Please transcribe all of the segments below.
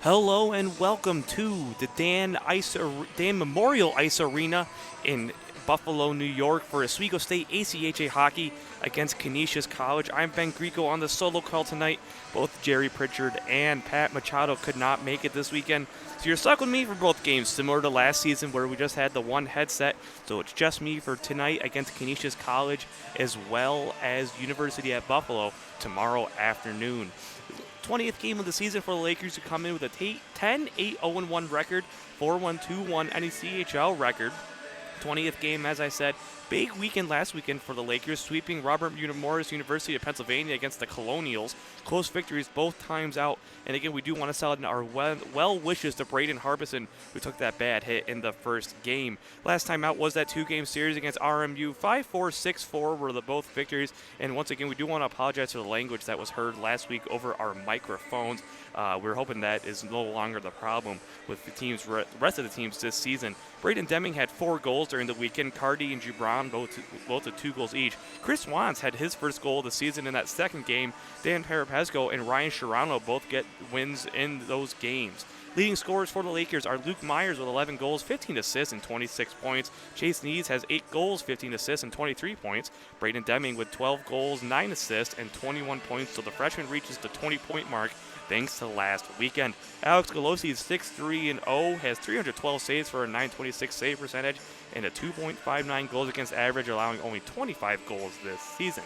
Hello and welcome to the Dan Memorial Ice Arena in Buffalo, New York for Oswego State ACHA hockey against Canisius College. I'm Ben Grieco on the solo call tonight. Both Jerry Pritchard and Pat Machado could not make it this weekend, so you're stuck with me for both games, similar to last season where we just had the one headset. So it's just me for tonight against Canisius College as well as University at Buffalo tomorrow afternoon. 20th game of the season for the Lakers, who come in with a 10-8-0-1 record, 4-1-2-1 NECHL record. 20th game, as I said, big weekend last weekend for the Lakers, sweeping Robert Morris University of Pennsylvania against the Colonials. Close victories both times out. And again, we do want to send our well wishes to Braden Harbison, who took that bad hit in the first game. Last time out was that two-game series against RMU. 5-4, 6-4 were the both victories. And once again, we do want to apologize for the language that was heard last week over our microphones. We're hoping that is no longer the problem with the rest of the teams this season. Braden Deming had 4 goals during the weekend. Cardi and Gibran both with 2 goals each. Chris Wans had his first goal of the season in that second game. Dan Parapesco and Ryan Sharano both get wins in those games. Leading scorers for the Lakers are Luke Myers with 11 goals, 15 assists, and 26 points. Chase Nees has 8 goals, 15 assists, and 23 points. Braden Deming with 12 goals, 9 assists, and 21 points, so the freshman reaches the 20-point mark thanks to last weekend. Alex Golosi is 6-3-0, has 312 saves for a .926 save percentage and a 2.59 goals against average, allowing only 25 goals this season.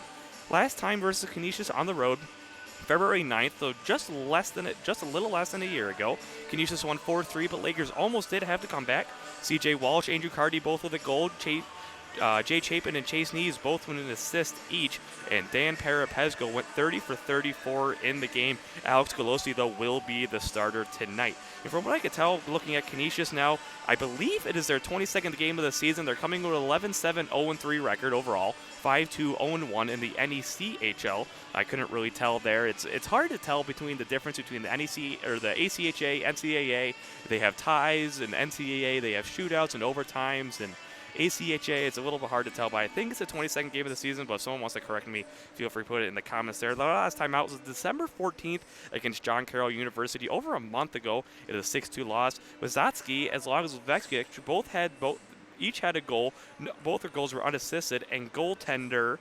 Last time versus Canisius on the road, February 9th, so just a little less than a year ago. Canisius won 4-3, but Lakers almost did have to come back. C.J. Walsh, Andrew Cardi both with a goal. Jay Chapin and Chase Nees both with an assist each, and Dan Parapesco went 30 for 34 in the game. Alex Golosi, though, will be the starter tonight. And from what I can tell, looking at Canisius now, I believe it is their 22nd game of the season. They're coming with an 11-7-0-3 record overall, 5-2-0-1 in the NECHL. I couldn't really tell there. It's hard to tell between the difference between the NEC or the ACHA, NCAA. They have ties, and NCAA they have shootouts and overtimes, and ACHA, it's a little bit hard to tell, but I think it's the 22nd game of the season, but if someone wants to correct me, feel free to put it in the comments there. The last time out was December 14th against John Carroll University over a month ago. It was a 6-2 loss. Wazatsky, as long as Vekic, each had a goal. Both their goals were unassisted, and goaltender,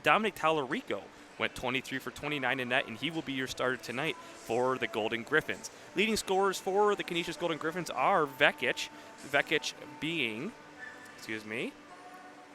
Dominic Tallarico went 23 for 29 in net, and he will be your starter tonight for the Golden Griffins. Leading scorers for the Canisius Golden Griffins are Vekic being,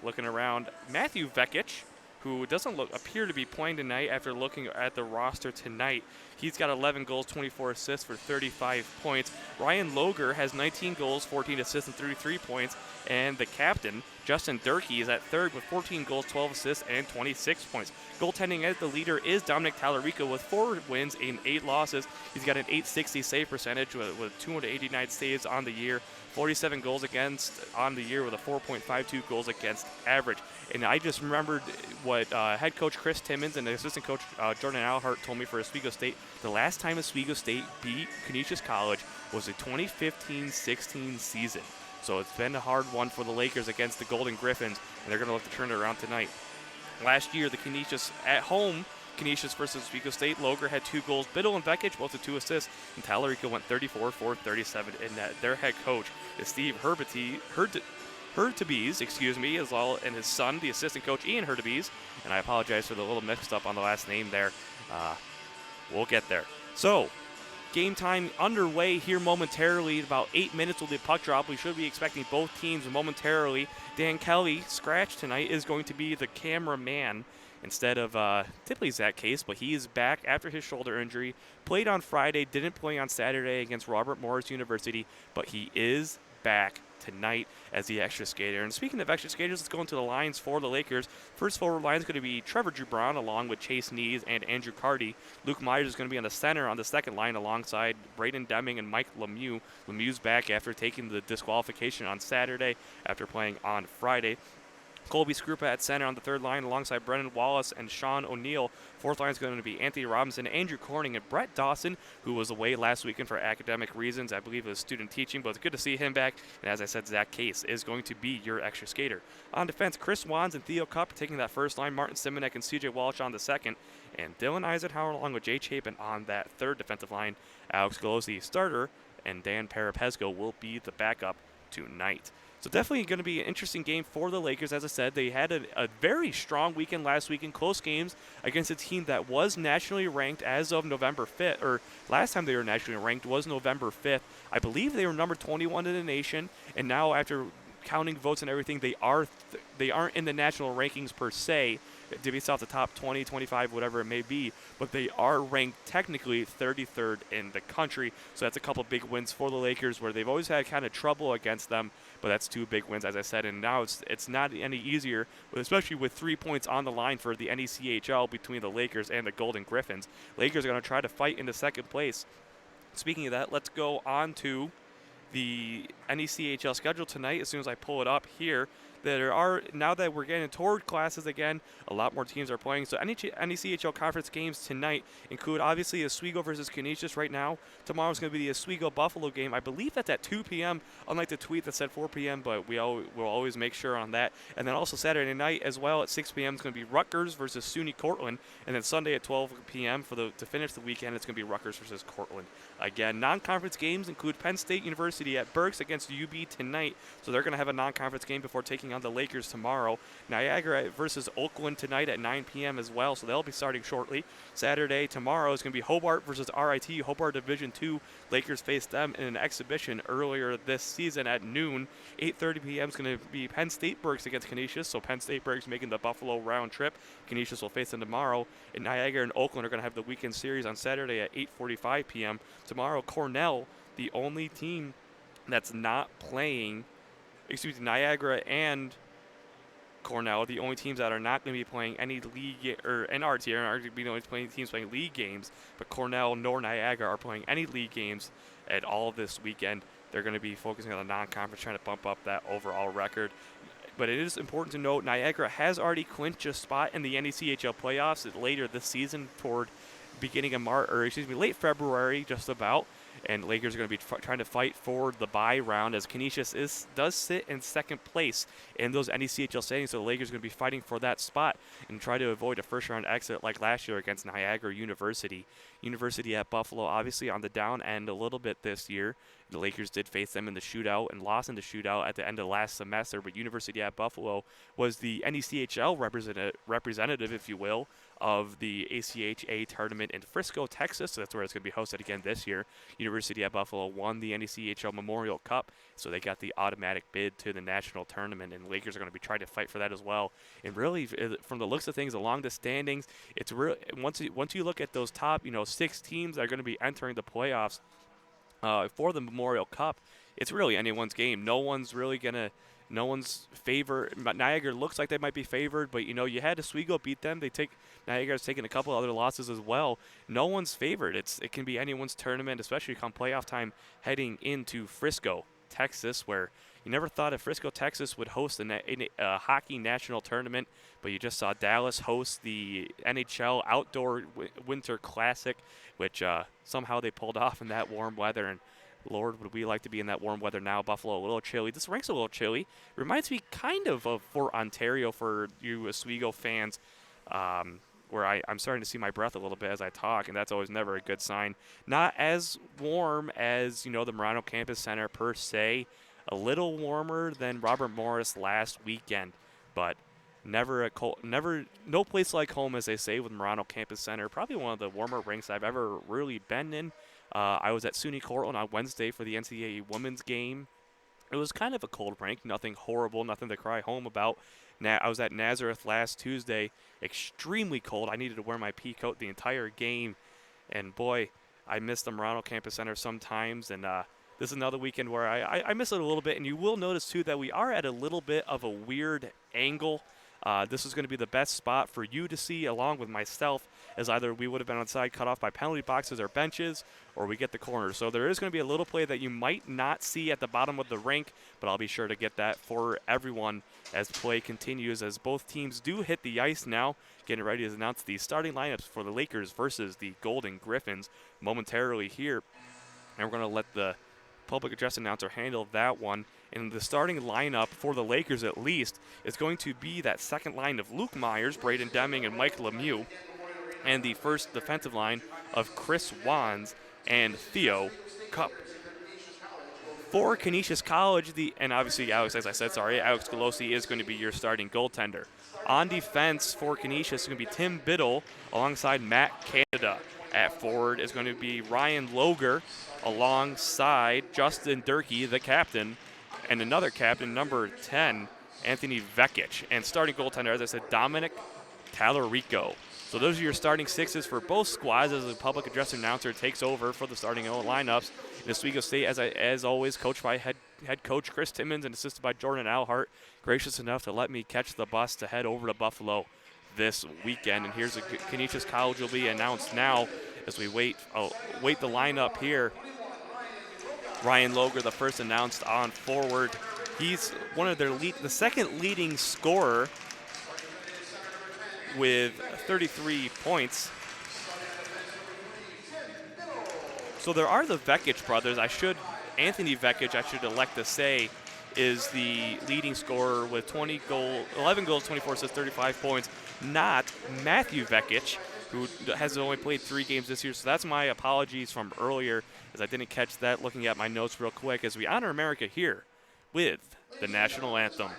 looking around, Matthew Vekic, who doesn't appear to be playing tonight after looking at the roster tonight. He's got 11 goals, 24 assists for 35 points. Ryan Loger has 19 goals, 14 assists, and 33 points. And the captain, Justin Durkee, is at third with 14 goals, 12 assists, and 26 points. Goaltending as the leader is Dominic Tallarico with 4 wins and 8 losses. He's got an .860 save percentage with 289 saves on the year, 47 goals against on the year with a 4.52 goals against average. And I just remembered what head coach Chris Timmons and the assistant coach Jordan Alhart told me for Oswego State. The last time Oswego State beat Canisius College was the 2015-16 season. So it's been a hard one for the Lakers against the Golden Griffins, and they're going to look to turn it around tonight. Last year, the Canisius at home, Canisius versus Oswego State, Loger had 2 goals. Biddle and Vekic both with 2 assists, and Tallarico went 34 for 37 in net. Their head coach is Steve Hurtubise, as well, and his son, the assistant coach Ian Hurtubise. And I apologize for the little mixed up on the last name there. We'll get there. So, game time underway here momentarily. In about 8 minutes will be puck drop. We should be expecting both teams momentarily. Dan Kelly, scratch tonight, is going to be the cameraman instead of typically Zach Case, but he is back after his shoulder injury. Played on Friday, didn't play on Saturday against Robert Morris University, but he is back tonight as the extra skater. And speaking of extra skaters, let's go into the lines for the Lakers. First forward line is going to be Trevor Gibran along with Chase Nees and Andrew Cardi. Luke Myers is going to be on the center on the second line alongside Braden Deming and Mike Lemieux. Lemieux's back after taking the disqualification on Saturday after playing on Friday. Colby Scrupa at center on the third line alongside Brendan Wallace and Sean O'Neill. Fourth line is going to be Anthony Robinson, Andrew Corning, and Brett Dawson, who was away last weekend for academic reasons. I believe it was student teaching, but it's good to see him back. And as I said, Zach Case is going to be your extra skater. On defense, Chris Wands and Theo Cup taking that first line, Martin Simonek and CJ Walsh on the second, and Dylan Eisenhower along with Jay Chapin on that third defensive line. Alex Golosi, starter, and Dan Parapesco will be the backup tonight. So definitely going to be an interesting game for the Lakers. As I said, they had a very strong weekend last week in close games against a team that was nationally ranked as of November 5th, or last time they were nationally ranked was November 5th. I believe they were number 21 in the nation, and now after counting votes and everything, they aren't in the national rankings per se, based off the top 20, 25, whatever it may be, but they are ranked technically 33rd in the country. So that's a couple big wins for the Lakers, where they've always had kind of trouble against them, but that's two big wins, as I said, and now it's not any easier, especially with 3 points on the line for the NECHL between the Lakers and the Golden Griffins. Lakers are going to try to fight into second place. Speaking of that, let's go on to the NECHL schedule tonight. As soon as I pull it up here, there are, now that we're getting toward classes again, a lot more teams are playing. So NECHL conference games tonight include obviously Oswego versus Canisius right now. Tomorrow's going to be the Oswego Buffalo game. I believe that's at 2 p.m. Unlike the tweet that said 4 p.m., but we'll always make sure on that. And then also Saturday night as well at 6 p.m. is going to be Rutgers versus SUNY Cortland. And then Sunday at 12 p.m. to finish the weekend, it's going to be Rutgers versus Cortland. Again, non-conference games include Penn State University at Berks against UB tonight. So they're going to have a non-conference game before taking on the Lakers tomorrow. Niagara versus Oakland tonight at 9 p.m. as well, so they'll be starting shortly. Saturday, tomorrow, is going to be Hobart versus RIT, Hobart Division II. Lakers faced them in an exhibition earlier this season at noon. 8:30 p.m. is going to be Penn State Berks against Canisius, so Penn State Berks making the Buffalo round trip. Canisius will face them tomorrow. And Niagara and Oakland are going to have the weekend series on Saturday at 8:45 p.m. Tomorrow, Cornell, the only team that's not playing, Niagara and Cornell, the only teams that are not going to be playing any league, or NRT are going to be the only teams playing league games, but Cornell nor Niagara are playing any league games at all this weekend. They're going to be focusing on the non-conference, trying to bump up that overall record. But it is important to note Niagara has already clinched a spot in the NECHL playoffs later this season toward beginning of March, or late February, just about. And Lakers are going to be trying to fight for the bye round, as Canisius does sit in second place in those NECHL standings. So the Lakers are going to be fighting for that spot and try to avoid a first-round exit like last year against Niagara University. University at Buffalo, obviously on the down end a little bit this year. The Lakers did face them in the shootout and lost in the shootout at the end of last semester, but University at Buffalo was the NECHL representative, if you will, of the ACHA tournament in Frisco, Texas. So that's where it's going to be hosted again this year. University at Buffalo won the NECHL Memorial Cup, so they got the automatic bid to the national tournament, and Lakers are going to be trying to fight for that as well. And really, from the looks of things along the standings, it's really, once you look at those top 6 teams that are going to be entering the playoffs for the Memorial Cup, it's really anyone's game. No one's favored. Niagara looks like they might be favored, but you had Oswego beat them. Niagara's taken a couple other losses as well. No one's favored. It can be anyone's tournament, especially come playoff time heading into Frisco, Texas, where you never thought if Frisco, Texas would host a hockey national tournament, but you just saw Dallas host the NHL Outdoor Winter Classic, which somehow they pulled off in that warm weather. And Lord, would we like to be in that warm weather now. Buffalo, a little chilly. This rink's a little chilly. Reminds me kind of Fort Ontario for you Oswego fans, where I'm starting to see my breath a little bit as I talk, and that's always never a good sign. Not as warm as, the Murano Campus Center per se. A little warmer than Robert Morris last weekend, but no place like home, as they say, with Murano Campus Center. Probably one of the warmer rinks I've ever really been in. I was at SUNY Cortland on Wednesday for the NCAA women's game. It was kind of a cold rink, nothing horrible, nothing to cry home about. I was at Nazareth last Tuesday, extremely cold. I needed to wear my pea coat the entire game, and boy, I miss the Murano Campus Center sometimes, and this is another weekend where I miss it a little bit. And you will notice, too, that we are at a little bit of a weird angle This is going to be the best spot for you to see, along with myself, as either we would have been outside cut off by penalty boxes or benches, or we get the corner. So there is going to be a little play that you might not see at the bottom of the rink, but I'll be sure to get that for everyone as play continues, as both teams do hit the ice now, getting ready to announce the starting lineups for the Lakers versus the Golden Griffins momentarily here. And we're going to let the public address announcer handle that one. And the starting lineup for the Lakers, at least, is going to be that second line of Luke Myers, Braden Deming, and Mike Lemieux, and the first defensive line of Chris Wands and Theo Cup. For Canisius College, and obviously Alex Golosi is going to be your starting goaltender. On defense for Canisius is going to be Tim Biddle alongside Matt Canada. At forward is going to be Ryan Loger alongside Justin Durkee, the captain, and another captain, number 10, Anthony Vekic. And starting goaltender, as I said, Dominic Tallarico. So those are your starting sixes for both squads as the public address announcer takes over for the starting lineups. In Oswego State, as always, coached by head coach Chris Timmons and assisted by Jordan Alhart, gracious enough to let me catch the bus to head over to Buffalo this weekend. And here's a Canisius College will be announced now as we wait the lineup here. Ryan Loger, the first announced on forward. He's one of their the second leading scorer with 33 points. So there are the Vekic brothers. Anthony Vekic, I should elect to say, is the leading scorer with 11 goals, 24 assists, 35 points. Not Matthew Vekic, who has only played 3 games this year. So that's my apologies from earlier, as I didn't catch that looking at my notes real quick, as we honor America here with the national anthem.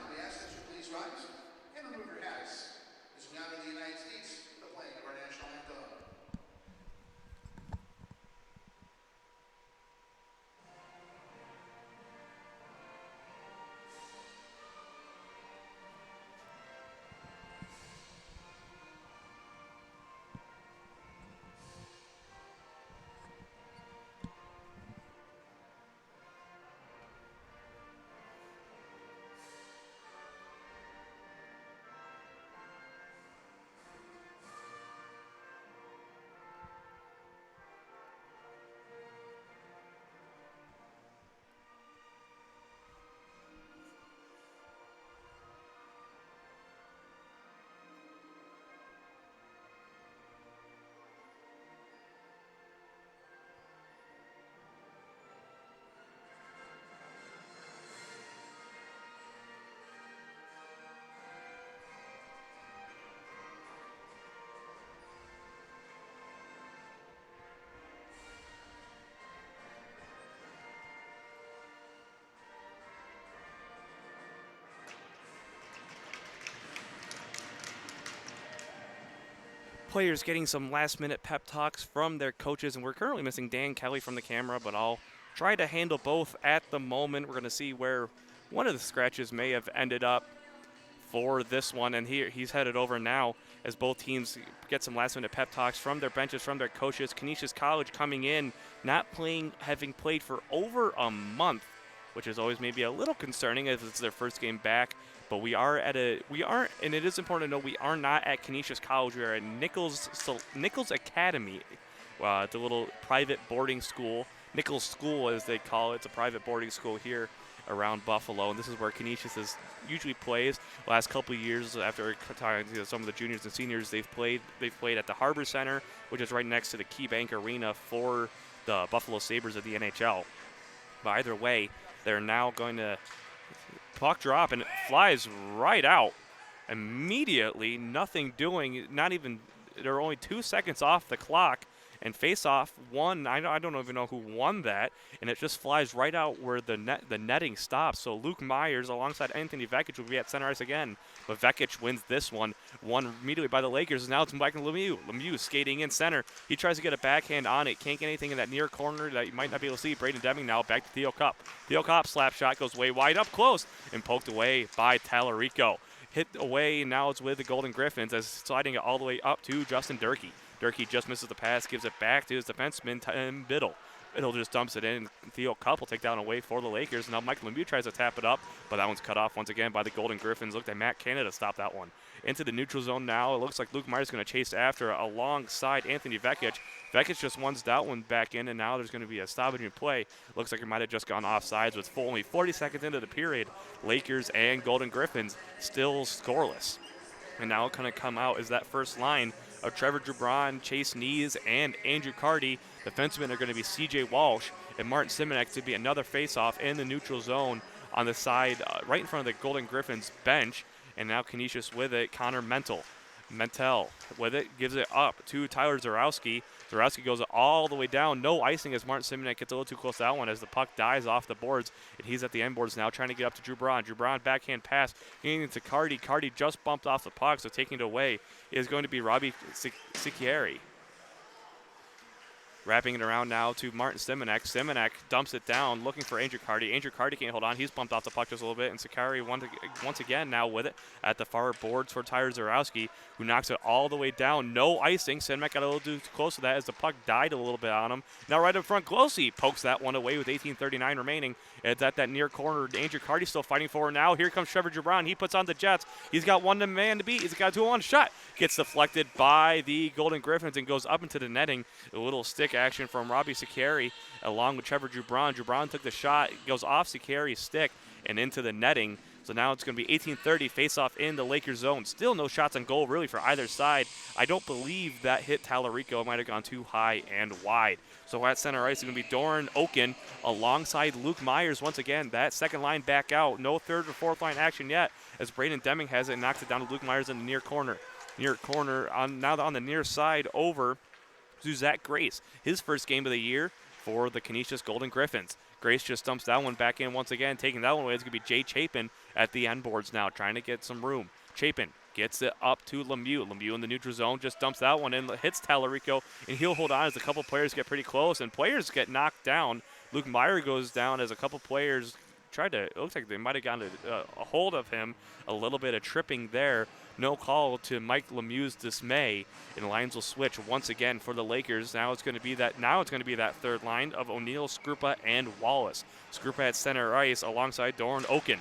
Players getting some last-minute pep talks from their coaches, and we're currently missing Dan Kelly from the camera, but I'll try to handle both at the moment. We're going to see where one of the scratches may have ended up for this one, and he's headed over now as both teams get some last-minute pep talks from their benches, from their coaches. Canisius College coming in, not playing, having played for over a month, which is always maybe a little concerning as it's their first game back. But and it is important to know we are not at Canisius College. We are at NECHL Academy, the little private boarding school. NECHL School, as they call it. It's a private boarding school here around Buffalo, and this is where Canisius usually plays. Last couple of years, after talking to some of the juniors and seniors, they've played at the Harbor Center, which is right next to the KeyBank Arena for the Buffalo Sabres of the NECHL. But either way, they're now going to puck drop, and it flies right out immediately. Nothing doing. Not even. There are only 2 seconds off the clock, and face-off won. I don't even know who won that, and it just flies right out where the netting stops. So Luke Myers alongside Anthony Vekic will be at center ice again, but Vekic wins this one, won immediately by the Lakers. Now it's Mike Lemieux. Lemieux skating in center. He tries to get a backhand on it. Can't get anything in that near corner that you might not be able to see. Braden Deming now back to Theo Cup. Theo Cup slap shot goes way wide up close and poked away by Tallarico. Hit away, and now it's with the Golden Griffins as sliding it all the way up to Justin Durkee. Durkee just misses the pass, gives it back to his defenseman, Tim Biddle. It'll just dumps it in. Theo Cup will take down away for the Lakers. Now Mike Lemieux tries to tap it up, but that one's cut off once again by the Golden Griffins. Looked at Matt Canada stop that one. Into the neutral zone now. It looks like Luke Myers going to chase after alongside Anthony Vekic. Vekic just wants that one back in, and now there's going to be a stoppage in play. Looks like it might have just gone offsides with only 40 seconds into the period. Lakers and Golden Griffins still scoreless. And now it's going to come out is that first line of Trevor Jubron, Chase Nees, and Andrew Carty. Defensemen are going to be C.J. Walsh and Martin Simonek to be another face-off in the neutral zone on the side right in front of the Golden Griffins bench. And now Canisius with it, Connor Mentel with it, gives it up to Tyler Zarowski. Zarowski goes all the way down. No icing as Martin Simonek gets a little too close to that one as the puck dies off the boards. And he's at the end boards now trying to get up to Jubron. Jubron backhand pass, getting into Carty. Carty just bumped off the puck, so taking it away is going to be Robbie Sicchieri. Wrapping it around now to Martin Simonek. Simonek dumps it down, looking for Andrew Carty. Andrew Carty can't hold on. He's bumped off the puck just a little bit, and Sicchieri once again now with it at the far boards for Tyler Zarowski, who knocks it all the way down. No icing. Simonek got a little too close to that as the puck died a little bit on him. Now right up front, Glossi pokes that one away with 18:39 remaining. It's at that near corner. Andrew Carty still fighting for it now. Here comes Trevor Jubron. He puts on the Jets. He's got one man to beat. He's got a 2-on-1 shot. Gets deflected by the Golden Griffins and goes up into the netting. A little stick action from Robbie Sicchieri along with Trevor Jubron. Jubron took the shot, goes off Sicchieri's stick and into the netting. So now it's going to be 18:30 face-off in the Lakers zone. Still no shots on goal really for either side. I don't believe that hit Tallarico. It might have gone too high and wide. So at center ice is going to be Doran Oken alongside Luke Myers once again. That second line back out. No third or fourth line action yet as Braden Deming has it and knocks it down to Luke Myers in the near corner. Now on the near side over to Zach Grace. His first game of the year for the Canisius Golden Griffins. Grace just dumps that one back in once again. Taking that one away is going to be Jay Chapin at the end boards now, trying to get some room. Chapin gets it up to Lemieux. Lemieux in the neutral zone just dumps that one in, hits Tallarico, and he'll hold on as a couple players get pretty close, and players get knocked down. Luke Meyer goes down as a couple players it looks like they might have gotten a hold of him. A little bit of tripping there. No call to Mike Lemieux's dismay, and lines will switch once again for the Lakers. Now it's going to be that third line of O'Neill, Skrupa, and Wallace. Skrupa at center ice alongside Doran Oken.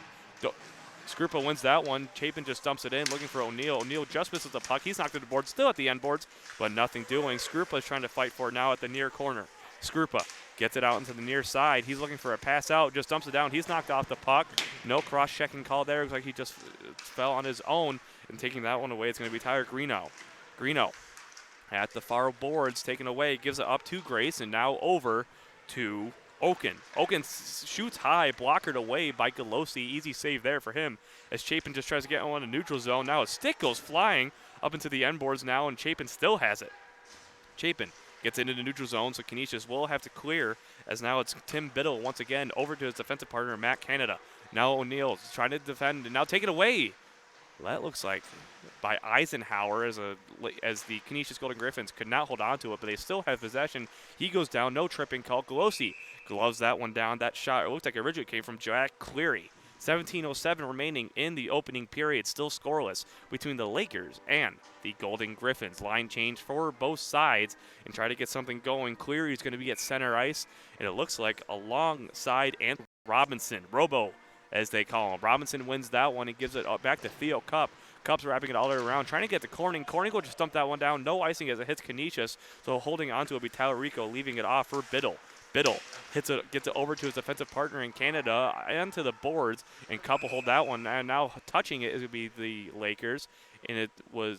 Skrupa wins that one. Chapin just dumps it in, looking for O'Neill. O'Neill just misses the puck. He's knocked to the board, still at the end boards, but nothing doing. Skrupa is trying to fight for it now at the near corner. Skrupa gets it out into the near side. He's looking for a pass out, just dumps it down. He's knocked off the puck. No cross-checking call there. Looks like he just fell on his own. And taking that one away, it's going to be Tyler Grieco. Grieco at the far boards, taken away, gives it up to Grace, and now over to Oken. Oken shoots high, blockered away by Galossi. Easy save there for him as Chapin just tries to get on a neutral zone. Now a stick goes flying up into the end boards now, and Chapin still has it. Chapin gets into the neutral zone, so Canisius will have to clear as now it's Tim Biddle once again over to his defensive partner, Matt Canada. Now O'Neill trying to defend and now take it away. That looks like by Eisenhower as the Canisius Golden Griffins could not hold on to it, but they still have possession. He goes down, no tripping call. Galossi gloves that one down. That shot, it looks like originally came from Jack Cleary. 17:07 remaining in the opening period, still scoreless between the Lakers and the Golden Griffins. Line change for both sides and try to get something going. Cleary's going to be at center ice, and it looks like alongside Anthony Robinson, Robo as they call him. Robinson wins that one and gives it back to Theo Cup. Cup's wrapping it all the way around, trying to get to Corning. Corning will just dump that one down. No icing as it hits Canisius, so holding on to it will be Tallarico, leaving it off for Biddle. Biddle gets it over to his defensive partner in Canada and to the boards, and Cup will hold that one. And now touching it is going to be the Lakers, and it was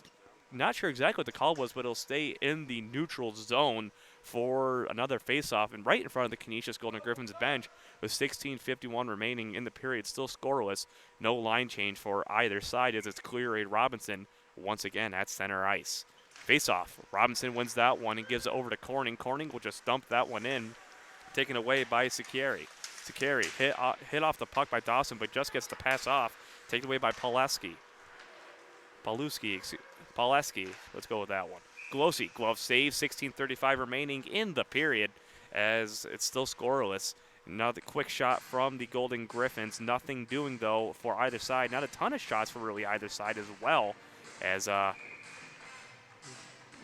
not sure exactly what the call was, but it'll stay in the neutral zone for another faceoff, and right in front of the Canisius Golden Griffins bench with 16:51 remaining in the period, still scoreless. No line change for either side as it's Cleary Robinson once again at center ice. Faceoff, Robinson wins that one and gives it over to Corning. Corning will just dump that one in, taken away by Sicchieri. Sicchieri hit off the puck by Dawson, but just gets the pass off, taken away by Pawlowski. Let's go with that one. Galossi, glove save, 16:35 remaining in the period as it's still scoreless. Another quick shot from the Golden Griffins. Nothing doing, though, for either side. Not a ton of shots for really either side as well as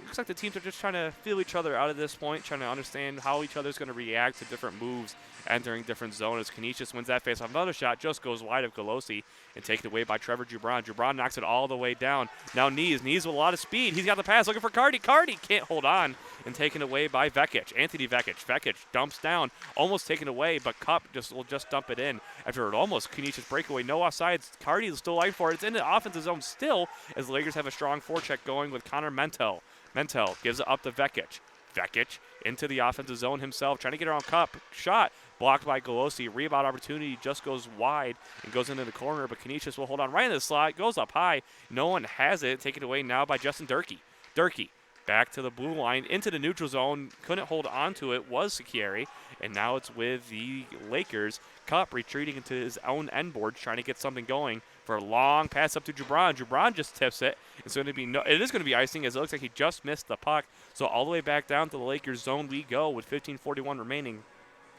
looks like the teams are just trying to feel each other out at this point, trying to understand how each other's going to react to different moves entering different zones. Canisius wins that face-off. Another shot just goes wide of Golosi and taken away by Trevor Jubron. Jubron knocks it all the way down. Now Knees with a lot of speed. He's got the pass looking for Cardi. Cardi can't hold on and taken away by Vekic. Anthony Vekic. Vekic dumps down, almost taken away, but Cup will just dump it in after it almost Canisius breakaway. No offsides. Cardi is still live for it. It's in the offensive zone still as the Lakers have a strong forecheck going with Connor Mentel. Mentel gives it up to Vekic. Vekic into the offensive zone himself, trying to get around Cup. Shot blocked by Golosi. Rebound opportunity just goes wide and goes into the corner, but Canisius will hold on right in the slot. Goes up high. No one has it. Taken away now by Justin Durkee. Durkee back to the blue line into the neutral zone. Couldn't hold on to it. Was Secchieri. And now it's with the Lakers. Cup retreating into his own end board, trying to get something going for a long pass up to Jubron. Jubron just tips it. It is going to be icing as it looks like he just missed the puck. So all the way back down to the Lakers zone we go with 15:41 remaining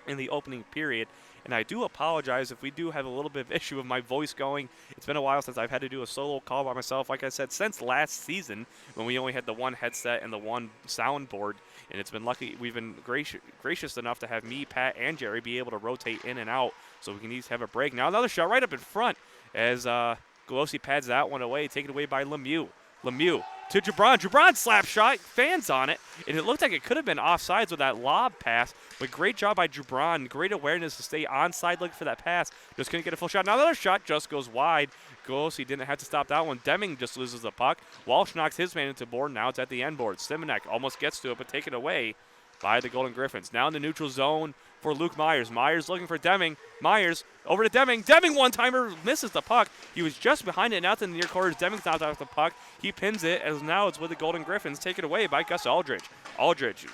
in the opening period. And I do apologize if we do have a little bit of issue with my voice going. It's been a while since I've had to do a solo call by myself. Like I said, since last season when we only had the one headset and the one soundboard. And it's been lucky. We've been gracious enough to have me, Pat, and Jerry be able to rotate in and out so we can each have a break. Now another shot right up in front as Golosi pads that one away, taken away by Lemieux. Lemieux to Jubron. Jubron slap shot, fans on it, and it looked like it could have been offsides with that lob pass, but great job by Jubron. Great awareness to stay onside looking for that pass. Just couldn't get a full shot. Now another shot just goes wide. Golosi didn't have to stop that one. Deming just loses the puck. Walsh knocks his man into board. Now it's at the end board. Simonek almost gets to it, but taken away by the Golden Griffins. Now in the neutral zone for Luke Myers. Myers looking for Deming. Myers over to Deming. Deming one-timer misses the puck. He was just behind it, now to the near quarters. Deming's knocked off the puck. He pins it, as now it's with the Golden Griffins. Taken away by Gus Aldridge. Aldridge,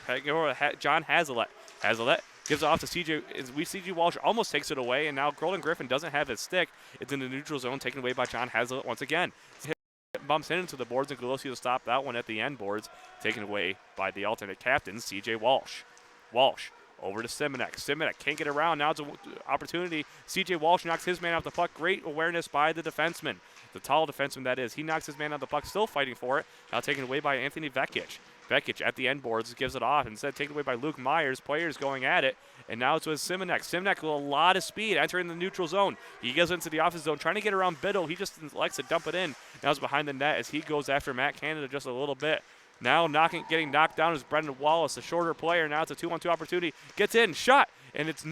John Hazlitt. Hazlitt gives it off to CJ Walsh almost takes it away, and now Golden Griffin doesn't have his stick. It's in the neutral zone, taken away by John Hazlitt once again. Bumps into the boards, and Golosi will stop that one at the end boards, taken away by the alternate captain, CJ Walsh. Walsh over to Simonek. Simonek can't get around. Now it's an opportunity. CJ Walsh knocks his man off the puck. Great awareness by the defenseman. The tall defenseman, that is. He knocks his man off the puck, still fighting for it. Now taken away by Anthony Vekic. Vekic at the end boards gives it off. Instead, taken away by Luke Myers. Players going at it. And now it's with Simonek. Simonek with a lot of speed entering the neutral zone. He goes into the offensive zone, trying to get around Biddle. He just likes to dump it in. Now it's behind the net as he goes after Matt Canada just a little bit. Now getting knocked down is Brendan Wallace, a shorter player. Now it's a 2-on-2 opportunity. Gets in, shot, and it's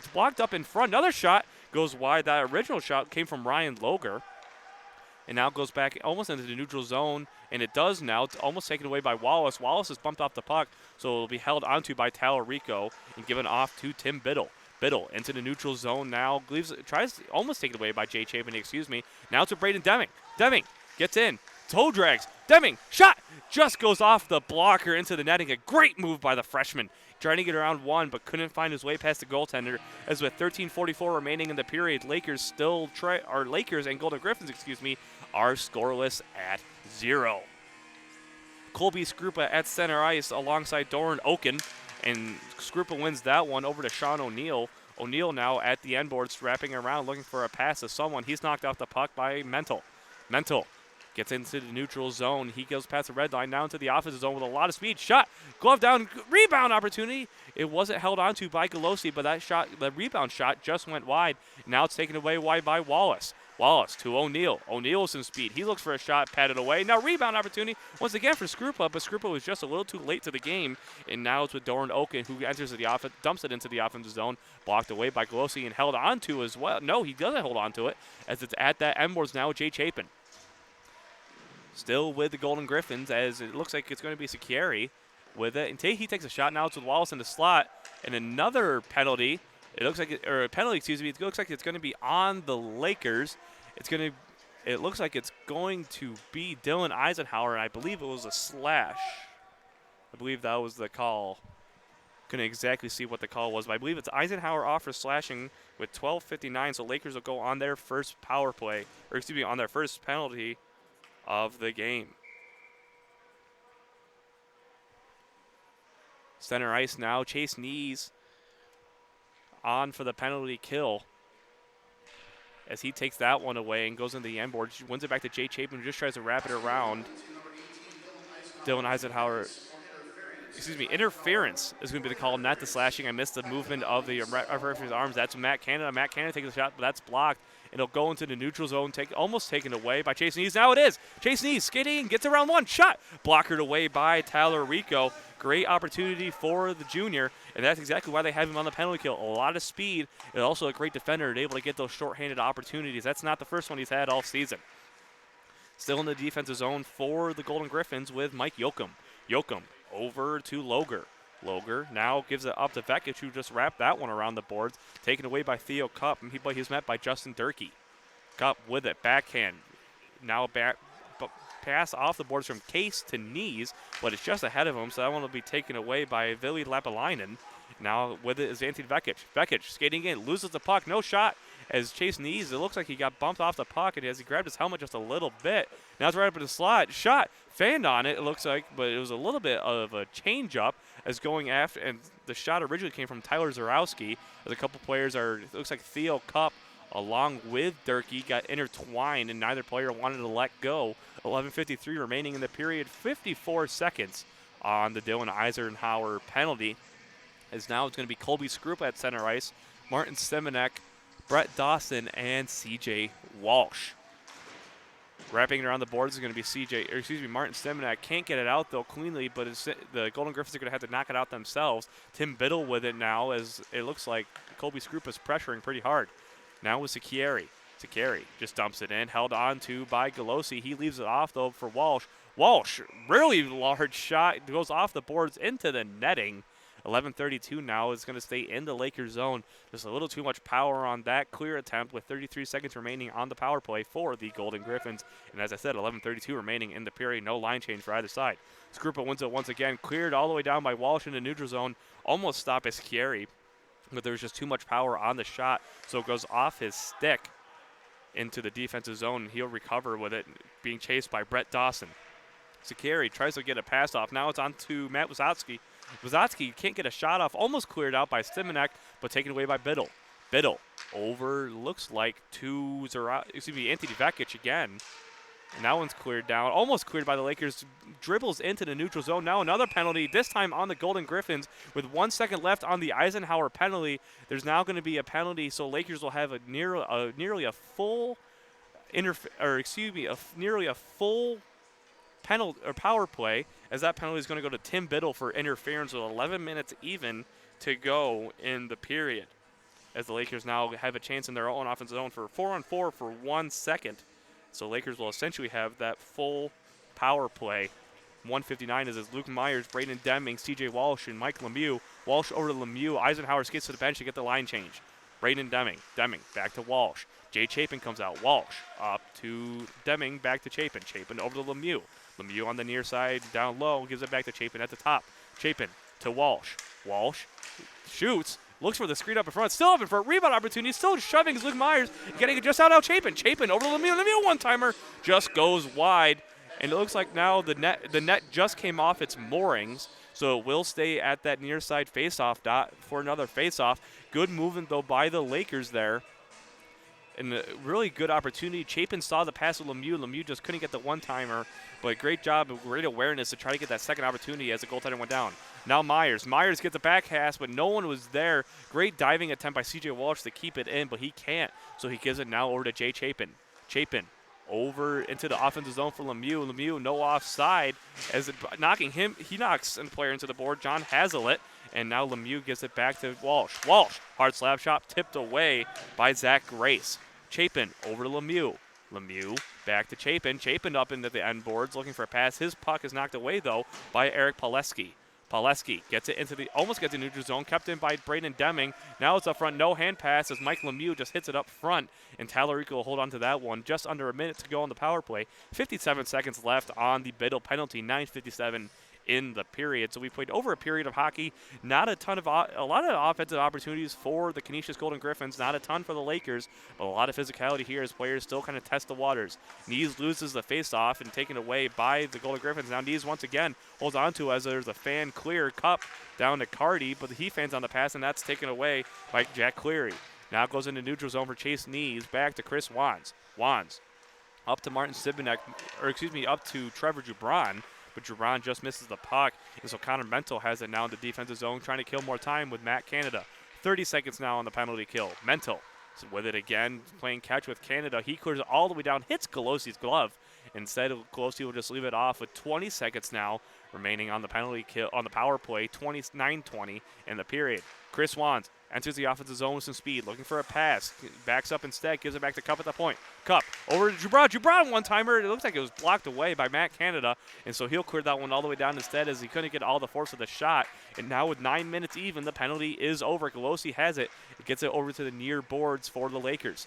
blocked up in front. Another shot goes wide. That original shot came from Ryan Loger. And now goes back almost into the neutral zone, and it does now. It's almost taken away by Wallace. Wallace is bumped off the puck, so it'll be held onto by Grieco and given off to Tim Biddle. Biddle into the neutral zone now. Tries to almost take it away by Jay Chapin, Now it's with Braden Deming. Deming gets in. Toe drags. Deming, shot! Just goes off the blocker into the netting. A great move by the freshman. Trying to get around one, but couldn't find his way past the goaltender. As with 13:44 remaining in the period, Lakers and Golden Griffins, are scoreless at 0. Colby Skrupa at center ice alongside Doran Oken, and Skrupa wins that one over to Sean O'Neill. O'Neill now at the end boards, wrapping around, looking for a pass to someone. He's knocked off the puck by Mental. Mental gets into the neutral zone. He goes past the red line, down to the offensive zone with a lot of speed. Shot, glove down, rebound opportunity. It wasn't held onto by Golosi, but the rebound shot just went wide. Now it's taken away wide by Wallace. Wallace to O'Neill. O'Neill with some speed. He looks for a shot, patted away. Now rebound opportunity once again for Skrupa, but Skrupa was just a little too late to the game. And now it's with Doran Oken, who enters the offense, dumps it into the offensive zone, blocked away by Golosi and held onto as well. No, he doesn't hold onto it, as it's at that end boards now with Jay Chapin. Still with the Golden Griffins, as it looks like it's going to be Secchieri with it. And he takes a shot. Now it's with Wallace in the slot. And another penalty. It looks like, It looks like it's going to be on the Lakers. It looks like it's going to be Dylan Eisenhower, and I believe it was a slash. I believe that was the call. Couldn't exactly see what the call was, but I believe it's Eisenhower off for slashing with 12:59. So Lakers will go on their first power play, on their first penalty of the game. Center ice now. Chase Knees on for the penalty kill as he takes that one away and goes into the end board. Wins it back to Jay Chapin, who just tries to wrap it around. Dylan Eisenhower, interference is going to be the call, not the slashing. I missed the movement of the referee's arms. That's Matt Canada. Matt Canada takes a shot, but that's blocked. It'll go into the neutral zone, almost taken away by Chase Nees. Now it is. Chase Nees skating, gets around one, shot. Blockered away by Tyler Grieco. Great opportunity for the junior, and that's exactly why they have him on the penalty kill. A lot of speed, and also a great defender, able to get those shorthanded opportunities. That's not the first one he's had all season. Still in the defensive zone for the Golden Griffins with Mike Yoakum. Yoakum over to Loger. Loger now gives it up to Vekic, who just wrapped that one around the boards. Taken away by Theo Cup, and he's met by Justin Durkee. Cup with it, backhand. Now pass off the boards from Case to Knees, but it's just ahead of him, so that one will be taken away by Vili Lapalainen. Now with it is Antti Vekic. Vekic skating in, loses the puck, no shot. As Chase Knees, it looks like he got bumped off the puck, and as he grabbed his helmet just a little bit. Now it's right up in the slot. Shot, fanned on it looks like, but it was a little bit of a change-up as going after, and the shot originally came from Tyler Zarowski. As a couple players it looks like Theo Cup along with Durkee got intertwined, and neither player wanted to let go. 11:53 remaining in the period, 54 seconds on the Dylan Eisenhower penalty. As now it's going to be Colby Skrupa at center ice, Martin Semenek, Brett Dawson, and C.J. Walsh. Wrapping around the boards is going to be Martin Semenek. Can't get it out, though, cleanly, but the Golden Griffins are going to have to knock it out themselves. Tim Biddle with it now, as it looks like Colby Skrupa is pressuring pretty hard. Now with Sakari. Sakari just dumps it in, held on to by Galosi. He leaves it off, though, for Walsh. Walsh, really large shot, goes off the boards into the netting. 11:32 now is going to stay in the Lakers zone. Just a little too much power on that clear attempt with 33 seconds remaining on the power play for the Golden Griffins. And as I said, 11:32 remaining in the period. No line change for either side. Skrupa wins it once again. Cleared all the way down by Walsh in the neutral zone. Almost stopped by Schieri, but there was just too much power on the shot. So it goes off his stick into the defensive zone. He'll recover with it, being chased by Brett Dawson. Sakari tries to get a pass off. Now it's on to Matt Wazotsky. Wazotsky can't get a shot off. Almost cleared out by Semenek, but taken away by Biddle. Biddle over, looks like, to Anthony Vekic again. And that one's cleared down. Almost cleared by the Lakers. Dribbles into the neutral zone. Now another penalty, this time on the Golden Griffins. With 1 second left on the Eisenhower penalty, there's now going to be a penalty, so Lakers will have nearly a full penalty or power play, as that penalty is going to go to Tim Biddle for interference with 11 minutes even to go in the period. As the Lakers now have a chance in their own offensive zone for 4-on-4 for 1 second. So Lakers will essentially have that full power play. 1:59 is Luke Myers, Braden Deming, C.J. Walsh, and Mike Lemieux. Walsh over to Lemieux. Eisenhower skates to the bench to get the line change. Braden Deming. Deming back to Walsh. Jay Chapin comes out. Walsh up to Deming, back to Chapin. Chapin over to Lemieux. Lemieux on the near side, down low, gives it back to Chapin at the top. Chapin to Walsh. Walsh shoots. Looks for the screen up in front. Still open for a rebound opportunity. Still shoving his Luke Myers. Getting it just out Chapin. Chapin over to Lemieux. Lemieux one-timer. Just goes wide. And it looks like now the net just came off its moorings. So it will stay at that near side face-off dot for another face-off. Good movement, though, by the Lakers there. And a really good opportunity. Chapin saw the pass with Lemieux. Lemieux just couldn't get the one-timer. But great job and great awareness to try to get that second opportunity as the goaltender went down. Now Myers. Myers gets a back pass, but no one was there. Great diving attempt by C.J. Walsh to keep it in, but he can't. So he gives it now over to Jay Chapin. Chapin over into the offensive zone for Lemieux. Lemieux, no offside. As he knocks a player into the board, John Hazlitt. And now Lemieux gives it back to Walsh. Walsh, hard slap shot, tipped away by Zach Grace. Chapin over to Lemieux. Lemieux back to Chapin. Chapin up into the end boards looking for a pass. His puck is knocked away, though, by Eric Pileski. Pileski gets it almost gets the neutral zone, kept in by Braden Deming. Now it's up front, no hand pass as Mike Lemieux just hits it up front, and Talarico will hold on to that one. Just under a minute to go on the power play. 57 seconds left on the Biddle penalty, 9:57 in the period. So we played over a period of hockey. Not a lot of offensive opportunities for the Canisius Golden Griffins. Not a ton for the Lakers, but a lot of physicality here as players still kind of test the waters. Nees loses the face-off and taken away by the Golden Griffins. Now Nees once again holds on to as there's a fan clear cup down to Carty, but he fans on the pass, and that's taken away by Jack Cleary. Now it goes into neutral zone for Chase Nees. Back to Chris Wands. Wands up to Martin Sibinek, up to Trevor Jubron. but Gibran just misses the puck. And so Connor Mental has it now in the defensive zone, trying to kill more time with Matt Canada. 30 seconds now on the penalty kill. Mental with it again, playing catch with Canada. He clears it all the way down, hits Golosi's glove. Instead, Golosi will just leave it off with 20 seconds now remaining on the penalty kill, on the power play, 29-20 in the period. Chris Wands enters the offensive zone with some speed, looking for a pass. Backs up instead, gives it back to Cup at the point. Cup over to Gibran. Gibran one-timer. It looks like it was blocked away by Matt Canada, and so he'll clear that one all the way down instead as he couldn't get all the force of the shot. And now with 9 minutes even, the penalty is over. Golosi has it. It gets it over to the near boards for the Lakers.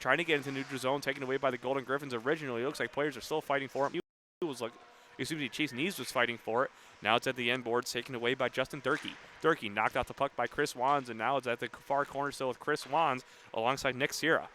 Trying to get into neutral zone, taken away by the Golden Griffins originally. It looks like players are still fighting for him. He was like, Chase Neves was fighting for it. Now it's at the end boards, taken away by Justin Durkee. Durkee knocked out the puck by Chris Wands, and now it's at the far corner still with Chris Wands alongside Nick Sierra.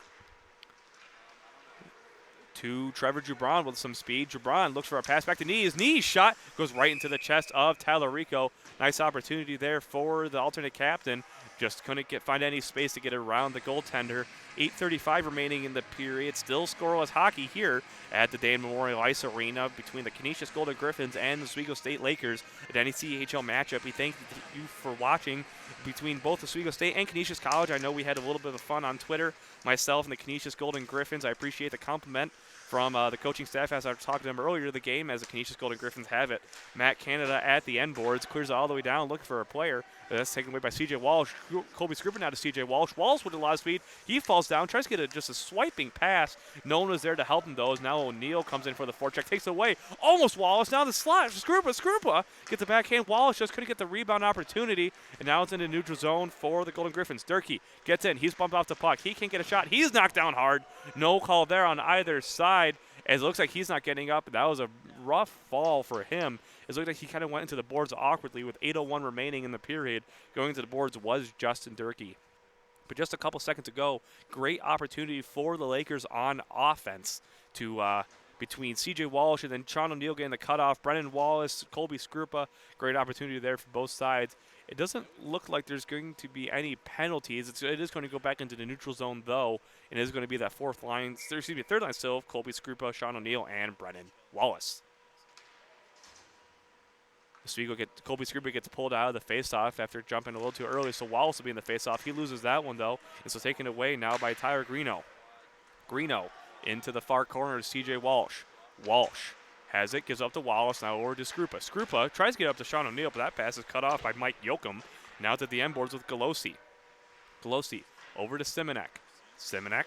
To Trevor Gibran with some speed. Gibran looks for a pass back to Knees. Knees shot goes right into the chest of Tallarico. Nice opportunity there for the alternate captain. Just couldn't find any space to get around the goaltender. 8:35 remaining in the period. Still scoreless hockey here at the Dann Memorial Ice Arena between the Canisius Golden Griffins and the Oswego State Lakers. An NECHL matchup. We thank you for watching between both Oswego State and Canisius College. I know we had a little bit of fun on Twitter, myself and the Canisius Golden Griffins. I appreciate the compliment from the coaching staff as I was talking to them earlier in the game as the Canisius Golden Griffins have it. Matt Canada at the end boards, clears it all the way down, looking for a player. That's taken away by C.J. Walsh. Colby Scrippen out to C.J. Walsh. Walsh with a lot of speed. He falls down, tries to get just a swiping pass. No one was there to help him, though, as now O'Neal comes in for the forecheck, takes it away. Almost Wallace. Now the slot. Scrupa gets the backhand. Wallace just couldn't get the rebound opportunity, and now it's in the neutral zone for the Golden Griffins. Durkee gets in. He's bumped off the puck. He can't get a shot. He's knocked down hard. No call there on either side, as it looks like he's not getting up. That was a rough fall for him. It looked like he kind of went into the boards awkwardly with 8:01 remaining in the period. Going to the boards was Justin Durkee. But just a couple seconds ago, great opportunity for the Lakers on offense to between C.J. Walsh and then Sean O'Neal getting the cutoff. Brennan Wallace, Colby Scrupa, great opportunity there for both sides. It doesn't look like there's going to be any penalties. It is going to go back into the neutral zone, though, and it is going to be that third line still of Colby Scrupa, Sean O'Neal, and Brennan Wallace. Colby Scrupa gets pulled out of the faceoff after jumping a little too early, so Wallace will be in the faceoff. He loses that one, though, and so taken away now by Tyler Grieco. Grieco into the far corner to C.J. Walsh. Walsh has it, gives up to Wallace, now over to Scrupa. Scrupa tries to get up to Sean O'Neal, but that pass is cut off by Mike Yoakum. Now it's at the end boards with Golosi. Golosi over to Simonek. Simonek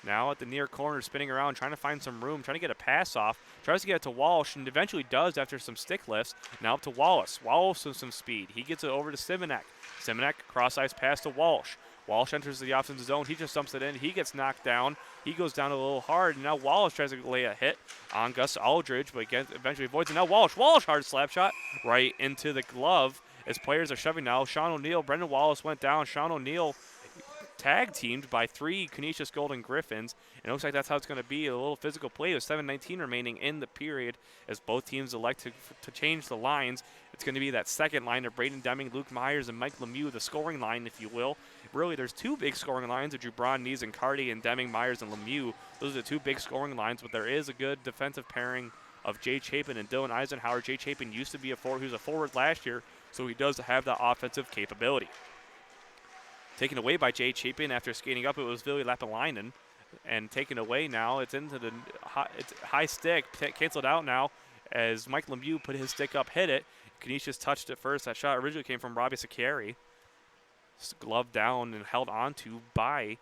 now at the near corner, spinning around, trying to find some room, trying to get a pass off. Tries to get it to Walsh, and eventually does after some stick lifts. Now up to Wallace. Wallace with some speed. He gets it over to Simonek. Simonek, cross-ice pass to Walsh. Walsh enters the offensive zone. He just dumps it in. He gets knocked down. He goes down a little hard, and now Wallace tries to lay a hit on Gus Aldridge, but eventually avoids it. Now Walsh hard slap shot right into the glove as players are shoving now. Sean O'Neal, Brendan Wallace went down. Sean O'Neal tag teamed by 3 Canisius Golden Griffins, and it looks like that's how it's going to be. A little physical play with 7:19 remaining in the period as both teams elect to change the lines. It's going to be that second line of Braden Deming, Luke Myers, and Mike Lemieux, the scoring line, if you will. Really, there's 2 big scoring lines of Gibran, Nees, and Carty, and Deming, Myers, and Lemieux. Those are the 2 big scoring lines, but there is a good defensive pairing of Jay Chapin and Dylan Eisenhower. Jay Chapin used to be a forward. He was a forward last year, so he does have that offensive capability. Taken away by Jay Chapin after skating up, it was Ville Lapalainen. And taken away now, it's into the high stick, canceled out now as Mike Lemieux put his stick up, hit it. Canisius touched it first. That shot originally came from Robbie Sacchieri. Gloved down and held onto by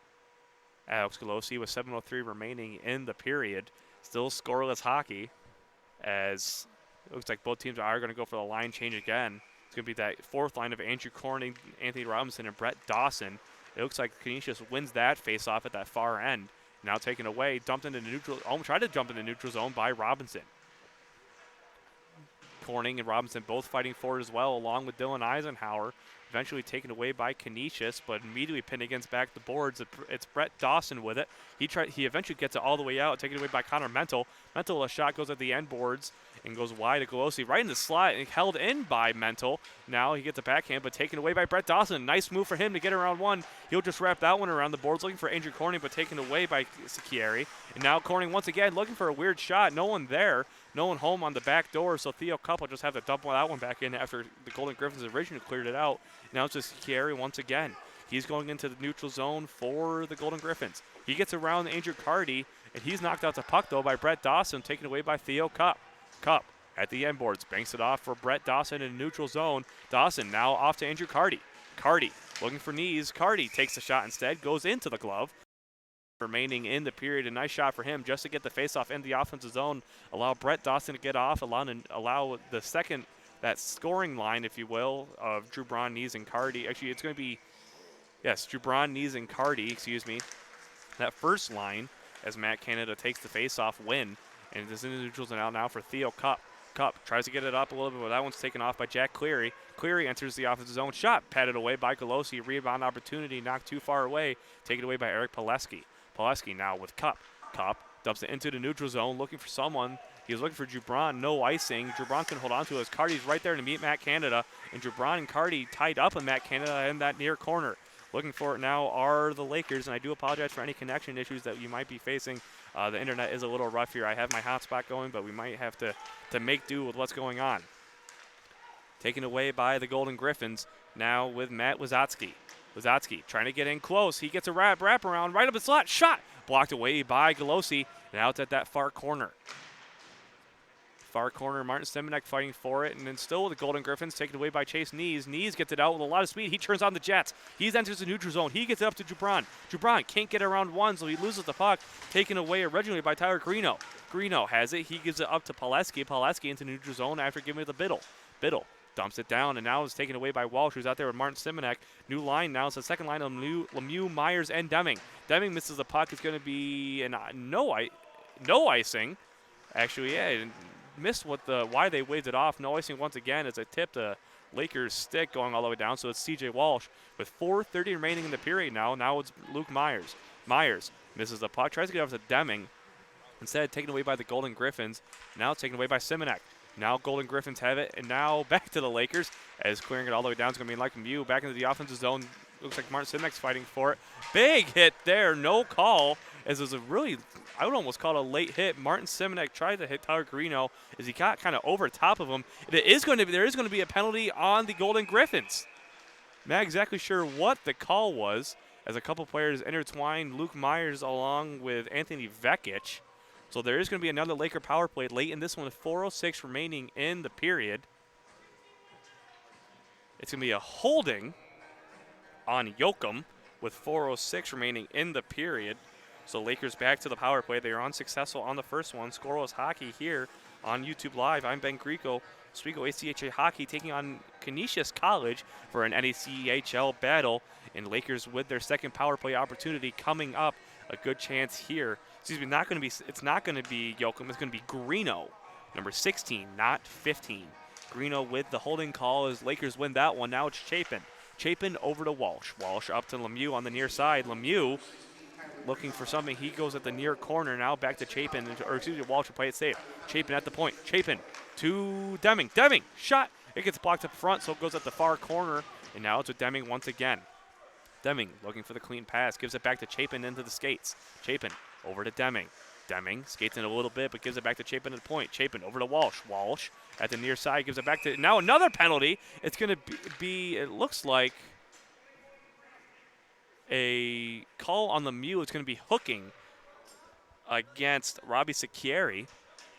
Alex Golosi with 7:03 remaining in the period. Still scoreless hockey as it looks like both teams are going to go for the line change again. It's going to be that fourth line of Andrew Corning, Anthony Robinson, and Brett Dawson. It looks like Canisius wins that face-off at that far end. Now taken away, dumped into neutral, tried to jump into neutral zone by Robinson. Corning and Robinson both fighting for it as well, along with Dylan Eisenhower. Eventually taken away by Canisius, but immediately pinned against back the boards. It's Brett Dawson with it. He eventually gets it all the way out, taken away by Connor Mental. Mental, a shot goes at the end boards and goes wide to Golosi, right in the slot, and held in by Mental. Now he gets a backhand, but taken away by Brett Dawson. Nice move for him to get around one. He'll just wrap that one around the boards, looking for Andrew Corning, but taken away by Sacchieri. And now Corning once again looking for a weird shot. No one there. No one home on the back door, so Theo Cup will just have to dump that one back in after the Golden Griffins originally cleared it out. Now it's just Chiari once again. He's going into the neutral zone for the Golden Griffins. He gets around the injured Cardi, and he's knocked out the puck, though, by Brett Dawson, taken away by Theo Cup. Cup at the end boards, banks it off for Brett Dawson in the neutral zone. Dawson now off to injured Cardi. Cardi looking for knees. Cardi takes the shot instead, goes into the glove. Remaining in the period, a nice shot for him just to get the faceoff in the offensive zone, allow Brett Dawson to get off, allow the second, that scoring line, if you will, of Drew Braun, Knees, and Cardi. Actually, it's going to be, yes, Drew Braun, Knees, and Cardi, excuse me. That first line, as Matt Canada takes the faceoff win, and it is in the neutral zone now for Theo Cup. Cup tries to get it up a little bit, but that one's taken off by Jack Cleary. Cleary enters the offensive zone. Shot patted away by Golosi. Rebound opportunity knocked too far away. Taken away by Eric Pileski. Pileski now with Cup. Cup dumps it into the neutral zone, looking for someone. He was looking for Jubron. No icing. Jubron can hold on to it as Cardi's right there to meet Matt Canada. And Jubron and Cardi tied up with Matt Canada in that near corner. Looking for it now are the Lakers, and I do apologize for any connection issues that you might be facing. The internet is a little rough here. I have my hotspot going, but we might have to make do with what's going on. Taken away by the Golden Griffins now with Matt Wazotsky. Wazotsky trying to get in close. He gets a wrap around right up the slot. Shot blocked away by Golosi. Now it's at that far corner. Far corner, Martin Simonek fighting for it, and then still the Golden Griffins taken away by Chase Knees. Knees gets it out with a lot of speed. He turns on the Jets. He enters the neutral zone. He gets it up to Jubron. Jubron can't get around one, so he loses the puck. Taken away originally by Tyler Grieco. Grieco has it. He gives it up to Pileski. Pileski into the neutral zone after giving it to Biddle. Biddle dumps it down, and now it's taken away by Walsh, who's out there with Martin Simonek. New line now. It's the second line of Lemieux, Myers, and Deming. Deming misses the puck. It's going to be no icing. Actually, yeah, missed why they waved it off. No icing once again. It's a tip to Lakers stick going all the way down. So it's CJ Walsh with 4:30 remaining in the period now. Now it's Luke Myers. Myers misses the puck. Tries to get off to Deming. Instead, taken away by the Golden Griffins. Now taken away by Simonek. Now Golden Griffins have it, and now back to the Lakers as clearing it all the way down. It's going to be like Mew back into the offensive zone. Looks like Martin Simonek's fighting for it. Big hit there, no call. As it was a really, I would almost call it a late hit. Martin Simonek tried to hit Tyler Grieco as he got kind of over top of him. There is going to be a penalty on the Golden Griffins. Not exactly sure what the call was, as a couple players intertwined Luke Myers along with Anthony Vekic. So there is going to be another Laker power play late in this one with 4:06 remaining in the period. It's going to be a holding on Yoakum with 4:06 remaining in the period. So Lakers back to the power play. They are unsuccessful on the first one. Scoreless hockey here on YouTube Live. I'm Ben Grieco, Oswego ACHA Hockey, taking on Canisius College for an NECHL battle. And Lakers with their second power play opportunity coming up. A good chance here. Excuse me, it's not going to be Yoakum. It's going to be Grieco, number 16, not 15. Grieco with the holding call as Lakers win that one. Now it's Chapin. Chapin over to Walsh. Walsh up to Lemieux on the near side. Lemieux looking for something. He goes at the near corner. Now back to Chapin, or excuse me, Walsh will play it safe. Chapin at the point. Chapin to Deming. Deming, shot. It gets blocked up front, so it goes at the far corner. And now it's with Deming once again. Deming looking for the clean pass. Gives it back to Chapin into the skates. Chapin over to Deming. Deming skates in a little bit, but gives it back to Chapin at the point. Chapin over to Walsh. Walsh at the near side gives it back to, now another penalty. It's going to be it looks like a call on the Mew. It's going to be hooking against Robbie Sacchieri.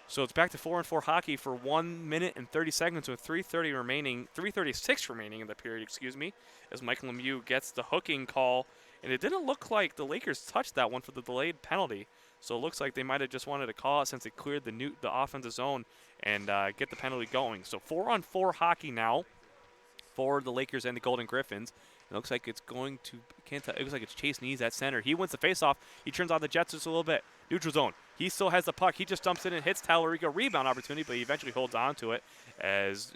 So it's back to 4-on-4 hockey for 1 minute and 30 seconds with 3:36 remaining in the period, excuse me, as Michael Lemieux gets the hooking call. And it didn't look like the Lakers touched that one for the delayed penalty. So it looks like they might have just wanted to call it since it cleared the offensive zone and get the penalty going. So 4-on-4 hockey now for the Lakers and the Golden Griffins. It looks like it's going to, can't tell, it looks like it's Chase Knees at center. He wins the faceoff. He turns on the Jets just a little bit. Neutral zone. He still has the puck. He just dumps it and hits Tallarico. Rebound opportunity, but he eventually holds on to it as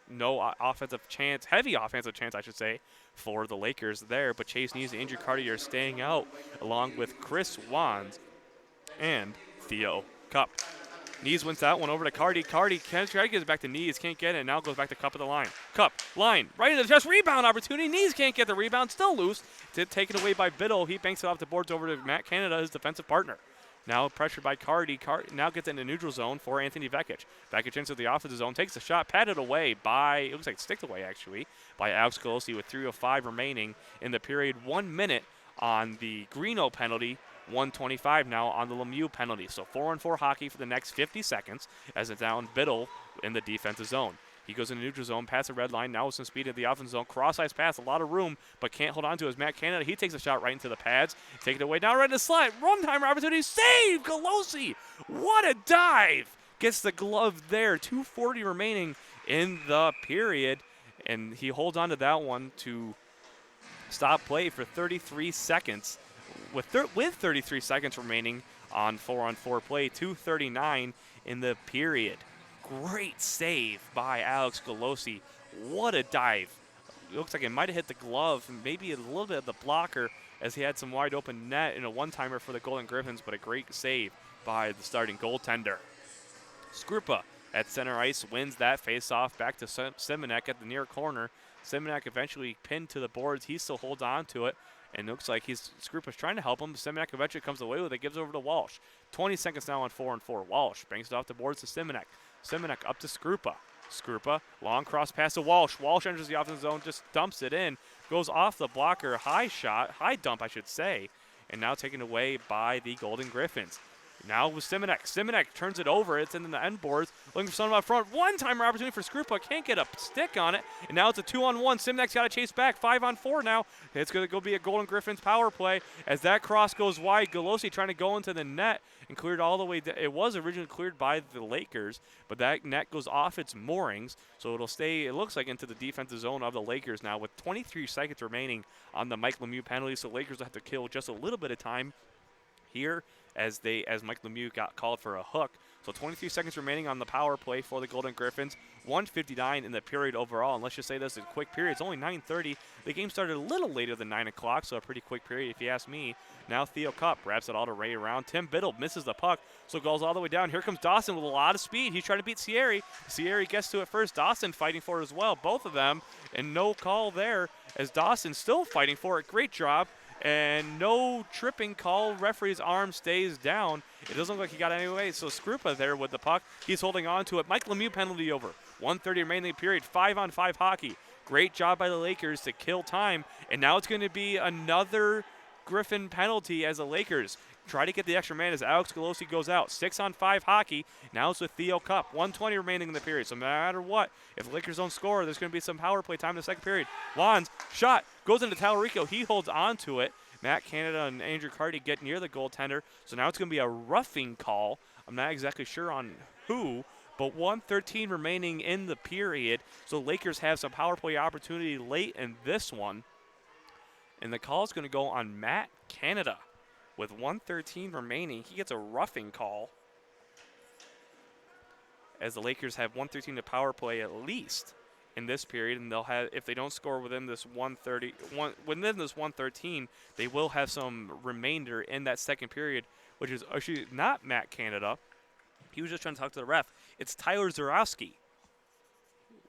no offensive chance, heavy offensive chance, I should say, for the Lakers there. But Chase Knees and Andrew Cartier are staying out along with Chris Wands and Theo Cup. Knees wins that one over to Cardi. Cardi gets it back to Knees. Can't get it. Now goes back to Cup at the line. Cup, line, right into the chest. Rebound opportunity. Knees can't get the rebound. Still loose. Taken away by Biddle. He banks it off the boards over to Matt Canada, his defensive partner. Now pressured by Cardi. Now gets into neutral zone for Anthony Vekic. Vekic into the offensive zone, takes a shot, patted away by, it looks like sticked away actually, by Alex Golosi with 3:05 remaining in the period. 1 minute on the Grieco penalty, 1:25 now on the Lemieux penalty. So 4-on-4 hockey for the next 50 seconds as it's down Biddle in the defensive zone. He goes into neutral zone, past the red line, now with some speed at the offensive zone. Cross-ice pass, a lot of room, but can't hold on to his Matt Canada. He takes a shot right into the pads. Take it away, now right in the slot. Run-timer opportunity, save! Golosi! What a dive! Gets the glove there. 2:40 remaining in the period, and he holds on to that one to stop play for 33 seconds. With 33 seconds remaining on 4-on-4 play, 2:39 in the period. Great save by Alex Golosi. What a dive. It looks like it might have hit the glove, maybe a little bit of the blocker as he had some wide open net in a one-timer for the Golden Griffins, but a great save by the starting goaltender. Skrupa at center ice wins that face-off back to Simonek at the near corner. Simonek eventually pinned to the boards. He still holds on to it, and it looks like Skrupa's trying to help him. Simonek eventually comes away with it, gives over to Walsh. 20 seconds now on 4-on-4. Walsh banks it off the boards to Simonek. Simonek up to Skrupa. Skrupa, long cross pass to Walsh. Walsh enters the offensive zone, just dumps it in, goes off the blocker, high dump, I should say, and now taken away by the Golden Griffins. Now with Simonek. Simonek turns it over. It's in the end boards. Looking for someone up front. One-timer opportunity for Skrupa. Can't get a stick on it. And now it's a 2-on-1. Simonek's got to chase back. 5-on-4 now. It's going to go be a Golden Griffins power play as that cross goes wide. Golosi trying to go into the net and cleared all the way. It was originally cleared by the Lakers, but that net goes off its moorings. So it'll stay, it looks like, into the defensive zone of the Lakers now with 23 seconds remaining on the Mike Lemieux penalty. So Lakers will have to kill just a little bit of time here as Mike Lemieux got called for a hook. So 23 seconds remaining on the power play for the Golden Griffins. 1:59 in the period overall. And let's just say this is a quick period. It's only 9:30. The game started a little later than 9 o'clock, so a pretty quick period if you ask me. Now Theo Cup wraps it all to Ray around. Tim Biddle misses the puck, so goes all the way down. Here comes Dawson with a lot of speed. He's trying to beat Sierra. Sierra gets to it first. Dawson fighting for it as well. Both of them, and no call there as Dawson still fighting for it. Great job. And no tripping call. Referee's arm stays down. It doesn't look like he got it anyway. So Skrupa there with the puck. He's holding on to it. Mike Lemieux penalty over. 1:30 remaining period. 5-on-5 hockey. Great job by the Lakers to kill time. And now it's going to be another Griffin penalty as the Lakers try to get the extra man as Alex Golosi goes out. 6-on-5 hockey. Now it's with Theo Cup. 1:20 remaining in the period. So no matter what, if the Lakers don't score, there's going to be some power play time in the second period. Wands, shot, goes into Talarico. He holds on to it. Matt Canada and Andrew Carty get near the goaltender. So now it's going to be a roughing call. I'm not exactly sure on who, but 1:13 remaining in the period. So Lakers have some power play opportunity late in this one. And the call is going to go on Matt Canada. With 1:13 remaining, he gets a roughing call. As the Lakers have 1:13 to power play at least in this period, and they'll have, if they don't score within this 1:13, they will have some remainder in that second period, which is actually not Matt Canada. He was just trying to talk to the ref. It's Tyler Zarowski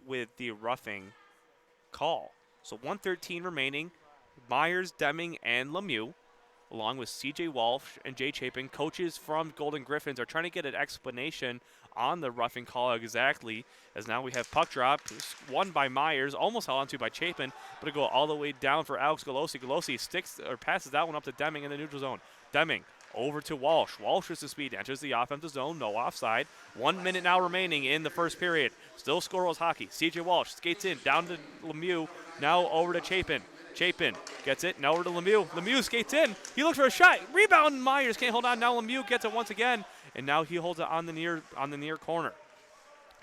with the roughing call. So 1:13 remaining. Myers, Deming, and Lemieux, along with C.J. Walsh and Jay Chapin, coaches from Golden Griffins, are trying to get an explanation on the roughing call exactly, as now we have puck drop, won by Myers, almost held onto by Chapin, but it go all the way down for Alex Golosi. Golosi sticks or passes that one up to Deming in the neutral zone. Deming over to Walsh. Walsh is the speed, enters the offensive zone, no offside. 1 minute now remaining in the first period. Still scoreless hockey. C.J. Walsh skates in, down to Lemieux, now over to Chapin. Chapin gets it, now over to Lemieux. Lemieux skates in. He looks for a shot. Rebound. Myers can't hold on. Now Lemieux gets it once again, and now he holds it on the near corner.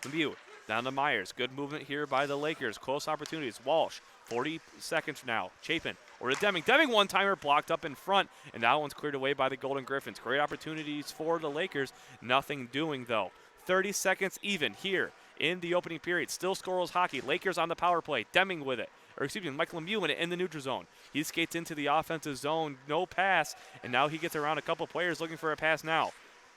Lemieux down to Myers. Good movement here by the Lakers. Close opportunities. Walsh, 40 seconds now. Chapin over to Deming. Deming one-timer blocked up in front, and that one's cleared away by the Golden Griffins. Great opportunities for the Lakers. Nothing doing, though. 30 seconds even here in the opening period. Still scoreless hockey. Lakers on the power play. Deming with it. Mike Lemieux in the neutral zone. He skates into the offensive zone, no pass, and now he gets around a couple players looking for a pass now.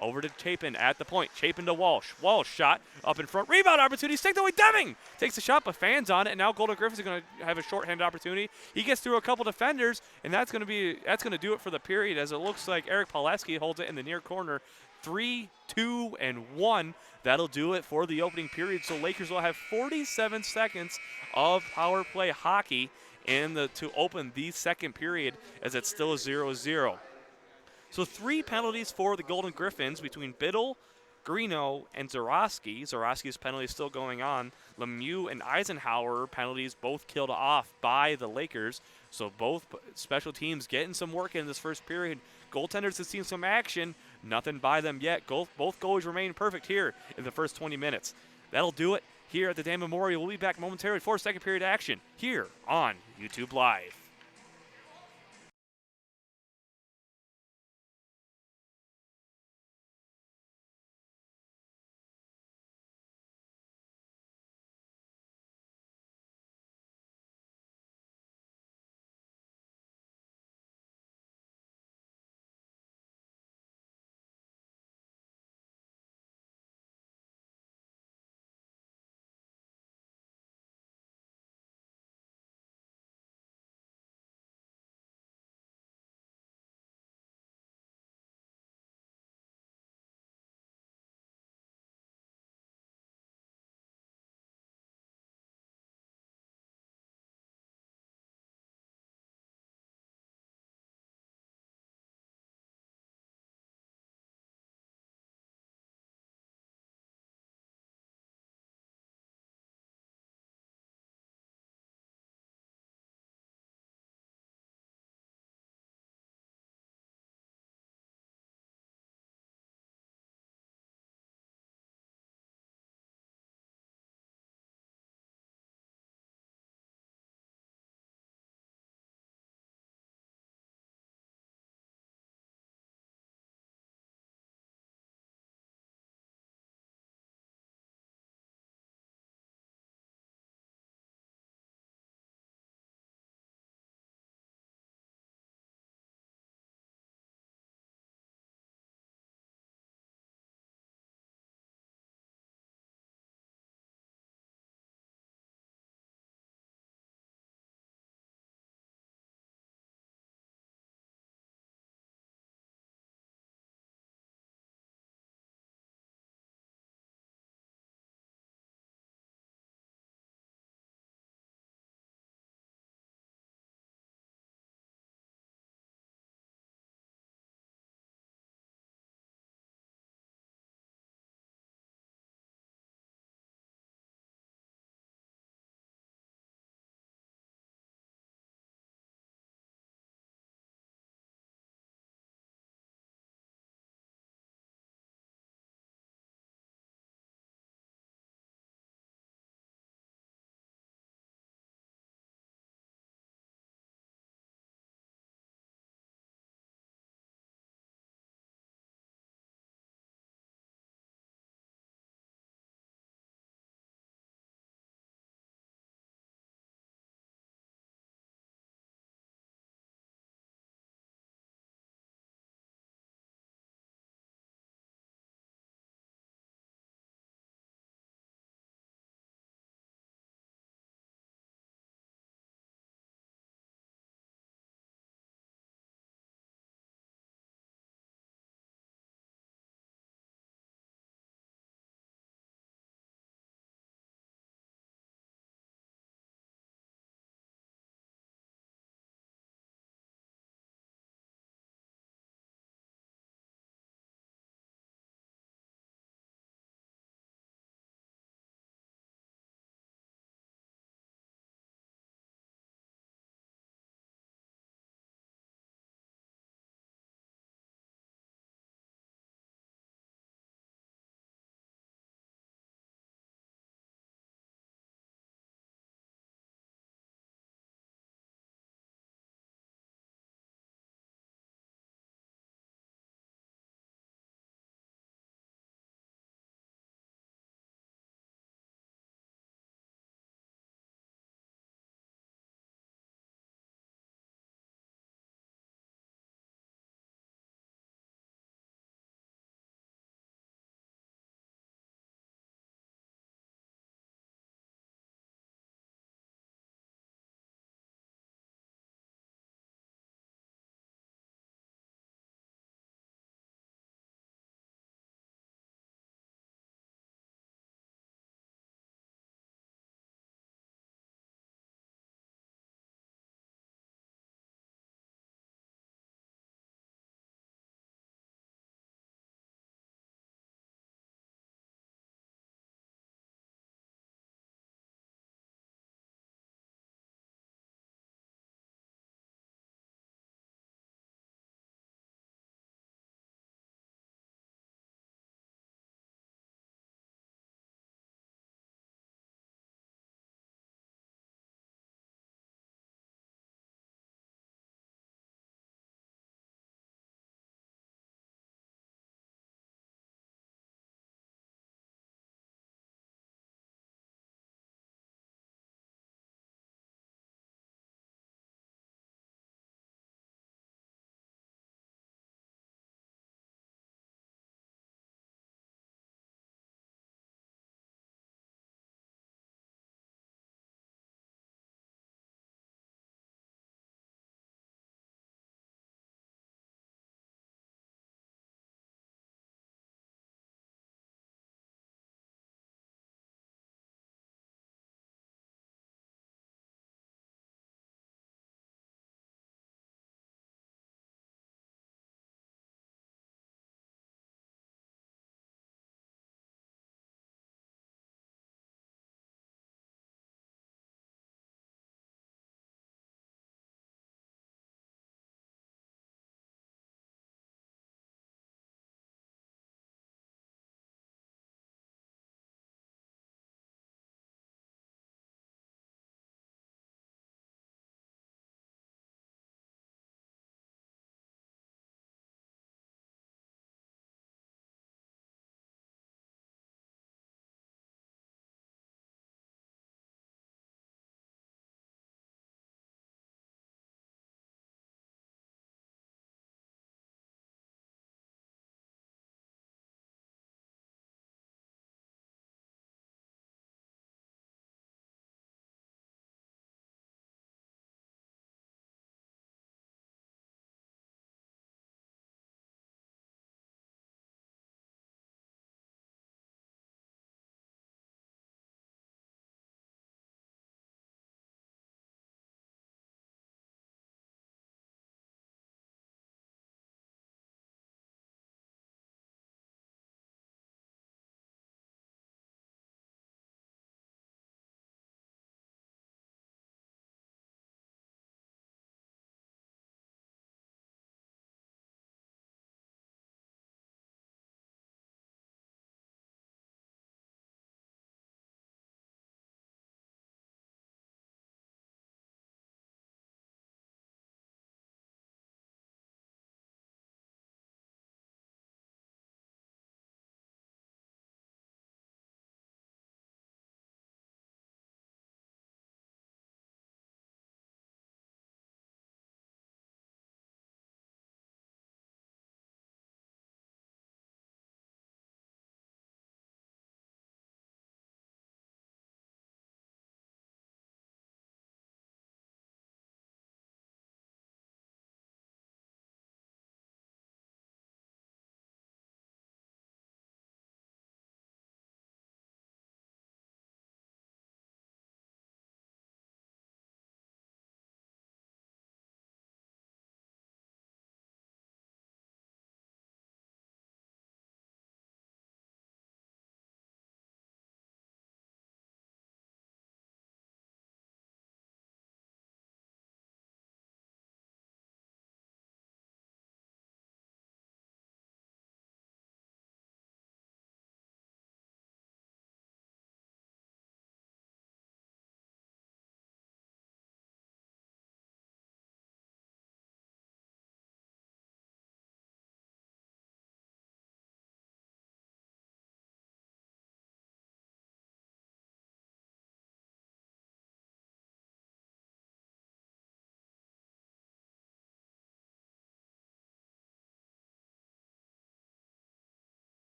Over to Chapin at the point. Chapin to Walsh. Walsh shot up in front. Rebound opportunity. Taken away. Deming takes the shot, but fans on it. And now Golden Griffins are going to have a shorthanded opportunity. He gets through a couple defenders, and that's going to do it for the period. As it looks like Eric Pulaski holds it in the near corner. 3, 2, and 1. That'll do it for the opening period. So Lakers will have 47 seconds of power play hockey to open the second period, as it's still a 0-0. So 3 penalties for the Golden Griffins between Biddle, Grieco, and Zarowski. Zarowski's penalty is still going on. Lemieux and Eisenhower penalties both killed off by the Lakers. So both special teams getting some work in this first period. Goaltenders have seen some action. Nothing by them yet. Both goalies remain perfect here in the first 20 minutes. That'll do it here at the Dann Memorial. We'll be back momentarily for second period action here on YouTube Live.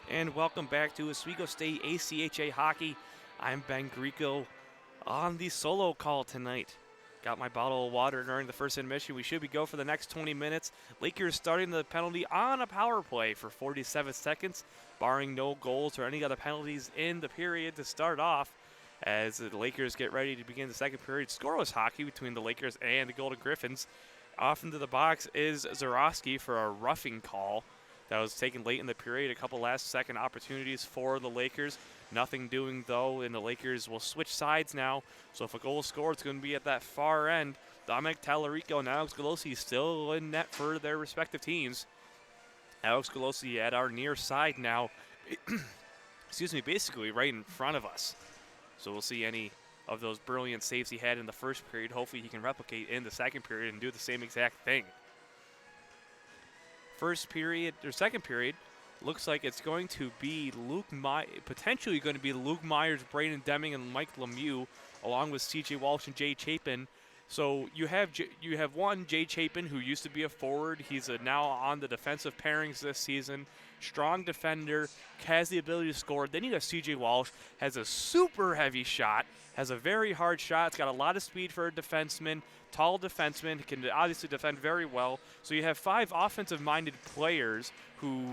And welcome back to Oswego State ACHA Hockey. I'm Ben Grieco on the solo call tonight. Got my bottle of water during the first intermission. We should be go for the next 20 minutes. Lakers starting the penalty on a power play for 47 seconds, barring no goals or any other penalties in the period to start off. As the Lakers get ready to begin the second period, scoreless hockey between the Lakers and the Golden Griffins. Off into the box is Zarowski for a roughing call. That was taken late in the period. A couple last-second opportunities for the Lakers. Nothing doing, though, and the Lakers will switch sides now. So if a goal is scored, it's going to be at that far end. Dominic Tallarico and Alex Golosi still in net for their respective teams. Alex Golosi at our near side now. Basically right in front of us. So we'll see any of those brilliant saves he had in the first period. Hopefully he can replicate in the second period and do the same exact thing. Second period, looks like it's going to be potentially going to be Luke Myers, Braden Deming, and Mike Lemieux, along with C.J. Walsh and Jay Chapin. So you have one, Jay Chapin, who used to be a forward. He's now on the defensive pairings this season. Strong defender, has the ability to score. Then you have C.J. Walsh, has a super heavy shot, has a very hard shot. It's got a lot of speed for a defenseman, tall defenseman, can obviously defend very well. So you have 5 offensive-minded players who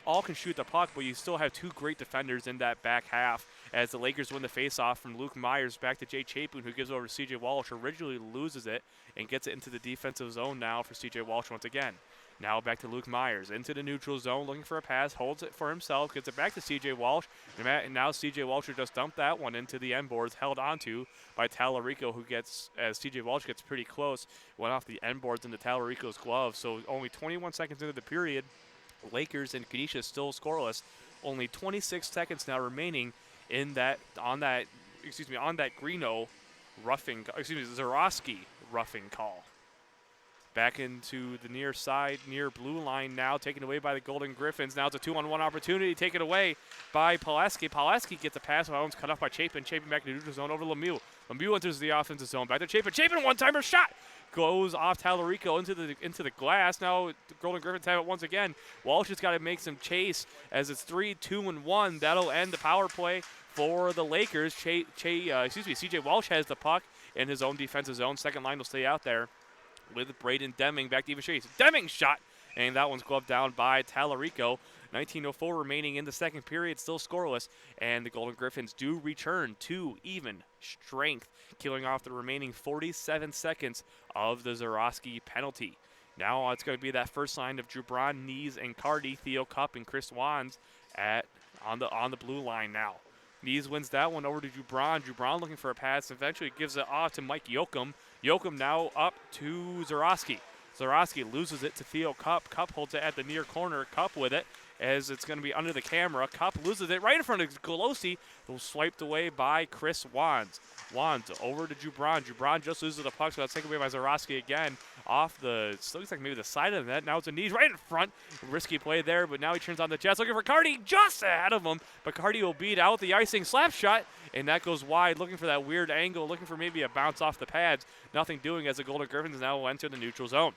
all can shoot the puck, but you still have 2 great defenders in that back half as the Lakers win the faceoff from Luke Myers back to Jay Chapin, who gives over to C.J. Walsh, originally loses it and gets it into the defensive zone now for C.J. Walsh once again. Now back to Luke Myers, into the neutral zone, looking for a pass, holds it for himself, gets it back to C.J. Walsh, and now C.J. Walsh just dumped that one into the end boards, held onto by Tallarico, who gets, as C.J. Walsh gets pretty close, went off the end boards into Tallarico's glove. So only 21 seconds into the period, Lakers and Canisius still scoreless. Only 26 seconds now remaining in on that Zarowski roughing call. Back into the near side, near blue line now, taken away by the Golden Griffins. Now it's a 2-on-1 opportunity, taken away by Pulaski. Pulaski gets a pass, but one's cut off by Chapin. Chapin back to the neutral zone over to Lemieux. Lemieux enters the offensive zone, back to Chapin. Chapin, one-timer shot! Goes off Tallarico into the glass. Now the Golden Griffins have it once again. Walsh has got to make some chase as it's 3-2-1. That'll end the power play for the Lakers. C.J. Walsh has the puck in his own defensive zone. Second line will stay out there with Braden Deming back to even Chase. Deming shot, and that one's gloved down by Tallarico. 19:04 remaining in the second period, still scoreless, and the Golden Griffins do return to even strength, killing off the remaining 47 seconds of the Zarowski penalty. Now it's going to be that first line of Jubron, Nees, and Cardi, Theo Cup, and Chris Wands on the blue line now. Nees wins that one over to Jubron. Jubron looking for a pass, eventually gives it off to Mike Yoakum. Yoakum now up to Zarowski. Zarowski loses it to Theo Cup. Cup holds it at the near corner. Cup with it as it's going to be under the camera. Cup loses it right in front of Golosi. It was swiped away by Chris Wands. Wands over to Jubron. Jubron just loses the puck, so that's taken away by Zarowski again. Looks like maybe the side of the net. Now it's a Nees right in front. Risky play there, but now he turns on the Jets looking for Cardi just ahead of him. But Cardi will beat out the icing slap shot, and that goes wide, looking for that weird angle, looking for maybe a bounce off the pads. Nothing doing as the Golden Griffins now will enter the neutral zone.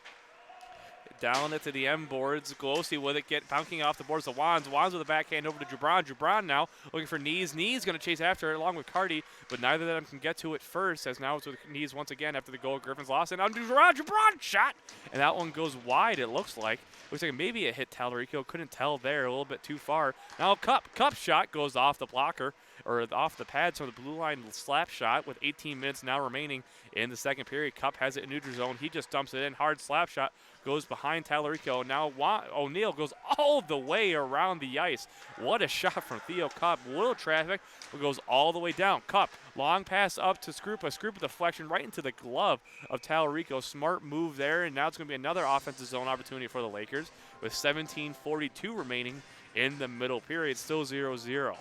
Down it to the M boards. Golosi with it, bouncing off the boards to Wands. Wands with the backhand over to Jubron. Jubron now looking for Nees. Nees going to chase after it along with Cardi, but neither of them can get to it first, as now it's with Nees once again after the Golden Griffins lost. And on Jubron shot, and that one goes wide, it looks like. Looks like maybe it hit Tallarico. Couldn't tell there, a little bit too far. Now Cup shot goes off the blocker, or off the pads from the blue line slap shot with 18 minutes now remaining in the second period. Cup has it in neutral zone. He just dumps it in. Hard slap shot goes behind Tallarico. Now O'Neal goes all the way around the ice. What a shot from Theo Cup. Little traffic, but goes all the way down. Cup, long pass up to Skrupa. Skrupa deflection right into the glove of Tallarico. Smart move there, and now it's going to be another offensive zone opportunity for the Lakers with 17:42 remaining in the middle period. Still 0-0.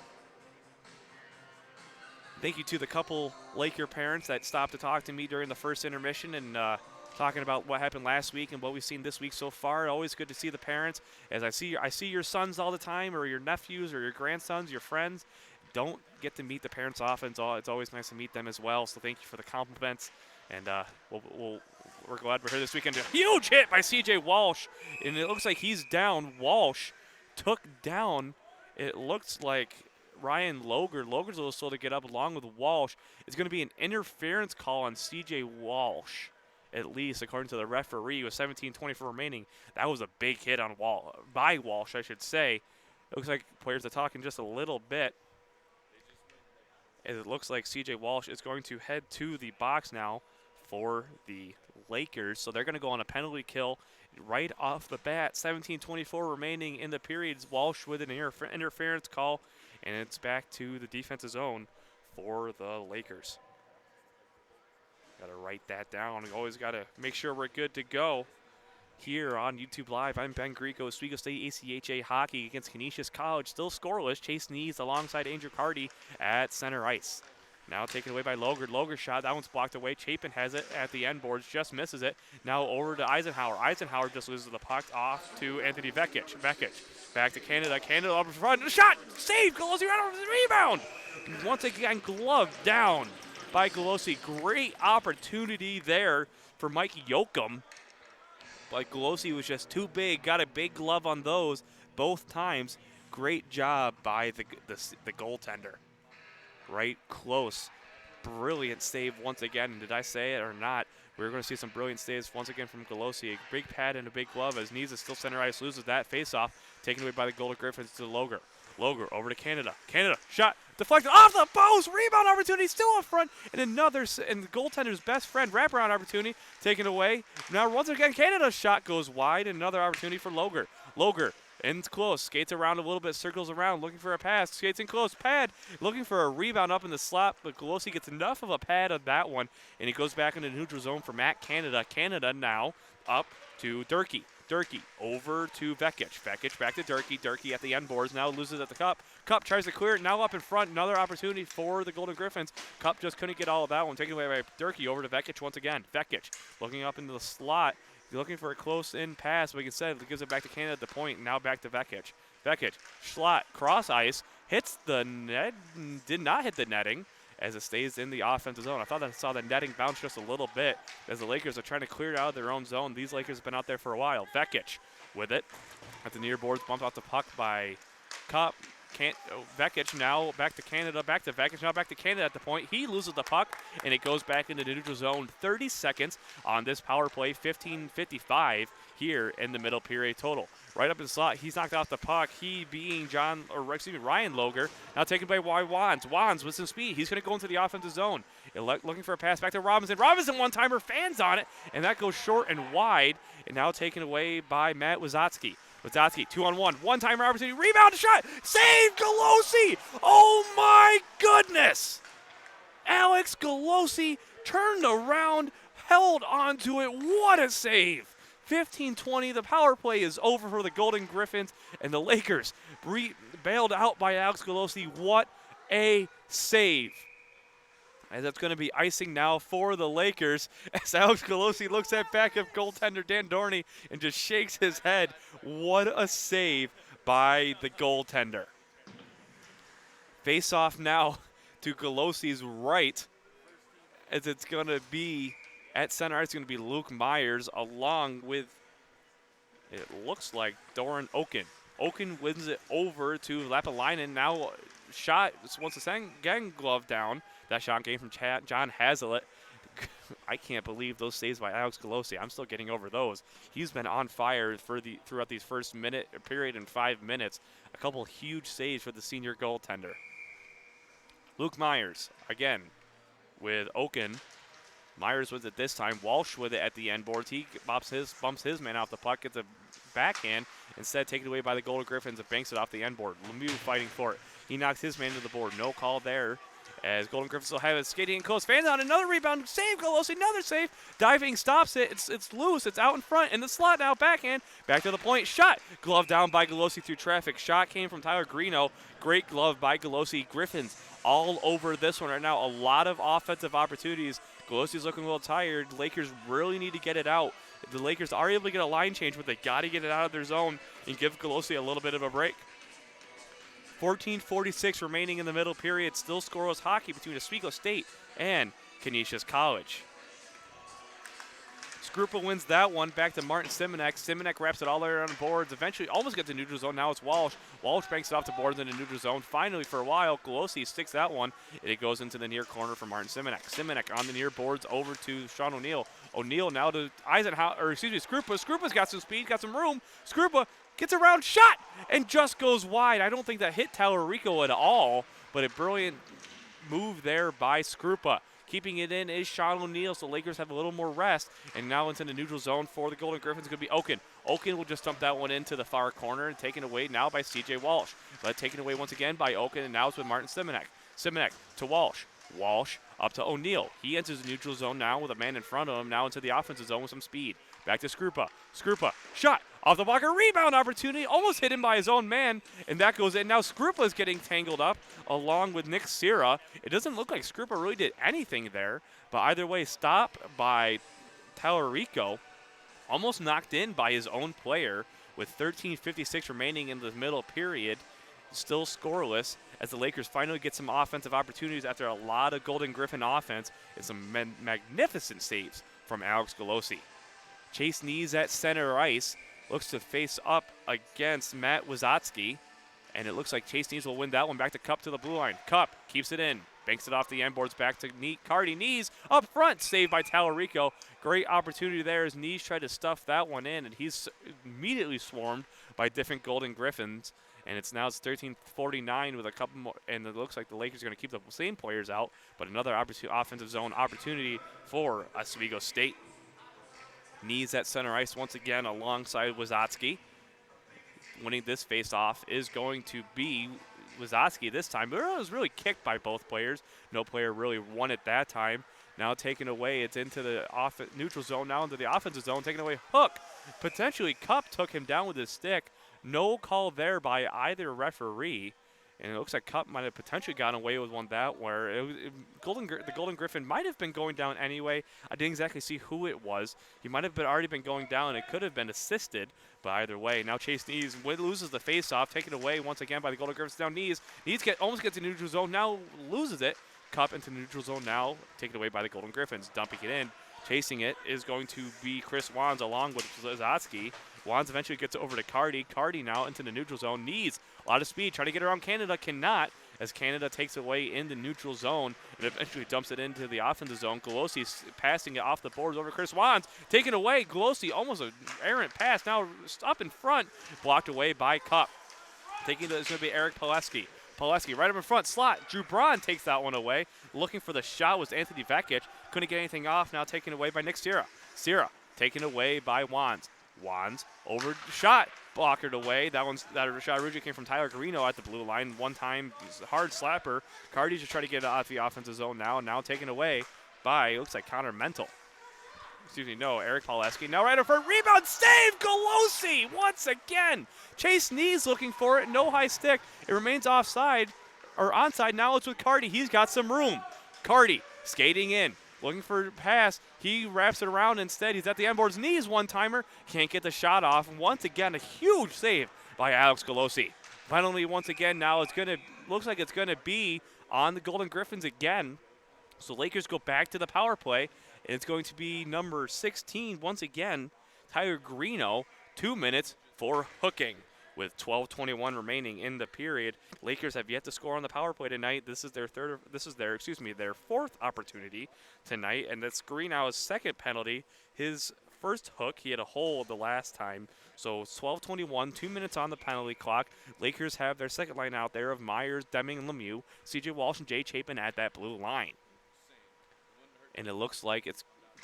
Thank you to the couple Laker parents that stopped to talk to me during the first intermission and talking about what happened last week and what we've seen this week so far. Always good to see the parents. As I see your sons all the time, or your nephews, or your grandsons, your friends. Don't get to meet the parents often. It's always nice to meet them as well. So thank you for the compliments. And we're glad we're here this weekend. A huge hit by C.J. Walsh, and it looks like he's down. Walsh took down It looks like Ryan Loger's a little slow to get up along with Walsh. It's going to be an interference call on C.J. Walsh, at least according to the referee, with 17:24 remaining. That was a big hit on by Walsh, I should say. It looks like players are talking just a little bit. It looks like C.J. Walsh is going to head to the box now for the Lakers. So they're going to go on a penalty kill right off the bat. 17:24 remaining in the periods. Walsh with an interference call, and it's back to the defensive zone for the Lakers. Got to write that down. We always got to make sure we're good to go. Here on YouTube Live, I'm Ben Grieco. Oswego State ACHA hockey against Canisius College. Still scoreless. Chase Nees alongside Andrew Carty at center ice. Now taken away by Loger. Loger's shot. That one's blocked away. Chapin has it at the end boards. Just misses it. Now over to Eisenhower. Eisenhower just loses the puck off to Anthony Vekic. Vekic back to Canada. Canada up in front. Shot! Save! Golosi right over the rebound! Once again, gloved down by Golosi. Great opportunity there for Mikey Yoakum. But Golosi was just too big. Got a big glove on those both times. Great job by the goaltender. Right close. Brilliant save once again. And did I say it or not? We're going to see some brilliant saves once again from Golosi. A big pad and a big glove as Nees is still center ice. Loses that faceoff. Taken away by the Golden Griffins to Loger. Loger over to Canada. Canada shot deflected off the post. Rebound opportunity still up front. And the goaltender's best friend wraparound opportunity taken away. Now once again Canada's shot goes wide. And another opportunity for Loger. Loger in close, skates around a little bit, circles around, looking for a pass, skates in close, pad, looking for a rebound up in the slot, but Golosi gets enough of a pad on that one, and he goes back into the neutral zone for Matt Canada. Canada now up to Durkee. Durkee over to Vekic. Vekic back to Durkee. Durkee at the end boards, now loses at the Cup. Cup tries to clear it, now up in front, another opportunity for the Golden Griffins. Cup just couldn't get all of that one, taken away by Durkee over to Vekic once again. Vekic looking up into the slot. You're looking for a close-in pass, but instead it gives it back to Canada at the point, and now back to Vekic. Vekic, slot, cross ice, hits the net, did not hit the netting as it stays in the offensive zone. I thought I saw the netting bounce just a little bit as the Lakers are trying to clear it out of their own zone. These Lakers have been out there for a while. Vekic with it at the near boards, bumped off the puck by Cup. Vekic now back to Canada, back to Vekic, now back to Canada at the point. He loses the puck, and it goes back into the neutral zone. 30 seconds on this power play, 15:55 here in the middle period total. Right up in the slot, he's knocked off the puck. He being Ryan Loger, now taken by Wands. Wands with some speed. He's going to go into the offensive zone. Looking for a pass back to Robinson. Robinson one-timer, fans on it, and that goes short and wide, and now taken away by Matt Wazotsky. Wazotsky, 2-on-1, one-timer opportunity, rebound, shot, save Golosi! Oh my goodness! Alex Golosi turned around, held onto it, what a save! 15-20, the power play is over for the Golden Griffins, and the Lakers bailed out by Alex Golosi. What a save! As that's going to be icing now for the Lakers as Alex Golosi looks at backup goaltender Dan Dorney and just shakes his head. What a save by the goaltender. Face off now to Golosi's right as it's going to be at center. It's going to be Luke Myers along with, it looks like, Doran Oken. Oken wins it over to Lapalainen. Now shot once again glove down. That shot came from John Hazlitt. I can't believe those saves by Alex Golosi. I'm still getting over those. He's been on fire throughout these first period and 5 minutes. A couple huge saves for the senior goaltender. Luke Myers again with Oken. Myers with it this time. Walsh with it at the end boards. He bumps his man off the puck, gets a backhand. Instead, taken away by the Golden Griffins and banks it off the end board. Lemieux fighting for it. He knocks his man to the board. No call there. As Golden Griffins will have it skating in close. Fans on another rebound. Save Golosi. Another save. Diving stops it. It's loose. It's out in front. In the slot now. Backhand. Back to the point. Shot. Glove down by Golosi through traffic. Shot came from Tyler Grieco. Great glove by Golosi. Griffins all over this one right now. A lot of offensive opportunities. Golosi's looking a little tired. Lakers really need to get it out. The Lakers are able to get a line change, but they got to get it out of their zone and give Golosi a little bit of a break. 14:46 remaining in the middle period. Still scoreless hockey between Oswego State and Canisius College. Scrupa wins that one. Back to Martin Simonek. Simonek wraps it all the way around the boards. Eventually almost gets to neutral zone. Now it's Walsh. Walsh banks it off the boards into neutral zone. Finally, for a while, Golosi sticks that one, and it goes into the near corner for Martin Simonek. Simonek on the near boards over to Sean O'Neill. O'Neill now to Eisenhower, or excuse me, Scrupa. Scrupa's got some speed, got some room. Scrupa gets a round shot and just goes wide. I don't think that hit Tallarico at all, but a brilliant move there by Scrupa. Keeping it in is Sean O'Neill, so Lakers have a little more rest. And now into the neutral zone for the Golden Griffins. It's going to be Oken. Oken will just dump that one into the far corner and taken away now by C.J. Walsh. But taken away once again by Oken, and now it's with Martin Simonek. Simonek to Walsh. Walsh up to O'Neill. He enters the neutral zone now with a man in front of him. Now into the offensive zone with some speed. Back to Scrupa. Scrupa, shot off the blocker, rebound opportunity. Almost hit him by his own man, and that goes in. Now Scrupa is getting tangled up along with Nick Sierra. It doesn't look like Scrupa really did anything there, but either way, stop by Tallarico. Almost knocked in by his own player with 13:56 remaining in the middle period. Still scoreless as the Lakers finally get some offensive opportunities after a lot of Golden Griffin offense and some magnificent saves from Alex Golosi. Chase Nees at center ice looks to face up against Matt Wazotsky, and it looks like Chase Nees will win that one. Back to Cup to the blue line. Cup keeps it in, banks it off the end boards back to Cardi. Nees up front, saved by Tallarico. Great opportunity there as Nees tried to stuff that one in, and he's immediately swarmed by different Golden Griffins. And it's 13:49 with a couple more, and it looks like the Lakers are going to keep the same players out, but another offensive zone opportunity for Oswego State. Nees at center ice once again alongside Wazotsky. Winning this face-off is going to be Wazotsky this time. But it was really kicked by both players. No player really won it that time. Now taken away, it's into the neutral zone, now into the offensive zone, taken away. Hook, potentially Cup took him down with his stick. No call there by either referee, and it looks like Cup might have potentially gotten away with one that where the Golden Griffin might have been going down anyway. I didn't exactly see who it was. He might have already been going down. It could have been assisted, but either way, now Chase Nees loses the face-off, taken away once again by the Golden Griffins. Now Nees almost gets to neutral zone, now loses it. Cup into the neutral zone now, taken away by the Golden Griffins, dumping it in. Chasing it is going to be Chris Wands along with Wazotsky. Wands eventually gets over to Cardi. Cardi now into the neutral zone. Needs a lot of speed. Trying to get around Canada. Cannot, as Canada takes away in the neutral zone and eventually dumps it into the offensive zone. Golosi passing it off the boards over Chris Wands. Taken away. Golosi almost an errant pass. Now up in front. Blocked away by Cup. Taking it's going to be Eric Pileski. Pileski right up in front, slot. Drew Braun takes that one away. Looking for the shot was Anthony Vekic. Couldn't get anything off. Now taken away by Nick Sierra. Sierra taken away by Wands. Wands over shot, blockered away. That shot originally came from Tyler Grieco at the blue line. One time, hard slapper. Cardi just trying to get it off the offensive zone now taken away by, it looks like Connor Mental. Excuse me, no, Eric Pileski. Now right over rebound, save, Golosi once again. Chase Nees looking for it, no high stick. It remains offside, or onside. Now it's with Cardi. He's got some room. Cardi skating in, looking for a pass. He wraps it around instead. He's at the end boards. Nees one-timer. Can't get the shot off. Once again, a huge save by Alex Golosi. Finally, once again, now looks like it's going to be on the Golden Griffins again. So Lakers go back to the power play. And it's going to be number 16, once again, Tyler Grieco, 2 minutes for hooking. With 12:21 remaining in the period, Lakers have yet to score on the power play tonight. This is their their fourth opportunity tonight, and that's Grieco's second penalty. His first hook, he had a hole the last time. So it's 12:21, 2 minutes on the penalty clock. Lakers have their second line out there of Myers, Deming, and Lemieux. C.J. Walsh and Jay Chapin at that blue line. And it looks like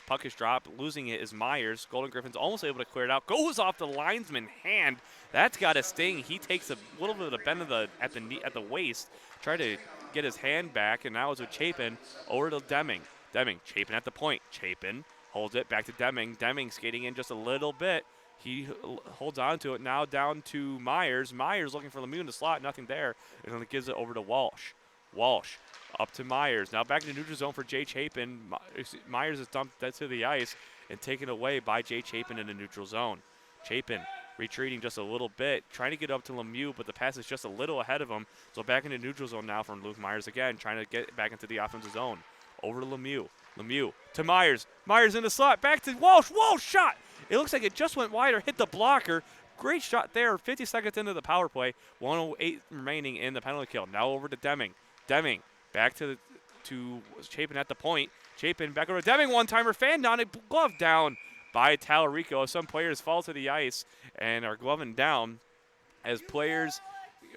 puck is dropped. Losing it is Myers. Golden Griffins almost able to clear it out. Goes off the linesman hand. That's got a sting. He takes a little bit of the bend of at the waist. Try to get his hand back, and now it's with Chapin over to Deming. Chapin at the point. Chapin holds it back to Deming. Deming skating in just a little bit. He holds on to it. Now down to Myers. Myers looking for Lemieux in the slot. Nothing there. And then it gives it over to Walsh. Walsh up to Myers. Now back in the neutral zone for Jay Chapin. Myers is dumped to the ice and taken away by Jay Chapin in the neutral zone. Chapin retreating just a little bit, trying to get up to Lemieux, but the pass is just a little ahead of him. So back in the neutral zone now from Luke Myers again, trying to get back into the offensive zone. Over to Lemieux. Lemieux to Myers. Myers in the slot. Back to Walsh. Walsh shot. It looks like it just went wide or hit the blocker. Great shot there. 50 seconds into the power play. 1:08 remaining in the penalty kill. Now over to Deming. Deming back to Chapin at the point. Chapin back over to Deming. One-timer. Fanned on it. Glove down by Tallarico. Some players fall to the ice and are gloving down as players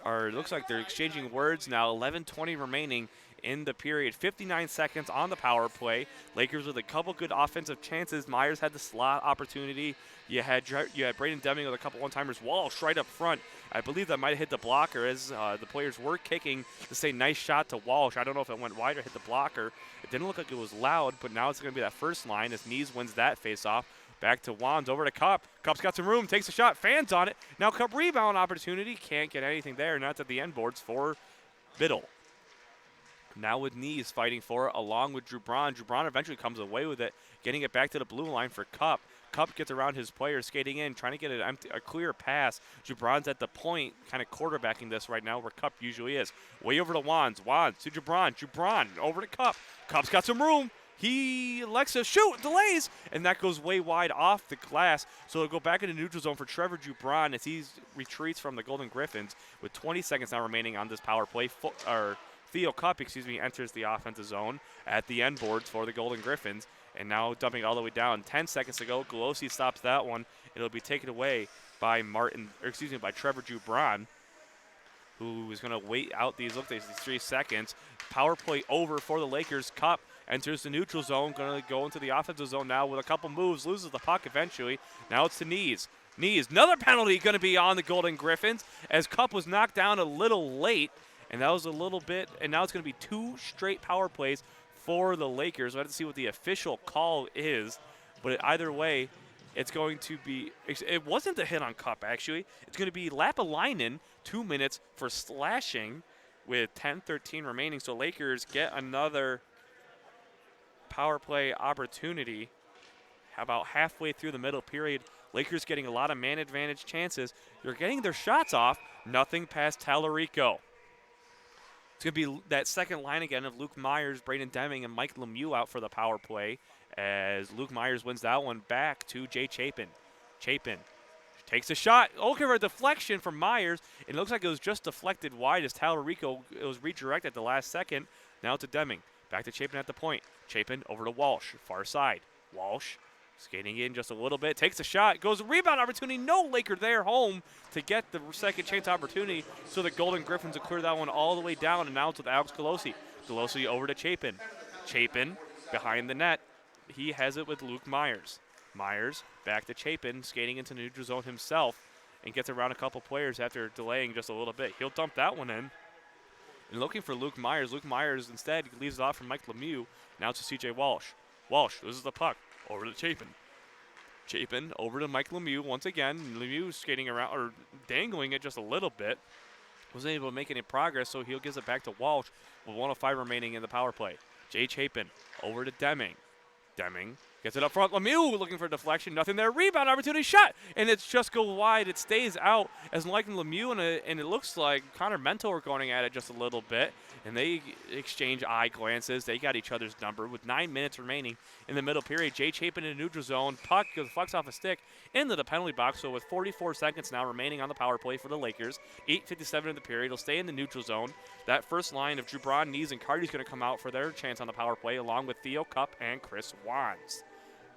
are, looks like they're exchanging words now. 11:20 remaining in the period. 59 seconds on the power play. Lakers with a couple good offensive chances. Myers had the slot opportunity. You had Braden Deming with a couple one-timers. Walsh right up front. I believe that might have hit the blocker as the players were kicking to say nice shot to Walsh. I don't know if it went wide or hit the blocker. It didn't look like it was loud, but now it's going to be that first line as Knees wins that face-off. Back to Wands, over to Cup. Cup's got some room, takes a shot, fans on it. Now Cup rebound opportunity, can't get anything there. Now it's at the end boards for Biddle. Now with Knees fighting for it, along with Jubron. Jubron eventually comes away with it, getting it back to the blue line for Cup. Cup gets around his players, skating in, trying to get a clear pass. Jubron's at the point, kind of quarterbacking this right now, where Cup usually is. Way over to Wands. Wands to Jubron. Jubron over to Cup. Cup's got some room. He elects to shoot, delays, and that goes way wide off the glass. So it'll go back into neutral zone for Trevor Jubron as he retreats from the Golden Griffins with 20 seconds now remaining on this power play. Theo Cup, enters the offensive zone at the end boards for the Golden Griffins, and now dumping all the way down. 10 seconds to go. Golosi stops that one. It'll be taken away by by Trevor Jubron, who is going to wait out these 3 seconds. Power play over for the Lakers. Cup enters the neutral zone, going to go into the offensive zone now with a couple moves, loses the puck eventually. Now it's to Knees. Knees, another penalty going to be on the Golden Griffins as Cup was knocked down a little late, and that was a little bit, and now it's going to be 2 straight power plays for the Lakers. We'll have to see what the official call is, but either way, it's going to be, it wasn't a hit on Cup actually. It's going to be Lapalainen, 2 minutes for slashing with 10:13 remaining. So Lakers get another power play opportunity about halfway through the middle period. Lakers getting a lot of man advantage chances. They're getting their shots off. Nothing past Tallarico. It's going to be that second line again of Luke Myers, Braden Deming, and Mike Lemieux out for the power play as Luke Myers wins that one back to Jay Chapin. Chapin takes a shot. Okay, for a deflection from Myers. It looks like it was just deflected wide as Tallarico. It was redirected at the last second. Now to Deming. Back to Chapin at the point. Chapin over to Walsh, far side. Walsh skating in just a little bit, takes a shot, goes rebound opportunity. No Laker there home to get the second chance opportunity. So the Golden Griffins will clear that one all the way down, and now it's with Alex Golosi. Golosi over to Chapin. Chapin behind the net. He has it with Luke Myers. Myers back to Chapin, skating into neutral zone himself, and gets around a couple players after delaying just a little bit. He'll dump that one in. And looking for Luke Myers. Luke Myers instead leaves it off from Mike Lemieux. Now to C.J. Walsh. Walsh loses the puck. Over to Chapin. Chapin over to Mike Lemieux once again. Lemieux skating around, or dangling it just a little bit. Wasn't able to make any progress, so he'll gives it back to Walsh with 1:05 remaining in the power play. Jay Chapin over to Deming. Deming gets it up front. Lemieux looking for a deflection. Nothing there. Rebound opportunity. Shot. And it's just go wide. It stays out as Mike and Lemieux, and it looks like Connor Mento are going at it just a little bit. And they exchange eye glances. They got each other's number with 9 minutes remaining in the middle period. Jay Chapin in neutral zone. Puck deflects off a stick into the penalty box. So with 44 seconds now remaining on the power play for the Lakers, 8:57 in the period. He'll stay in the neutral zone. That first line of Jubron, Knees, and Carty's going to come out for their chance on the power play, along with Theo Cup and Chris Wands.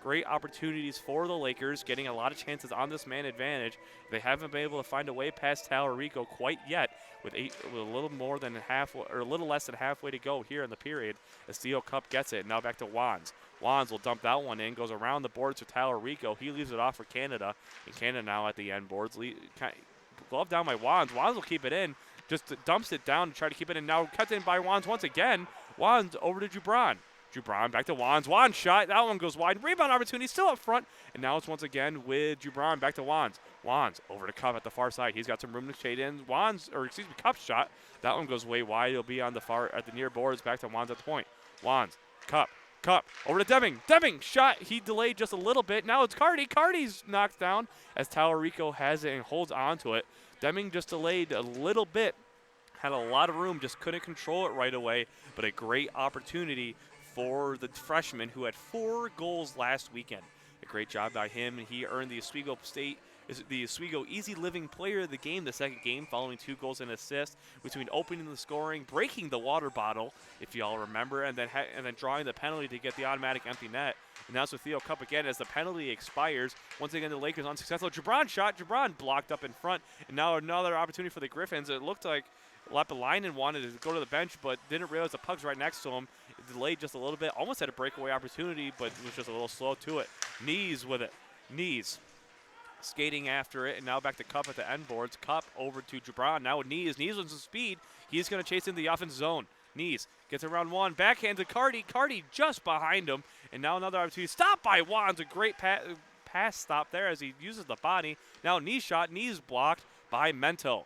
Great opportunities for the Lakers, getting a lot of chances on this man advantage. They haven't been able to find a way past Tallarico quite yet, with a little more than half, or a little less than halfway to go here in the period as Theo Cup gets it. Now back to Wands. Wands will dump that one in, goes around the boards to Tallarico. He leaves it off for Canada, and Canada now at the end boards. Glove down by Wands. Wands will keep it in, just dumps it down to try to keep it in. Now cut in by Wands once again. Wands over to Jubron. Jubron back to Wands. Wands shot. That one goes wide. Rebound opportunity still up front. And now it's once again with Jubron back to Wands. Wands over to Cup at the far side. He's got some room to shade in. Cup's shot. That one goes way wide. It'll be on the at the near boards. Back to Wands at the point. Wands. Cup over to Deming. Deming shot. He delayed just a little bit. Now it's Carty. Carty's knocked down as Tallarico has it and holds on to it. Deming just delayed a little bit. Had a lot of room. Just couldn't control it right away. But a great opportunity for the freshman who had 4 goals last weekend. A great job by him, and he earned the Oswego Easy Living Player of the Game, the second game, following 2 goals and assists between opening the scoring, breaking the water bottle, if you all remember, and then drawing the penalty to get the automatic empty net. And now it's with Theo Cup again as the penalty expires. Once again, the Lakers unsuccessful. Jabron shot. Jabron blocked up in front, and now another opportunity for the Griffins. It looked like Lepalainen wanted to go to the bench, but didn't realize the puck's right next to him. It delayed just a little bit. Almost had a breakaway opportunity, but was just a little slow to it. Knees with it. Knees skating after it, and now back to Cup at the end boards. Cup over to Jabron. Now with Knees. Knees with some speed. He's going to chase into the offensive zone. Knees gets around one. Backhand to Cardi. Cardi just behind him. And now another opportunity. Stop by Wands. A great pass stop there as he uses the body. Now Knees shot. Knees blocked by Mental.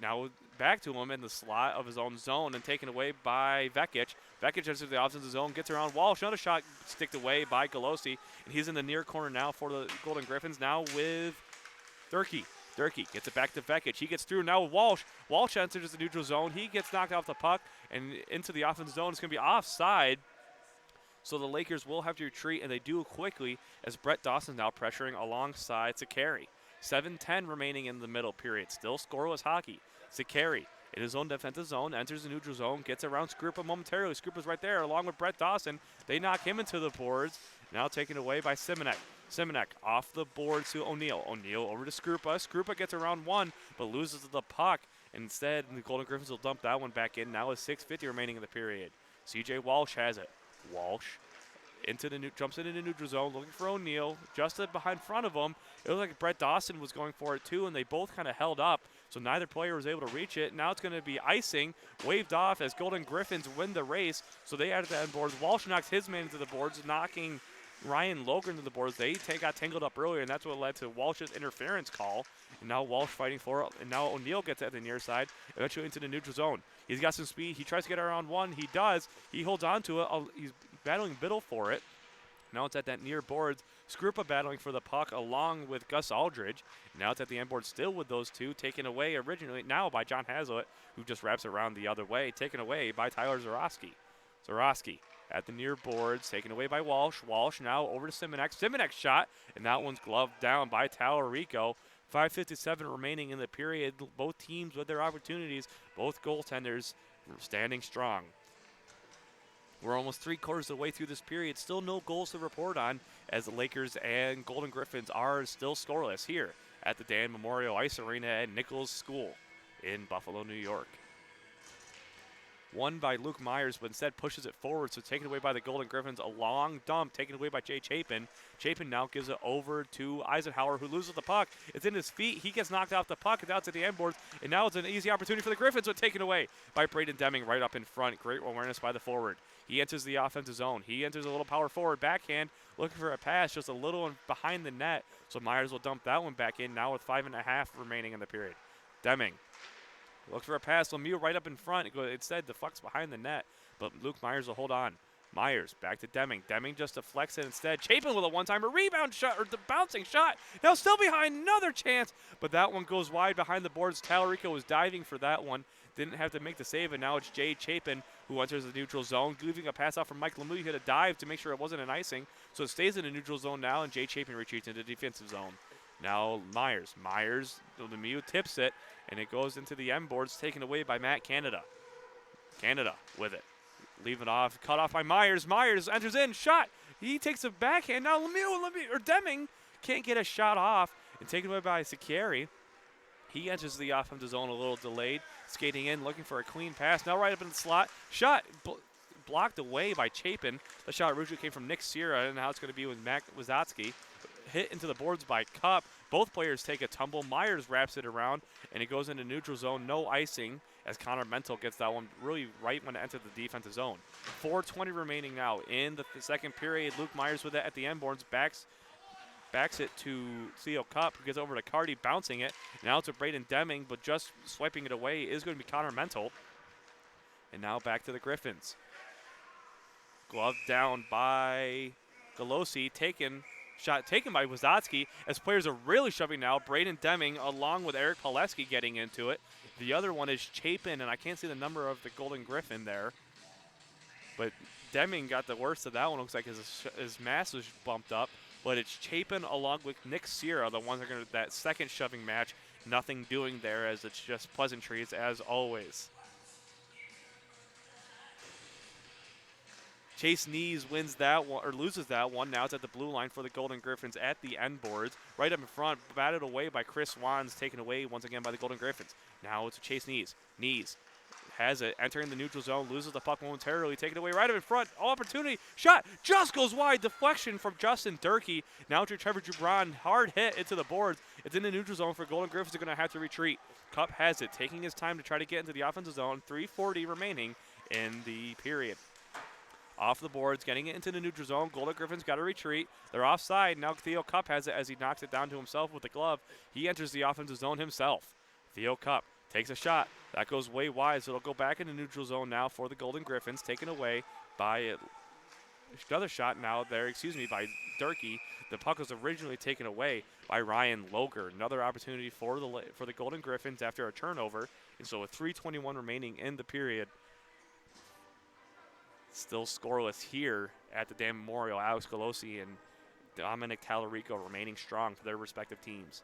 Now back to him in the slot of his own zone and taken away by Vekic. Vekic enters the offensive zone, gets around Walsh. Another shot sticked away by Galosi. And he's in the near corner now for the Golden Griffins. Now with Durkee. Durkee gets it back to Vekic. He gets through now with Walsh. Walsh enters the neutral zone. He gets knocked off the puck and into the offensive zone. It's going to be offside. So the Lakers will have to retreat, and they do quickly as Brett Dawson now pressuring alongside Sakari. 7:10 remaining in the middle period. Still scoreless hockey. Sakari in his own defensive zone, enters the neutral zone, gets around Skrupa momentarily. Skrupa's right there along with Brett Dawson. They knock him into the boards. Now taken away by Simonek. Simonek off the boards to O'Neal. O'Neal over to Skrupa. Skrupa gets around one, but loses the puck. Instead, the Golden Griffins will dump that one back in. Now with 6:50 remaining in the period. CJ Walsh has it. Walsh jumps into the neutral zone, looking for O'Neal, just behind front of him. It looked like Brett Dawson was going for it too, and they both kind of held up, so neither player was able to reach it. Now it's going to be icing, waved off as Golden Griffins win the race, so they added the end boards. Walsh knocks his man into the boards, knocking Ryan Logan into the boards. They got tangled up earlier, and that's what led to Walsh's interference call. And now Walsh fighting for it, and now O'Neal gets at the near side, eventually into the neutral zone. He's got some speed. He tries to get around one. He does. He holds on to it. He's battling Biddle for it. Now it's at that near boards. Skrupa battling for the puck along with Gus Aldridge. Now it's at the end board still with those two. Taken away originally now by John Hazlitt, who just wraps around the other way. Taken away by Tyler Zarowski. Zarowski at the near boards. Taken away by Walsh. Walsh now over to Simonek. Simonek shot, and that one's gloved down by Talarico. 5:57 remaining in the period. Both teams with their opportunities. Both goaltenders standing strong. We're almost 3/4 of the way through this period. Still no goals to report on as the Lakers and Golden Griffins are still scoreless here at the Dann Memorial Ice Arena at NECHL School in Buffalo, New York. Won by Luke Myers, but instead pushes it forward, so taken away by the Golden Griffins. A long dump taken away by Jay Chapin. Chapin now gives it over to Eisenhower, who loses the puck. It's in his feet. He gets knocked off the puck. It's out to the end boards, and now it's an easy opportunity for the Griffins, but taken away by Braden Deming right up in front. Great awareness by the forward. He enters the offensive zone. He enters a little power forward backhand, looking for a pass, just a little behind the net, so Myers will dump that one back in now with 5.5 remaining in the period. Deming looks for a pass. Lemieux right up in front. Instead, the puck's behind the net, but Luke Myers will hold on. Myers back to Deming. Deming just deflects it instead. Chapin with a one-timer rebound shot, or the bouncing shot. Now still behind, another chance, but that one goes wide behind the boards. Talarico was diving for that one. Didn't have to make the save, and now it's Jay Chapin who enters the neutral zone, leaving a pass off from Mike Lemieux. He hit a dive to make sure it wasn't an icing, so it stays in the neutral zone now, and Jay Chapin retreats into the defensive zone. Now Myers. Lemieux tips it, and it goes into the end boards, taken away by Matt Canada. Canada with it. Leave it off, cut off by Myers. Myers enters in, shot. He takes a backhand. Now Deming can't get a shot off, and taken away by Sakari. He enters the offensive zone a little delayed, skating in, looking for a clean pass. Now right up in the slot. Shot blocked away by Chapin. The shot originally came from Nick Sierra, and now it's going to be with Mac Wazatsky. Hit into the boards by Cup. Both players take a tumble. Myers wraps it around, and it goes into neutral zone. No icing as Connor Mental gets that one really right when it entered the defensive zone. 4:20 remaining now in the second period. Luke Myers with it at the end boards. Backs it to Theo Cup, who gets over to Cardi, bouncing it. Now it's a Braden Deming, but just swiping it away is going to be Connor Mental. And now back to the Griffins. Glove down by Galosi, shot taken by Wazatsky, as players are really shoving now. Braden Deming along with Eric Pileski getting into it. The other one is Chapin, and I can't see the number of the Golden Griffin there. but Deming got the worst of that one. Looks like his mass was bumped up, but it's Chapin along with Nick Sierra, the ones that are going to that second shoving match. Nothing doing there, as it's just pleasantries as always. Chase Knees wins that one, or loses that one. Now it's at the blue line for the Golden Griffins at the end boards. Right up in front, batted away by Chris Wands, taken away once again by the Golden Griffins. Now it's Chase Knees. Knees has it, entering the neutral zone, loses the puck momentarily, taken away right up in front. All opportunity, shot, just goes wide. Deflection from Justin Durkee. Now to Trevor Jubron, hard hit into the boards. It's in the neutral zone for Golden Griffins. Are going to have to retreat. Cup has it, taking his time to try to get into the offensive zone. 3:40 remaining in the period. Off the boards, getting it into the neutral zone. Golden Griffins got to retreat. They're offside. Now Theo Cup has it as he knocks it down to himself with the glove. He enters the offensive zone himself. Theo Cup takes a shot. That goes way wide, so it'll go back in the neutral zone now for the Golden Griffins, taken away by another shot now there, by Durkee. The puck was originally taken away by Ryan Loger. Another opportunity for the Golden Griffins after a turnover. And so with 3:21 remaining in the period, still scoreless here at the Dann Memorial. Alex Golosi and Dominic Tallarico remaining strong for their respective teams.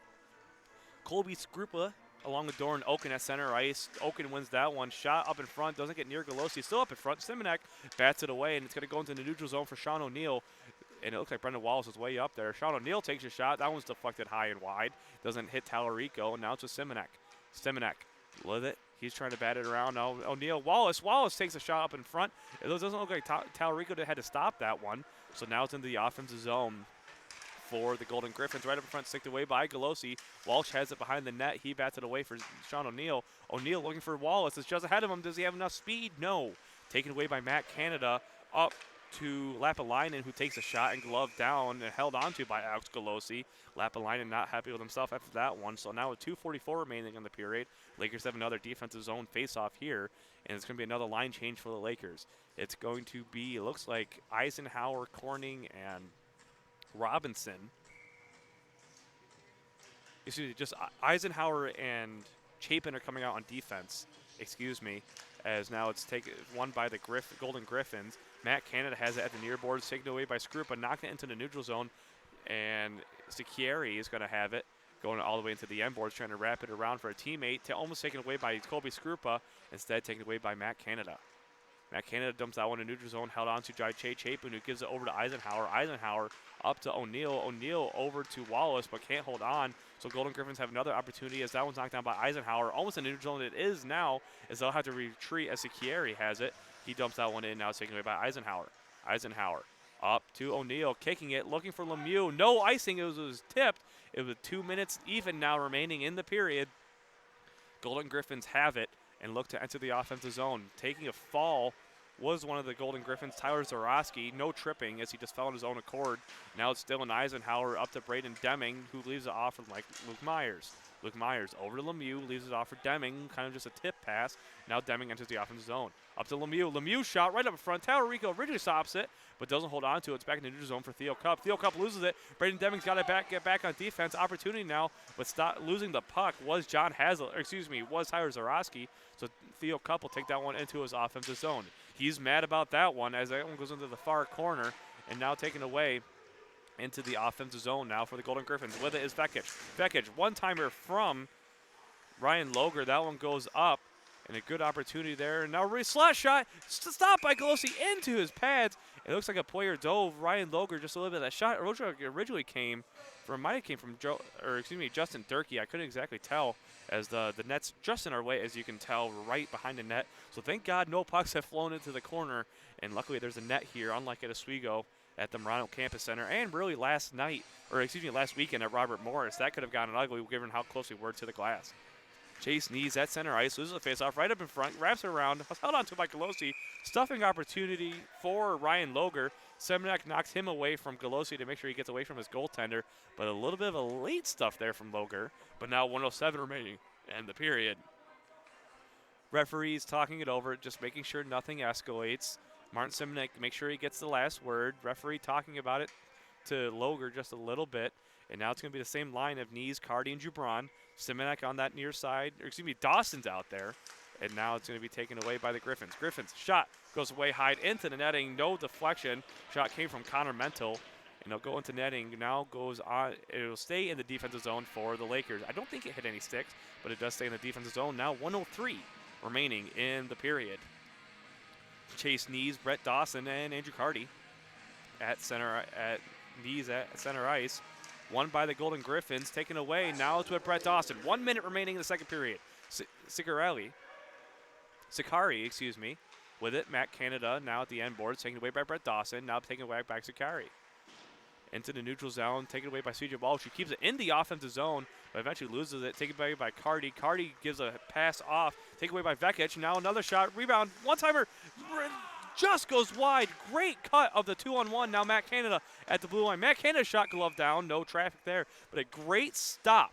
Colby Skrupa along with Doran Oken at center ice. Oken wins that one. Shot up in front. Doesn't get near Golosi. Still up in front. Simonek bats it away, and it's going to go into the neutral zone for Sean O'Neill. And it looks like Brendan Wallace is way up there. Sean O'Neill takes a shot. That one's deflected high and wide. Doesn't hit Tallarico, and now it's with Simonek. Simonek with it. He's trying to bat it around. Now O'Neill. Wallace takes a shot up in front. It doesn't look like Tallarico had to stop that one. So now it's into the offensive zone for the Golden Griffins. Right up in front, sticked away by Golosi. Walsh has it behind the net. He bats it away for Sean O'Neill. O'Neill looking for Wallace. It's just ahead of him. Does he have enough speed? No. Taken away by Matt Canada. Up to Lapalainen, who takes a shot and glove down and held onto by Alex Golosi. Lapalainen not happy with himself after that one. So now with 2:44 remaining in the period, Lakers have another defensive zone face-off here, and it's going to be another line change for the Lakers. It's going to be, it looks like Eisenhower, Corning, and Robinson. Excuse me, just Eisenhower and Chapin are coming out on defense. Excuse me, as now it's won by the Golden Griffins. Matt Canada has it at the near boards, taken away by Skrupa, knocked it into the neutral zone, and Sikieri is going to have it, going all the way into the end boards, trying to wrap it around for a teammate, almost taken away by Colby Skrupa, instead taken away by Matt Canada. Matt Canada dumps that one in neutral zone, held on to Jai Chapin, who gives it over to Eisenhower. Eisenhower up to O'Neill. O'Neill over to Wallace, but can't hold on. So Golden Griffins have another opportunity as that one's knocked down by Eisenhower. Almost in neutral zone it is now, as they'll have to retreat as Sikieri has it. He dumps that one in, now it's taken away by Eisenhower. Eisenhower up to O'Neill, kicking it, looking for Lemieux. No icing, it was tipped. It was 2 minutes even now remaining in the period. Golden Griffins have it and look to enter the offensive zone. Taking a fall was one of the Golden Griffins, Tyler Zarowski. No tripping as he just fell on his own accord. Now it's Dylan Eisenhower up to Braden Deming, who leaves it off for Luke Myers. Luke Myers over to Lemieux, leaves it off for Deming, kind of just a tip pass. Now Deming enters the offensive zone. Up to Lemieux. Lemieux shot right up in front. Tallarico originally stops it, but doesn't hold on to it. It's back in the neutral zone for Theo Cup. Theo Cup loses it. Braden Deming's got to get back on defense. Opportunity now, but losing the puck was Tyler Zarowski. So Theo Cup will take that one into his offensive zone. He's mad about that one as that one goes into the far corner and now taken away into the offensive zone now for the Golden Griffins. With it is Vekic. Vekic, one-timer from Ryan Loger. That one goes up, and a good opportunity there. And now slot shot, stopped by Golosi into his pads. It looks like a player dove. Ryan Loger just a little bit of that shot originally came from Justin Durkee. I couldn't exactly tell as the net's just in our way, as you can tell, right behind the net. So thank God no pucks have flown into the corner, and luckily there's a net here, unlike at Oswego at the Marano Campus Center, and really last weekend at Robert Morris. That could have gotten ugly given how close we were to the glass. Chase Knees at center ice, loses the faceoff right up in front, wraps it around, held on to by Golosi. Stuffing opportunity for Ryan Loger. Semenek knocks him away from Golosi to make sure he gets away from his goaltender, but a little bit of a late stuff there from Loger. But now 1:07 remaining in the period. Referees talking it over, just making sure nothing escalates. Martin Semenek, make sure he gets the last word. Referee talking about it to Loger just a little bit. And now it's going to be the same line of Knees, Cardi, and Jubron. Semenek on that near side. Dawson's out there. and now it's going to be taken away by the Griffins. Griffins shot goes way high into the netting, no deflection. Shot came from Connor Mental, and it'll go into netting. Now goes on. It'll stay in the defensive zone for the Lakers. I don't think it hit any sticks, but it does stay in the defensive zone. Now 1:03 remaining in the period. Chase Knees, Brett Dawson, and Andrew Carty at center at Knees at center ice. Won by the Golden Griffins, taken away. Now it's with Brett Dawson. 1 minute remaining in the second period. Sakari, with it. Matt Canada now at the end board, taken away by Brett Dawson. Now taken away by Sakari. Into the neutral zone, taken away by CJ Ball. She keeps it in the offensive zone, but eventually loses it. Taken away by Carty. Carty gives a pass off, taken away by Vekic. Now another shot, rebound, one-timer, just goes wide. Great cut of the 2-on-1. Now Matt Canada at the blue line. Matt Canada shot glove down, no traffic there, but a great stop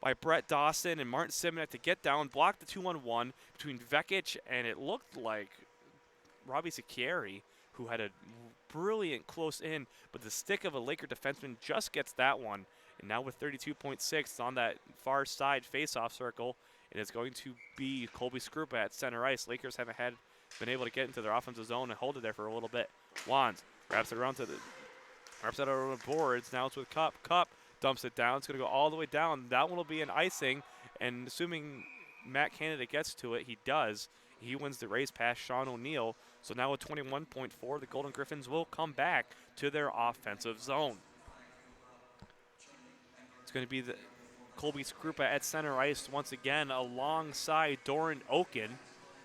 by Brett Dawson and Martin Simonek to get down, block the 2-on-1 between Vekic and it looked like Robbie Sicchieri, who had a brilliant close in, but the stick of a Laker defenseman just gets that one. And now with 32.6 on that far side faceoff circle, it is going to be Colby Skrupa at center ice. Lakers haven't been able to get into their offensive zone and hold it there for a little bit. Wands wraps it around the boards. Now it's with Cup. Cup dumps it down. It's going to go all the way down. That one will be an icing, and assuming Matt Canada gets to it, he does. He wins the race past Sean O'Neill. So now with 21.4, the Golden Griffins will come back to their offensive zone. It's going to be the Colby Skrupa at center ice once again alongside Doran Oken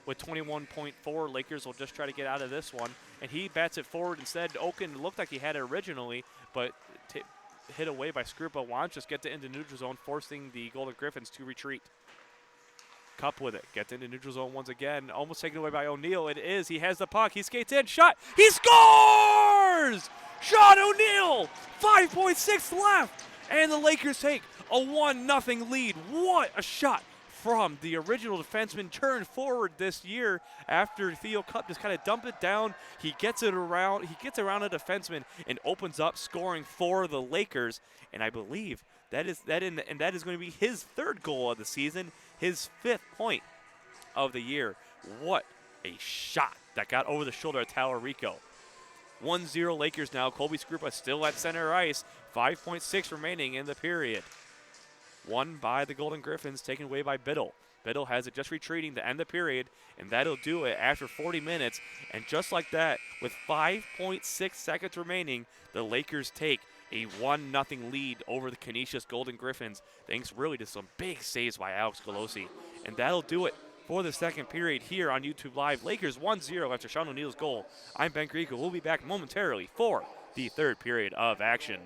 with 21.4. Lakers will just try to get out of this one. And he bats it forward instead. Oken looked like he had it originally, but hit away by Skrupa. Wants just get into neutral zone, forcing the Golden Griffins to retreat. Cup with it. Gets into neutral zone once again. Almost taken away by O'Neill. It is. He has the puck. He skates in. Shot. He scores! Sean O'Neill! 5.6 left. And the Lakers take a 1-0 lead. What a shot from the original defenseman. Turned forward this year after Theo Cup just kind of dumped it down. He gets it around. He gets around a defenseman and opens up scoring for the Lakers. And I believe that is going to be his third goal of the season, his 5th point of the year. What a shot that got over the shoulder of Grieco. 1-0 Lakers now. Colby Skrupa still at center ice. 5.6 remaining in the period. Won by the Golden Griffins, taken away by Biddle. Biddle has it just retreating to end the period, and that'll do it after 40 minutes. And just like that, with 5.6 seconds remaining, the Lakers take a 1-0 lead over the Canisius Golden Griffins, thanks really to some big saves by Alex Golosi. And that'll do it for the second period here on YouTube Live. Lakers 1-0 after Sean O'Neill's goal. I'm Ben Grieco. We'll be back momentarily for the third period of action.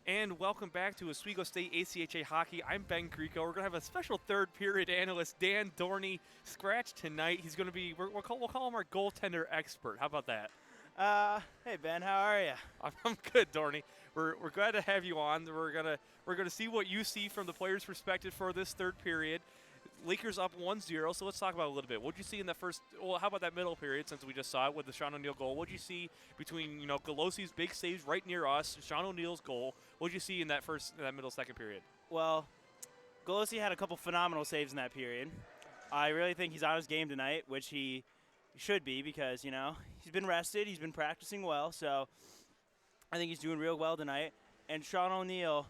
And welcome back to Oswego State ACHA Hockey. I'm Ben Grieco. We're going to have a special third period analyst, Dan Dorney, scratch tonight. He's going to be, we'll call him our goaltender expert. How about that? Hey Ben, how are you? I'm good, Dorney. We're glad to have you on. We're gonna see what you see from the players' perspective for this third period. Lakers up 1-0, so let's talk about it a little bit. What did you see in that first? Well, how about that middle period? Since we just saw it with the Sean O'Neill goal, what did you see between Golosi's big saves right near us, Sean O'Neill's goal? What did you see in that middle second period? Well, Golosi had a couple phenomenal saves in that period. I really think he's on his game tonight, which he should be because he's been rested, he's been practicing well, so I think he's doing real well tonight. And Sean O'Neill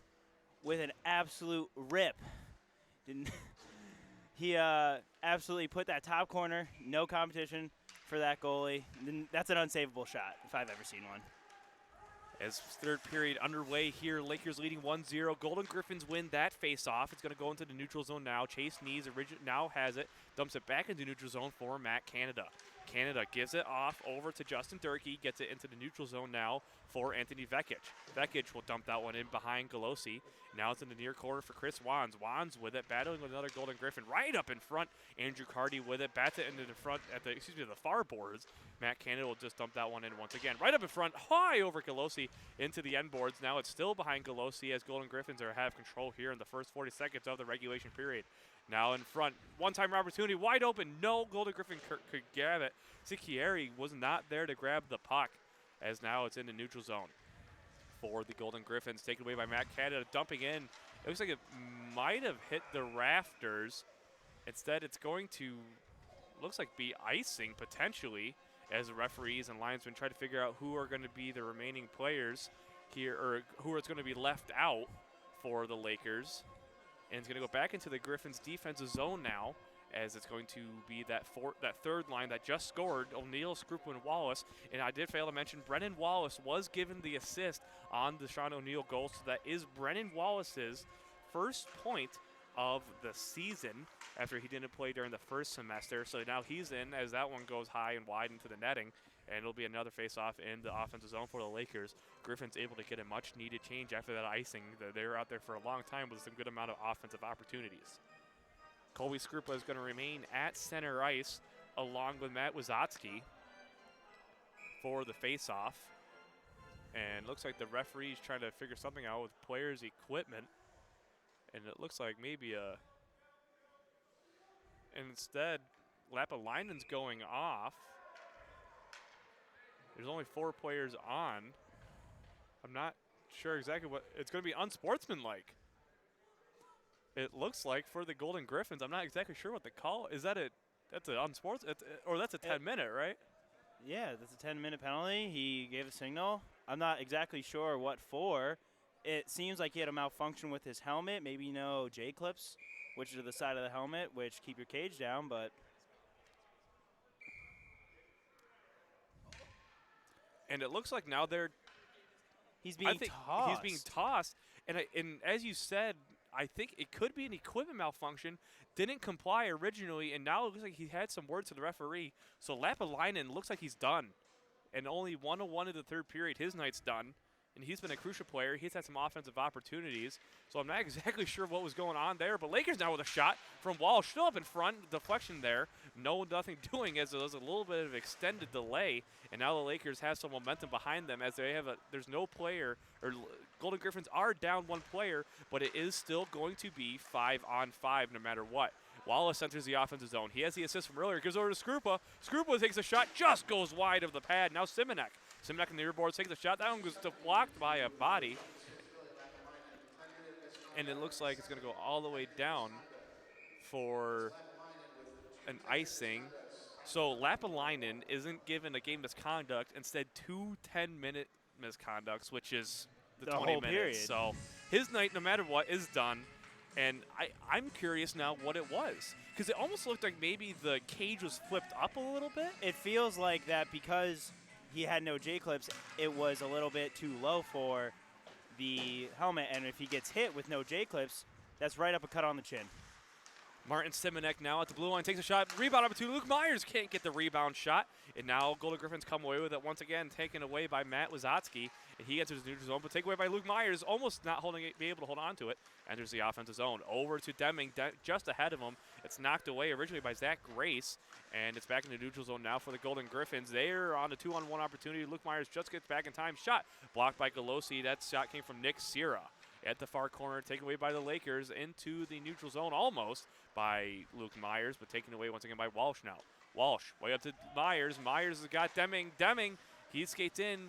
with an absolute rip. He absolutely put that top corner, no competition for that goalie. That's an unsavable shot if I've ever seen one. As third period underway here, Lakers leading 1-0. Golden Griffins win that face-off. It's going to go into the neutral zone now. Chase Nees now has it, dumps it back into neutral zone for Matt Canada. Canada gives it off over to Justin Durkee, gets it into the neutral zone now for Anthony Vekic. Vekic will dump that one in behind Golosi. Now it's in the near corner for Chris Wands. Wands with it, battling with another Golden Griffin right up in front. Andrew Carty with it, bats it into the front the far boards. Matt Canada will just dump that one in once again. Right up in front, high over Golosi into the end boards. Now it's still behind Golosi as Golden Griffins have control here in the first 40 seconds of the regulation period. Now in front, one-time opportunity, wide open. No Golden Griffin could grab it. Sikieri was not there to grab the puck, as now it's in the neutral zone for the Golden Griffins. Taken away by Matt Canada, dumping in. It looks like it might have hit the rafters. Instead, it's going to, looks like, be icing potentially, as the referees and linesmen try to figure out who are going to be the remaining players here, or who is going to be left out for the Lakers. And it's going to go back into the Griffins' defensive zone now, as it's going to be that third line that just scored, O'Neill, Skrupa, and Wallace. And I did fail to mention Brennan Wallace was given the assist on the Sean O'Neill goal, so that is Brennan Wallace's first point of the season after he didn't play during the first semester. So now he's in as that one goes high and wide into the netting, and it'll be another face-off in the offensive zone for the Lakers. Griffins able to get a much-needed change after that icing. They were out there for a long time with some good amount of offensive opportunities. Colby Skrupa is going to remain at center ice along with Matt Wazotsky for the face-off. And looks like the referee's trying to figure something out with players' equipment. And it looks like maybe and instead, Lapalainen's going off. There's only 4 players on. I'm not sure exactly what. It's going to be unsportsmanlike. It looks like for the Golden Griffins. I'm not exactly sure what the call is. That's an unsports, or that's a 10-minute, right? Yeah, that's a 10-minute penalty. He gave a signal. I'm not exactly sure what for. It seems like he had a malfunction with his helmet. Maybe J-clips, which are to the side of the helmet, which keep your cage down, but. And it looks like now he's being tossed. He's being tossed. And as you said, I think it could be an equipment malfunction. Didn't comply originally, and now it looks like he had some words to the referee. So Lapalainen looks like he's done. And only 1:01 in the third period, his night's done. And he's been a crucial player. He's had some offensive opportunities. So I'm not exactly sure what was going on there. But Lakers now with a shot from Walsh, still up in front. Deflection there. Nothing doing as there's a little bit of extended delay. And now the Lakers have some momentum behind them as they have there's no player, or Golden Griffins are down 1 player, but it is still going to be 5-on-5 no matter what. Wallace enters the offensive zone. He has the assist from earlier. Gives over to Skrupa. Skrupa takes a shot, just goes wide of the pad. Now Simonek. Simonek in the rear boards takes a shot. That one goes blocked by a body. And it looks like it's going to go all the way down for an icing. So Lapalainen isn't given a game misconduct, instead 2 10-minute misconducts, which is the 20 whole minutes. Period. So his night, no matter what, is done. And I'm curious now what it was, because it almost looked like maybe the cage was flipped up a little bit. It feels like that because he had no J-clips, it was a little bit too low for the helmet, and if he gets hit with no J-clips, that's right up a cut on the chin. Martin Simonek now at the blue line takes a shot. Rebound opportunity. Luke Myers can't get the rebound shot. And now Golden Griffins come away with it once again, taken away by Matt Wazotsky. And he enters the neutral zone, but taken away by Luke Myers, almost not holding it, be able to hold on to it. Enters the offensive zone. Over to Deming, just ahead of him. It's knocked away originally by Zach Grace. And it's back in the neutral zone now for the Golden Griffins. They're on a 2-on-1 opportunity. Luke Myers just gets back in time. Shot blocked by Galosi. That shot came from Nick Sierra. At the far corner, taken away by the Lakers into the neutral zone almost by Luke Myers, but taken away once again by Walsh now. Walsh, way up to Myers. Myers has got Deming. Deming, he skates in,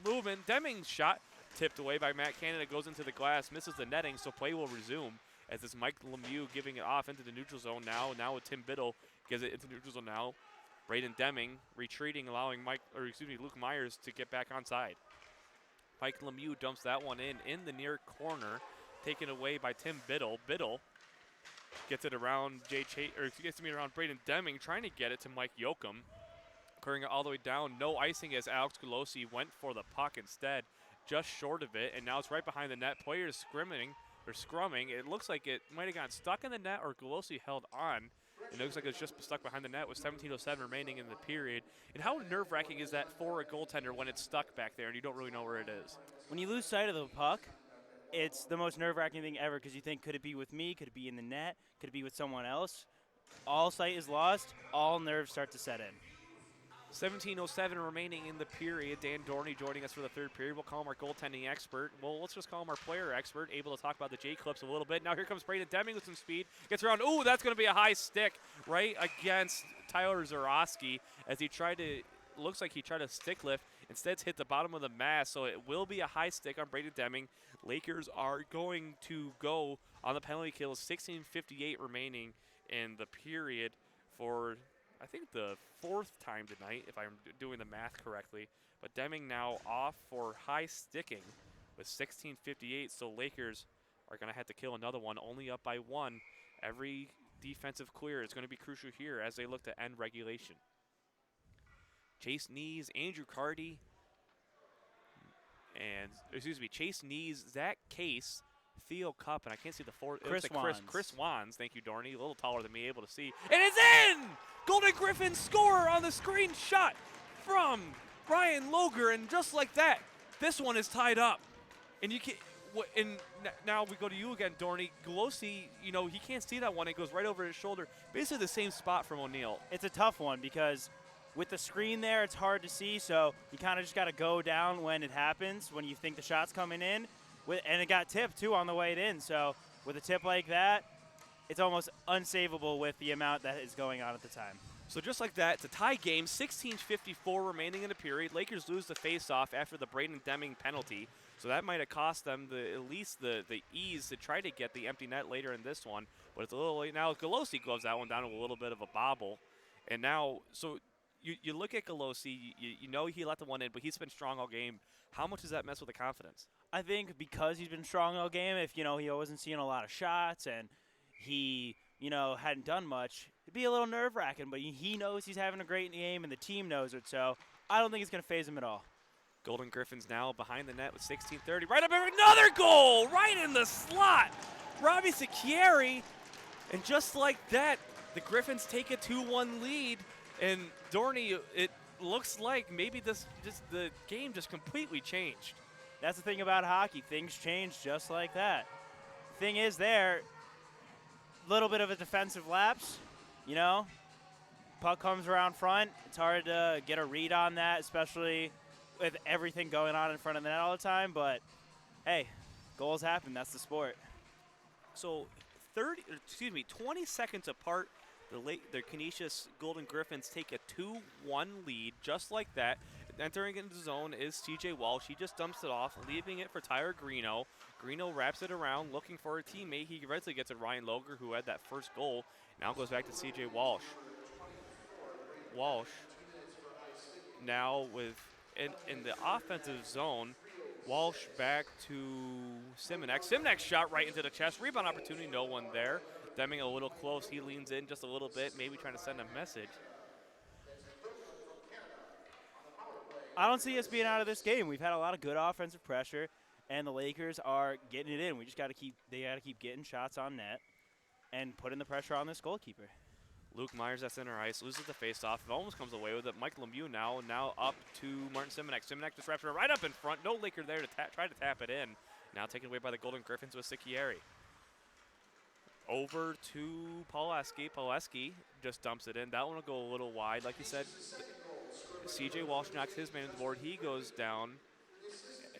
moving. Deming's shot tipped away by Matt Cannon. It goes into the glass, misses the netting, so play will resume as this Mike Lemieux giving it off into the neutral zone now. Now with Tim Biddle gives it into the neutral zone now. Braden Deming retreating, allowing Luke Myers to get back onside. Mike Lemieux dumps that one in the near corner, taken away by Tim Biddle. Biddle gets it around around Braden Deming, trying to get it to Mike Yoakum. Curling it all the way down. No icing as Alex Galosi went for the puck instead, just short of it, and now it's right behind the net. Players scrumming. It looks like it might have gotten stuck in the net or Galosi held on. It looks like it's just stuck behind the net with 17:07 remaining in the period. And how nerve-wracking is that for a goaltender when it's stuck back there and you don't really know where it is? When you lose sight of the puck, it's the most nerve-wracking thing ever because you think, could it be with me? Could it be in the net? Could it be with someone else? All sight is lost. All nerves start to set in. 17:07 remaining in the period. Dan Dorney joining us for the third period. We'll call him our goaltending expert. Well, let's just call him our player expert, able to talk about the J-Clips a little bit. Now here comes Braden Deming with some speed. Gets around. Ooh, that's going to be a high stick right against Tyler Zarowski as looks like he tried to stick lift. Instead, it's hit the bottom of the mast, so it will be a high stick on Braden Deming. Lakers are going to go on the penalty kill. 16:58 remaining in the period for, I think, the fourth time tonight, if I'm doing the math correctly. But Deming now off for high sticking with 16:58, so Lakers are going to have to kill another one, only up by one. Every defensive clear is going to be crucial here as they look to end regulation. Chase Nees, Andrew Carty, Chase Nees, Zach Case, Theo Cup, and I can't see the fourth. Chris Wands, thank you, Dorney, a little taller than me, able to see. And it's in! Golden Griffins score on the screen shot from Ryan Loger, and just like that, this one is tied up. And now we go to you again, Dorney. Galosi, he can't see that one. It goes right over his shoulder. Basically the same spot from O'Neill. It's a tough one because with the screen there, it's hard to see, so you kind of just got to go down when it happens, when you think the shot's coming in. And it got tipped, too, on the way in. So with a tip like that, it's almost unsavable with the amount that is going on at the time. So just like that, it's a tie game, 16:54 remaining in the period. Lakers lose the faceoff after the Braden Deming penalty. So that might have cost them at least the ease to try to get the empty net later in this one. But it's a little late now. Galosi gloves that one down to a little bit of a bobble. And now, so you look at Galosi, you know he let the one in, but he's been strong all game. How much does that mess with the confidence? I think because he's been strong all game, if, he wasn't seeing a lot of shots and he, hadn't done much, it'd be a little nerve-wracking, but he knows he's having a great game and the team knows it, so I don't think it's going to phase him at all. Golden Griffins now behind the net with 16:30. Right up, another goal right in the slot. Robbie Sacchieri, and just like that, the Griffins take a 2-1 lead. And Dorney, it looks like maybe the game just completely changed. That's the thing about hockey. Things change just like that. Thing is there, little bit of a defensive lapse, Puck comes around front. It's hard to get a read on that, especially with everything going on in front of the net all the time. But, hey, goals happen. That's the sport. So 20 seconds apart, the Canisius Golden Griffins take a 2-1 lead just like that. Entering into the zone is TJ Walsh. He just dumps it off, leaving it for Tyler Grieco. Grieco wraps it around, looking for a teammate. He eventually gets it Ryan Loger, who had that first goal. Now goes back to CJ Walsh. Walsh now in the offensive zone. Walsh back to Simonek. Simonek shot right into the chest. Rebound opportunity, no one there. Deming a little close. He leans in just a little bit, maybe trying to send a message. I don't see us being out of this game. We've had a lot of good offensive pressure, and the Lakers are getting it in. We just got to keep getting shots on net. and putting the pressure on this goalkeeper. Luke Myers at center ice, loses the faceoff, almost comes away with it. Mike Lemieux now up to Martin Simonek. Simonek just wraps it right up in front. No Laker there to try to tap it in. Now taken away by the Golden Griffins with Sicchieri. Over to Poleski. Poleski just dumps it in. That one will go a little wide. Like you said, CJ Walsh knocks his man to the board. He goes down.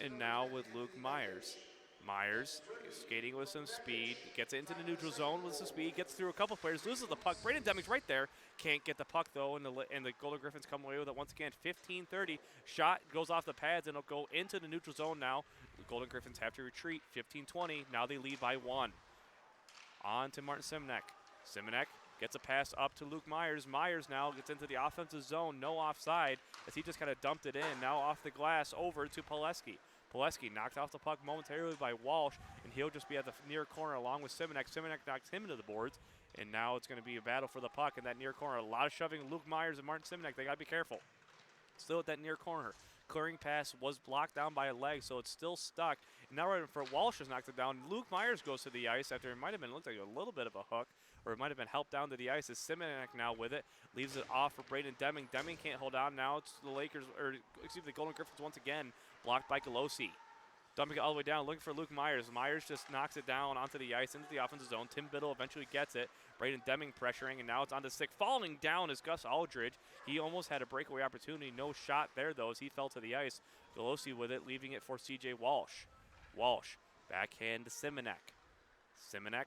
And now with Luke Myers. Myers skating with some speed, gets it into the neutral zone with some speed, gets through a couple players, loses the puck. Braden Deming's right there, can't get the puck though, and the Golden Griffins come away with it once again. 15-30, shot goes off the pads and it'll go into the neutral zone now. The Golden Griffins have to retreat. 15-20, now they lead by 1. On to Martin Simonek. Simonek gets a pass up to Luke Myers. Myers now gets into the offensive zone, no offside, as he just kind of dumped it in. Now off the glass over to Poleski. Poleski knocked off the puck momentarily by Walsh, and he'll just be at the near corner along with Simonek. Simonek knocks him into the boards, and now it's going to be a battle for the puck in that near corner. A lot of shoving. Luke Myers and Martin Simonek, they got to be careful. Still at that near corner. Clearing pass was blocked down by a leg, so it's still stuck. And now right in front, Walsh has knocked it down. Luke Myers goes to the ice after it might have been, looked like a little bit of a hook, or it might have been helped down to the ice. As Simonek now with it, leaves it off for Braden Deming. Deming can't hold on. Now it's the Lakers, or excuse me, the Golden Griffins once again, blocked by Galosi. Dumping it all the way down, looking for Luke Myers. Myers just knocks it down onto the ice, into the offensive zone. Tim Biddle eventually gets it. Braden Deming pressuring, and now it's on the stick. Falling down is Gus Aldridge. He almost had a breakaway opportunity. No shot there, though, as he fell to the ice. Galosi with it, leaving it for C.J. Walsh. Walsh, backhand to Simonek. Simonek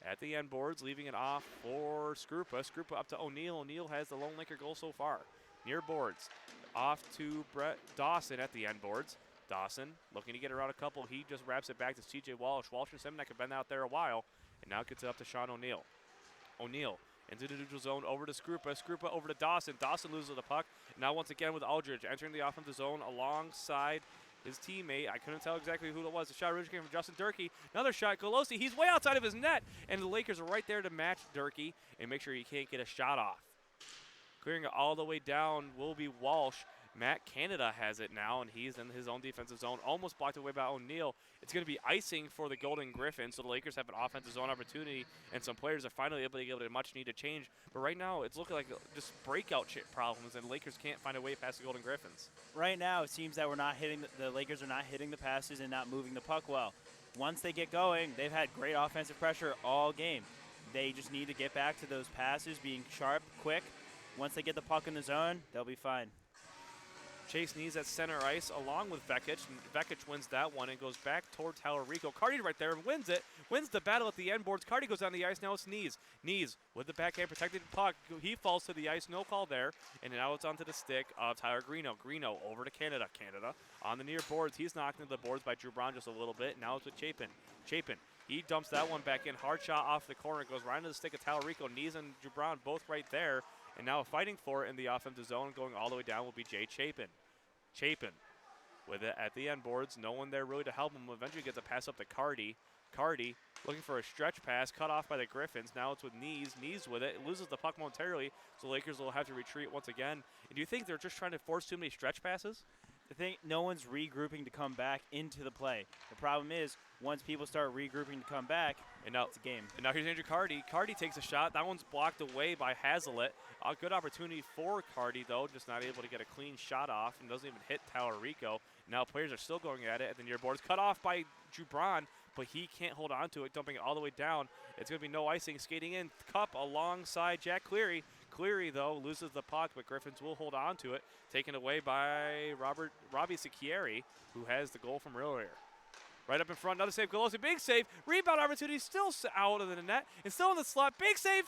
at the end boards, leaving it off for Skrupa. Skrupa up to O'Neal. O'Neal has the lone Laker goal so far. Near boards, off to Brett Dawson at the end boards. Dawson looking to get around a couple. He just wraps it back to C.J. Walsh. Walsh and Simonek have been out there a while, and now gets it up to Sean O'Neal. O'Neal into the neutral zone, over to Skrupa. Skrupa over to Dawson. Dawson loses the puck. Now once again with Aldridge entering the offensive zone alongside his teammate. I couldn't tell exactly who it was. The shot originally came from Justin Durkee. Another shot, Galosi. He's way outside of his net, and the Lakers are right there to match Durkee and make sure he can't get a shot off. Clearing it all the way down will be Walsh. Matt Canada has it now, and he's in his own defensive zone, almost blocked away by O'Neal. It's going to be icing for the Golden Griffins, so the Lakers have an offensive zone opportunity, and some players are finally able to get a much-needed change. But right now, it's looking like just breakout problems, and Lakers can't find a way past the Golden Griffins. Right now, it seems that we're not hitting the Lakers are not hitting the passes and not moving the puck well. Once they get going, they've had great offensive pressure all game. They just need to get back to those passes, being sharp, quick. Once they get the puck in the zone, they'll be fine. Chase Nees at center ice along with Vekic. Vekic wins that one and goes back toward Rico. Carty right there wins it. Wins the battle at the end boards. Carty goes on the ice. Now it's Nees. Nees with the backhand protected puck. He falls to the ice. No call there. And now it's onto the stick of Tyler Grieco. Grieco over to Canada. Canada on the near boards. He's knocked into the boards by Drew Brown just a little bit. Now it's with Chapin. Chapin. He dumps that one back in. Hard shot off the corner. Goes right into the stick of Tyler Rico. Nees and Drew Brown both right there. And now fighting for it in the offensive zone, going all the way down, will be Jay Chapin. Chapin with it at the end boards. No one there really to help him. Eventually gets a pass up to Carty. Carty looking for a stretch pass, cut off by the Griffins. Now it's with Nees. Nees with it. It loses the puck momentarily, so the Lakers will have to retreat once again. And do you think they're just trying to force too many stretch passes? I think no one's regrouping to come back into the play. The problem is, once people start regrouping to come back, and now it's a game. And now here's Andrew Carty. Carty takes a shot. That one's blocked away by Hazlitt. A good opportunity for Carty, though, just not able to get a clean shot off and doesn't even hit Tyler Rico. Now players are still going at it at the near boards. Cut off by Jubron, but he can't hold on to it, dumping it all the way down. It's going to be no icing. Skating in, Cup alongside Jack Cleary. Cleary, though, loses the puck, but Griffins will hold on to it. Taken away by Robbie Sicchieri, who has the goal from earlier. Right up in front, another save. Galosi, big save. Rebound opportunity, still out of the net, and still in the slot. Big save.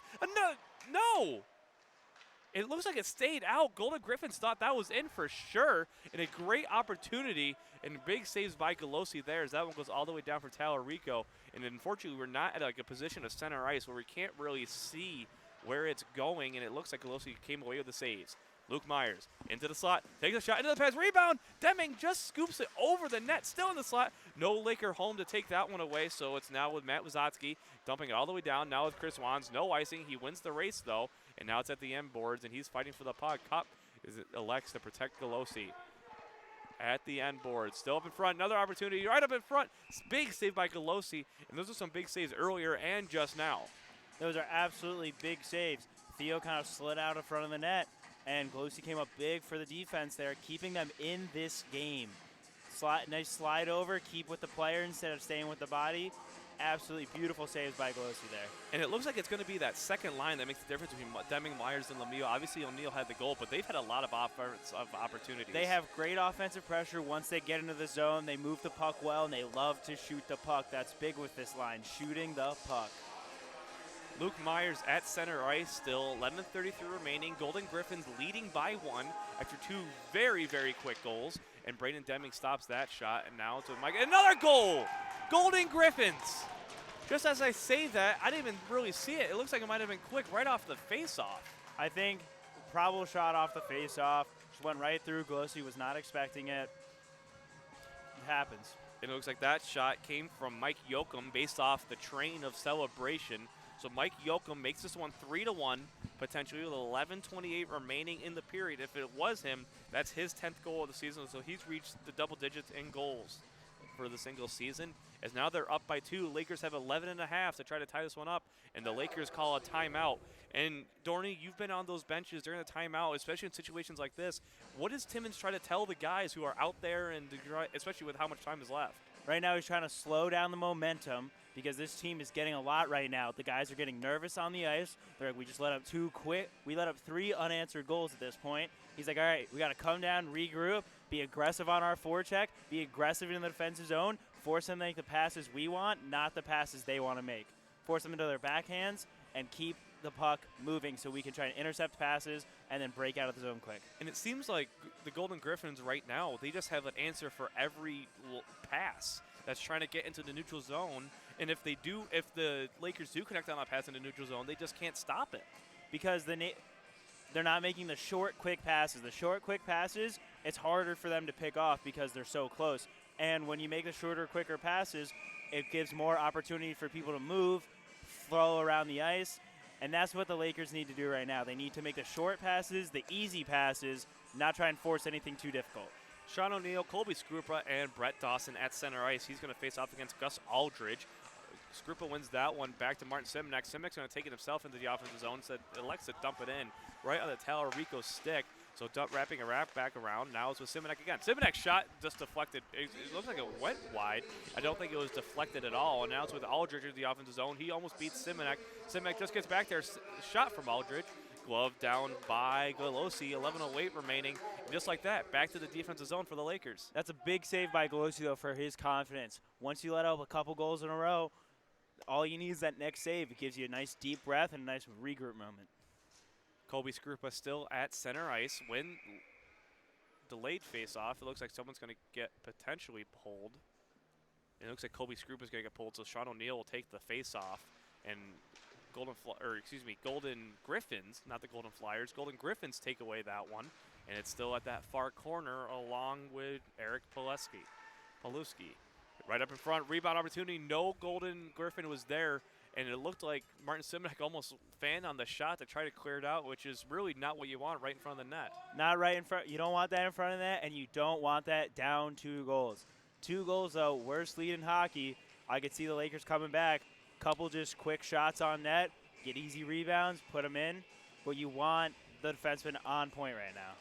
No. It looks like it stayed out. Golden Griffins thought that was in for sure, and a great opportunity, and big saves by Galosi there as that one goes all the way down for Tyler Rico. And unfortunately, we're not at like a position of center ice where we can't really see where it's going, and it looks like Galosi came away with the saves. Luke Myers into the slot, takes a shot into the pass, rebound. Deming just scoops it over the net, still in the slot. No Laker home to take that one away, so it's now with Matt Wazotsky dumping it all the way down. Now with Chris Wands, no icing. He wins the race, though, and now it's at the end boards, and he's fighting for the puck. Cup elects to protect Galosi. At the end board, still up in front, another opportunity right up in front. Big save by Galosi, and those are some big saves earlier and just now. Those are absolutely big saves. Theo kind of slid out in front of the net, and Glossi came up big for the defense there, keeping them in this game. Nice slide over, keep with the player instead of staying with the body. Absolutely beautiful saves by Glossi there. And it looks like it's going to be that second line that makes the difference between Deming, Myers, and Lemieux. Obviously, O'Neill had the goal, but they've had a lot of opportunities. They have great offensive pressure. Once they get into the zone, they move the puck well, and they love to shoot the puck. That's big with this line, shooting the puck. Luke Myers at center ice still, 11:33 remaining. Golden Griffins leading by 1 after 2 very, very quick goals. And Braden Deming stops that shot, and now to Mike. Another goal! Golden Griffins! Just as I say that, I didn't even really see it. It looks like it might have been quick right off the face-off. I think probable shot off the face-off. Just went right through. Glossi was not expecting it. It happens. And it looks like that shot came from Mike Yoakum based off the train of celebration. So Mike Yoakum makes this one 3-1, potentially with 11:28 remaining in the period. If it was him, that's his 10th goal of the season, so he's reached the double digits in goals for the single season. As now they're up by 2. Lakers have 11.5 to try to tie this one up, and the Lakers call a timeout. And Dorney, you've been on those benches during the timeout, especially in situations like this. What does Timmons try to tell the guys who are out there, and especially with how much time is left? Right now he's trying to slow down the momentum because this team is getting a lot right now. The guys are getting nervous on the ice. They're like, we just let up 2 quick. We let up 3 unanswered goals at this point. He's like, all right, we got to come down, regroup, be aggressive on our forecheck, be aggressive in the defensive zone, force them to make the passes we want, not the passes they want to make. Force them into their backhands and keep the puck moving so we can try and intercept passes and then break out of the zone quick. And it seems like the Golden Griffins right now, they just have an answer for every pass that's trying to get into the neutral zone. And if the Lakers do connect on that pass in the neutral zone, they just can't stop it. Because they're not making the short, quick passes. The short, quick passes, it's harder for them to pick off because they're so close. And when you make the shorter, quicker passes, it gives more opportunity for people to move, throw around the ice. And that's what the Lakers need to do right now. They need to make the short passes, the easy passes, not try and force anything too difficult. Sean O'Neill, Colby Skrupa, and Brett Dawson at center ice. He's going to face off against Gus Aldridge. Skrupa wins that one back to Martin Simanek. Simanek's going to take it himself into the offensive zone. Elects to dump it in right on the Talarico stick. So wrapping a wrap back around. Now it's with Simanek again. Simanek's shot just deflected. It looks like it went wide. I don't think it was deflected at all. And now it's with Aldridge in the offensive zone. He almost beats Simanek. Simanek just gets back there. Shot from Aldridge. Glove down by Glossi. 11:08 remaining. And just like that, back to the defensive zone for the Lakers. That's a big save by Glossi, though, for his confidence. Once you let up a couple goals in a row, all you need is that next save. It gives you a nice deep breath and a nice regroup moment. Colby Skrupa still at center ice. When delayed face-off, it looks like someone's going to get potentially pulled. It looks like Colby Skrupa's going to get pulled, so Sean O'Neill will take the face-off. And Golden Griffins, not the Golden Flyers, Golden Griffins take away that one. And it's still at that far corner along with Eric Paluski. Right up in front, rebound opportunity. No Golden Griffin was there. And it looked like Martin Simanek almost fanned on the shot to try to clear it out, which is really not what you want right in front of the net. Not right in front. You don't want that in front of the net, and you don't want that down 2 goals. 2 goals, though, worst lead in hockey. I could see the Lakers coming back. Couple just quick shots on net, get easy rebounds, put them in. But you want the defenseman on point right now.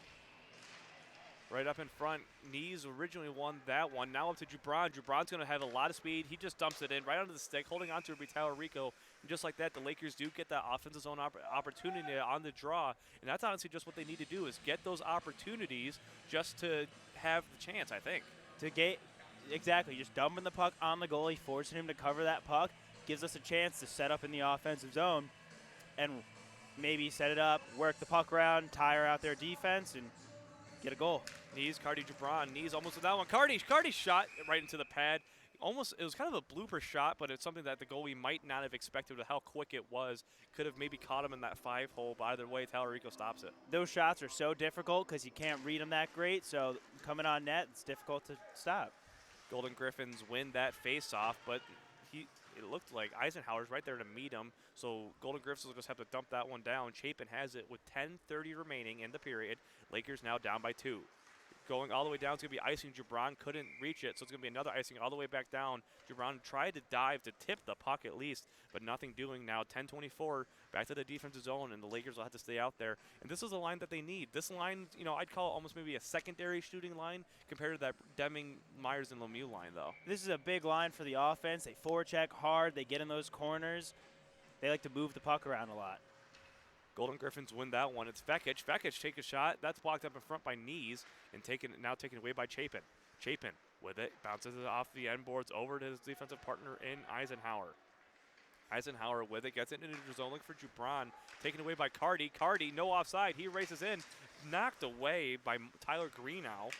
Right up in front, Knees originally won that one. Now up to Jubron. Jubron's going to have a lot of speed. He just dumps it in right onto the stick, holding on to it by Talarico. And just like that, the Lakers do get that offensive zone opportunity on the draw. And that's honestly just what they need to do is get those opportunities just to have the chance, I think. Exactly, just dumping the puck on the goalie, forcing him to cover that puck, gives us a chance to set up in the offensive zone and maybe set it up, work the puck around, tire out their defense, and get a goal. Knees, Cardi, Jubron. Knees almost with that one. Cardi shot right into the pad. It was kind of a blooper shot, but it's something that the goalie might not have expected with how quick it was. Could have maybe caught him in that 5-hole, but either way, Talarico stops it. Those shots are so difficult because you can't read them that great, so coming on net, it's difficult to stop. Golden Griffins win that face-off, but it looked like Eisenhower's right there to meet him, so Golden Griffins will just have to dump that one down. Chapin has it with 10:30 remaining in the period. Lakers now down by 2. going all the way down. It's going to be icing. Gibran couldn't reach it, so it's going to be another icing all the way back down. Gibran tried to dive to tip the puck at least, but nothing doing now. 10-24, back to the defensive zone, and the Lakers will have to stay out there. And this is a line that they need. This line, you know, I'd call it almost maybe a secondary shooting line compared to that Deming, Myers, and Lemieux line, though. This is a big line for the offense. They forecheck hard. They get in those corners. They like to move the puck around a lot. Golden Griffins win that one. It's Vekic. Vekic take a shot. That's blocked up in front by Knees and now taken away by Chapin. Chapin with it. Bounces it off the end boards over to his defensive partner in Eisenhower. Eisenhower with it. Gets it into the zone. Looking for Gibran. Taken away by Cardi. Cardi, no offside. He races in. Knocked away by Tyler Greeno,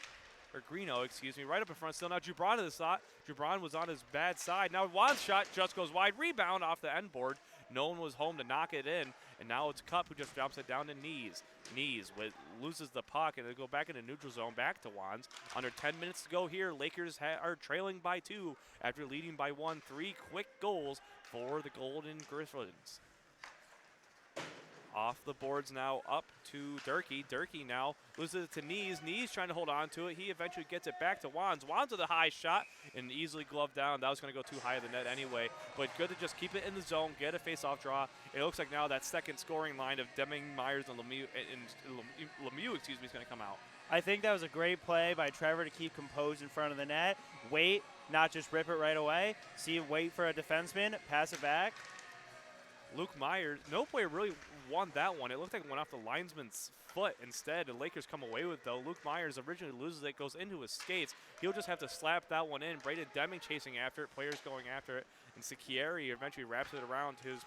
excuse me. Right up in front. Still now Gibran to the shot. Gibran was on his bad side. Now Juan's shot just goes wide. Rebound off the end board. No one was home to knock it in. And now it's Cup who just drops it down to Knees. Knees loses the puck, and they go back into neutral zone, back to Wands. Under 10 minutes to go here. Lakers are trailing by 2 after leading by 1. 3 quick goals for the Golden Griffins. Off the boards now up to Durkee. Durkee now loses it to Knees. Knees trying to hold on to it. He eventually gets it back to Wands. Wands with a high shot and easily gloved down. That was going to go too high of the net anyway. But good to just keep it in the zone, get a face-off draw. It looks like now that second scoring line of Deming, Myers, and Lemieux, is going to come out. I think that was a great play by Trevor to keep composed in front of the net. Wait, not just rip it right away. Wait for a defenseman, pass it back. Luke Myers, no player really won that one. It looked like it went off the linesman's foot instead. The Lakers come away with it, though. Luke Myers originally loses it, goes into his skates. He'll just have to slap that one in. Braden Deming chasing after it, players going after it. And Sikieri eventually wraps it around his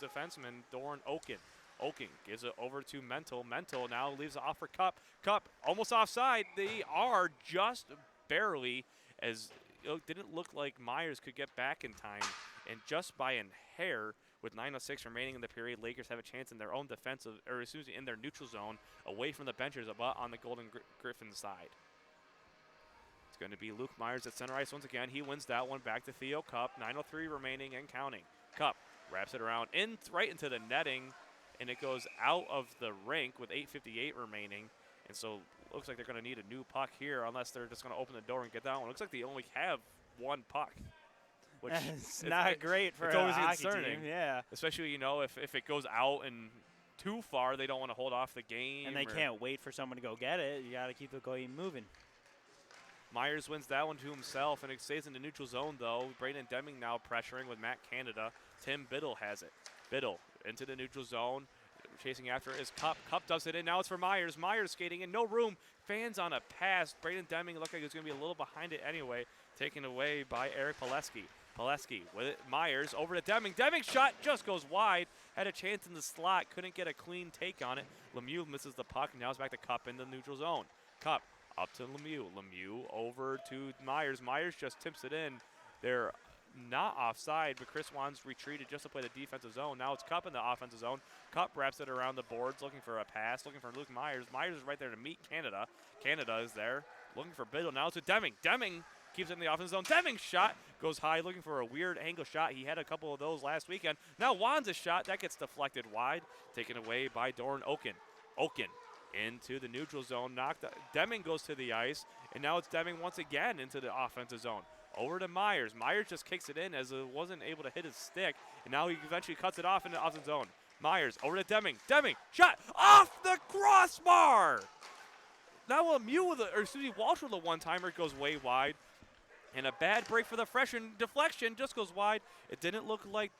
defenseman, Doran Oken. Oken gives it over to Mental. Mental now leaves it off for Cup. Cup almost offside. They are just barely, as it didn't look like Myers could get back in time. And just by a hair, with 9:06 remaining in the period, Lakers have a chance in their own defensive, or excuse me, in their neutral zone, away from the benchers, but on the Golden Griffins side. It's going to be Luke Myers at center ice once again. He wins that one back to Theo Cup. 9:03 remaining and counting. Cup wraps it around right into the netting, and it goes out of the rink with 8:58 remaining. And so looks like they're going to need a new puck here, unless they're just going to open the door and get that one. Looks like they only have one puck. Which it's not great for a hockey concerning team, yeah. Especially, you know, if it goes out and too far, they don't want to hold off the game. And they can't wait for someone to go get it. You got to keep the game moving. Myers wins that one to himself, and it stays in the neutral zone, though. Braden Deming now pressuring with Matt Canada. Tim Biddle has it. Biddle into the neutral zone. Chasing after is Cup. Cup does it in. Now it's for Myers. Myers skating in. No room. Fans on a pass. Braden Deming looked like he was going to be a little behind it anyway. Taken away by Eric Pileski. Pileski with it. Myers over to Deming. Deming's shot just goes wide. Had a chance in the slot. Couldn't get a clean take on it. Lemieux misses the puck. Now it's back to Cup in the neutral zone. Cup up to Lemieux. Lemieux over to Myers. Myers just tips it in. They're not offside, but Chris Wands retreated just to play the defensive zone. Now it's Cup in the offensive zone. Cup wraps it around the boards, looking for a pass, looking for Luke Myers. Myers is right there to meet Canada. Canada is there, looking for Biddle. Now it's to Deming. Deming keeps it in the offensive zone. Deming's shot goes high, looking for a weird angle shot. He had a couple of those last weekend. Now Wands' shot, that gets deflected wide, taken away by Doran Oken. Oken into the neutral zone. Knocked. Deming goes to the ice, and now it's Deming once again into the offensive zone. Over to Myers. Myers just kicks it in as it wasn't able to hit his stick, and now he eventually cuts it off in the offensive zone. Myers over to Deming. Deming shot off the crossbar. Now Lemieux with Walsh with a one-timer goes way wide, and a bad break for the freshman. Deflection just goes wide. It didn't look like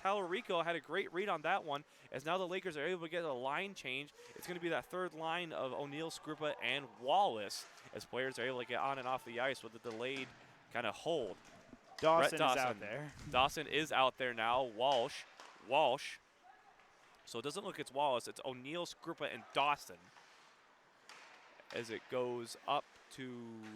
Talarico had a great read on that one, as now the Lakers are able to get a line change. It's going to be that third line of O'Neill, Skrupa, and Wallace, as players are able to get on and off the ice with a delayed kind of hold. Dawson is out there. Dawson is out there now. Walsh. So it doesn't look like it's Wallace. It's O'Neill, Skrupa, and Dawson, as it goes up to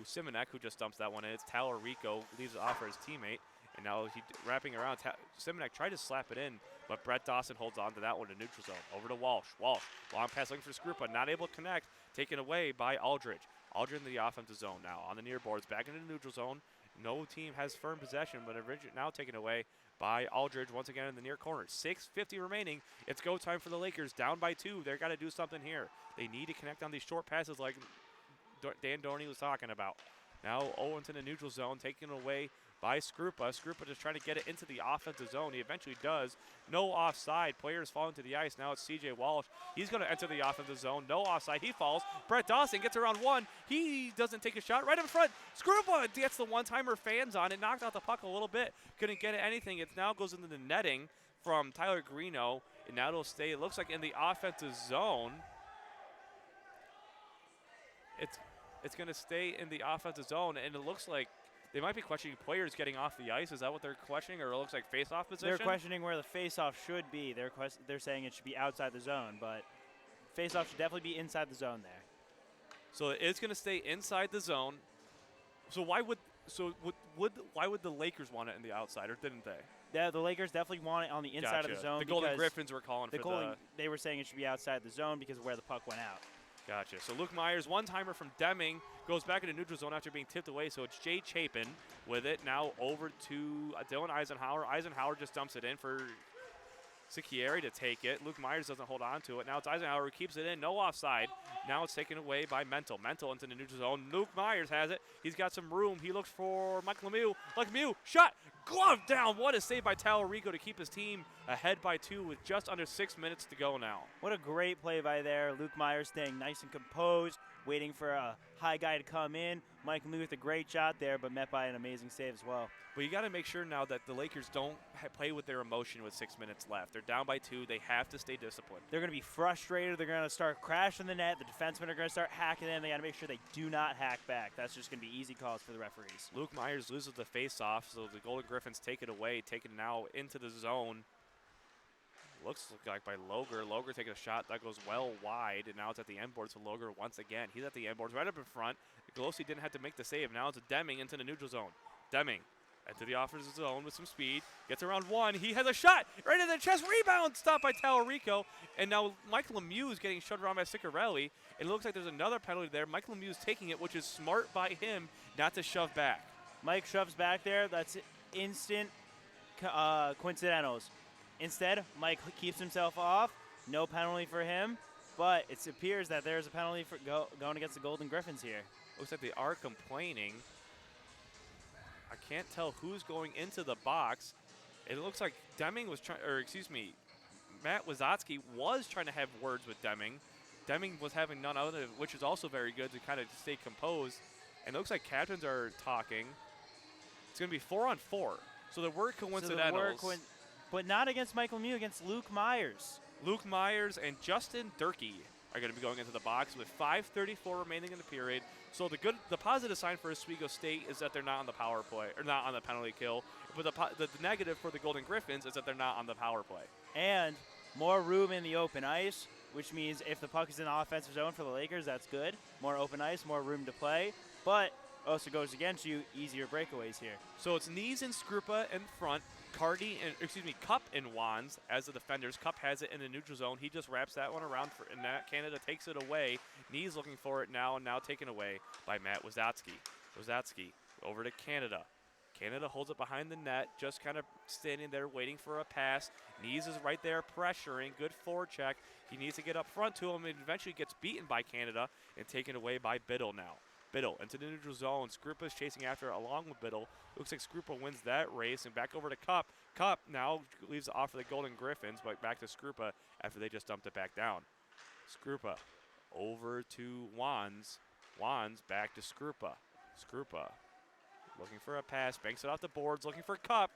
Simonek, who just dumps that one in. It's Talarico, leaves it off for his teammate. And now he wrapping around. Simonek tried to slap it in, but Brett Dawson holds on to that one in neutral zone. Over to Walsh. Walsh, long pass looking for Skrupa, not able to connect. Taken away by Aldridge. Aldridge in the offensive zone now. On the near boards, back into the neutral zone. No team has firm possession, but now taken away by Aldridge once again in the near corner. 6:50 remaining. It's go time for the Lakers. Down by 2. They've got to do something here. They need to connect on these short passes like Dan Dorney was talking about. Now Owen to the neutral zone, taken away by Skrupa. Skrupa just trying to get it into the offensive zone. He eventually does. No offside. Players falling to the ice. Now it's C.J. Walsh. He's going to enter the offensive zone. No offside. He falls. Brett Dawson gets around one. He doesn't take a shot. Right in front. Skrupa gets the one-timer fans on it. Knocked out the puck a little bit. Couldn't get it anything. It now goes into the netting from Tyler Grieco. And now it'll stay, it looks like, in the offensive zone. It's going to stay in the offensive zone, and it looks like they might be questioning players getting off the ice. Is that what they're questioning, or it looks like face-off position? They're questioning where the face-off should be. They're saying it should be outside the zone, but face-off should definitely be inside the zone there. So it's going to stay inside the zone. So why would the Lakers want it in the outside, or didn't they? Yeah, the Lakers definitely want it on the inside of the zone. The Golden Griffins were calling for the. They were saying it should be outside the zone because of where the puck went out. Gotcha. So Luke Myers, one-timer from Deming, goes back into neutral zone after being tipped away. So it's Jay Chapin with it. Now over to Dylan Eisenhower. Eisenhower just dumps it in for Sicchieri to take it. Luke Myers doesn't hold on to it. Now it's Eisenhower who keeps it in. No offside. Now it's taken away by Mental. Mental into the neutral zone. Luke Myers has it. He's got some room. He looks for Mike Lemieux. Lemieux, shot, glove down. What a save by Talarico to keep his team ahead by 2 with just under 6 minutes to go now. What a great play by there. Luke Myers staying nice and composed, waiting for a high guy to come in. Mike Lemieux with a great shot there, but met by an amazing save as well. But you got to make sure now that the Lakers don't play with their emotion with 6 minutes left. They're down by 2. They have to stay disciplined. They're going to be frustrated. They're going to start crashing the net. The defensemen are going to start hacking them. They got to make sure they do not hack back. That's just going to be easy calls for the referees. Luke Myers loses the face-off, so the Golden Griffins take it away, take it now into the zone. Looks like by Loger. Loger taking a shot that goes well wide, and now it's at the end board, so Loger once again. He's at the end boards right up in front. Golosi didn't have to make the save. Now it's a Deming into the neutral zone. Deming into the offensive zone with some speed. Gets around one. He has a shot right in the chest. Rebound stopped by Talarico. And now Mike Lemieux is getting shoved around by Ciccarelli. It looks like there's another penalty there. Mike Lemieux is taking it, which is smart by him not to shove back. Mike shoves back there. That's instant coincidentals. Instead, Mike keeps himself off. No penalty for him. But it appears that there's a penalty for going against the Golden Griffins here. Looks like they are complaining. I can't tell who's going into the box. It looks like Deming was trying, or excuse me, Matt Wazotsky was trying to have words with Deming. Deming was having none other, which is also very good to kind of stay composed. And it looks like captains are talking. It's going to be 4-on-4. So there were coincidentals. But not against Michael Lemieux, against Luke Myers. Luke Myers and Justin Durkee are going to be going into the box with 5:34 remaining in the period. So the positive sign for Oswego State is that they're not on the power play, or not on the penalty kill. But the negative for the Golden Griffins is that they're not on the power play. And more room in the open ice, which means if the puck is in the offensive zone for the Lakers, that's good. More open ice, more room to play. But also goes against you, easier breakaways here. So it's Knees and Skrupa in front. Cup and Wands as the defenders. Cup has it in the neutral zone. He just wraps that one around, and Canada takes it away. Knees looking for it now taken away by Matt Wazotsky. Wazotsky over to Canada. Canada holds it behind the net, just kind of standing there waiting for a pass. Knees is right there pressuring. Good forecheck. He needs to get up front to him and eventually gets beaten by Canada and taken away by Biddle now. Biddle into the neutral zone. Skrupa's chasing after along with Biddle. Looks like Skrupa wins that race, and back over to Cup. Cup now leaves it off for the Golden Griffins, but back to Skrupa after they just dumped it back down. Skrupa over to Wands. Wands back to Skrupa. Skrupa looking for a pass, banks it off the boards, looking for Cup.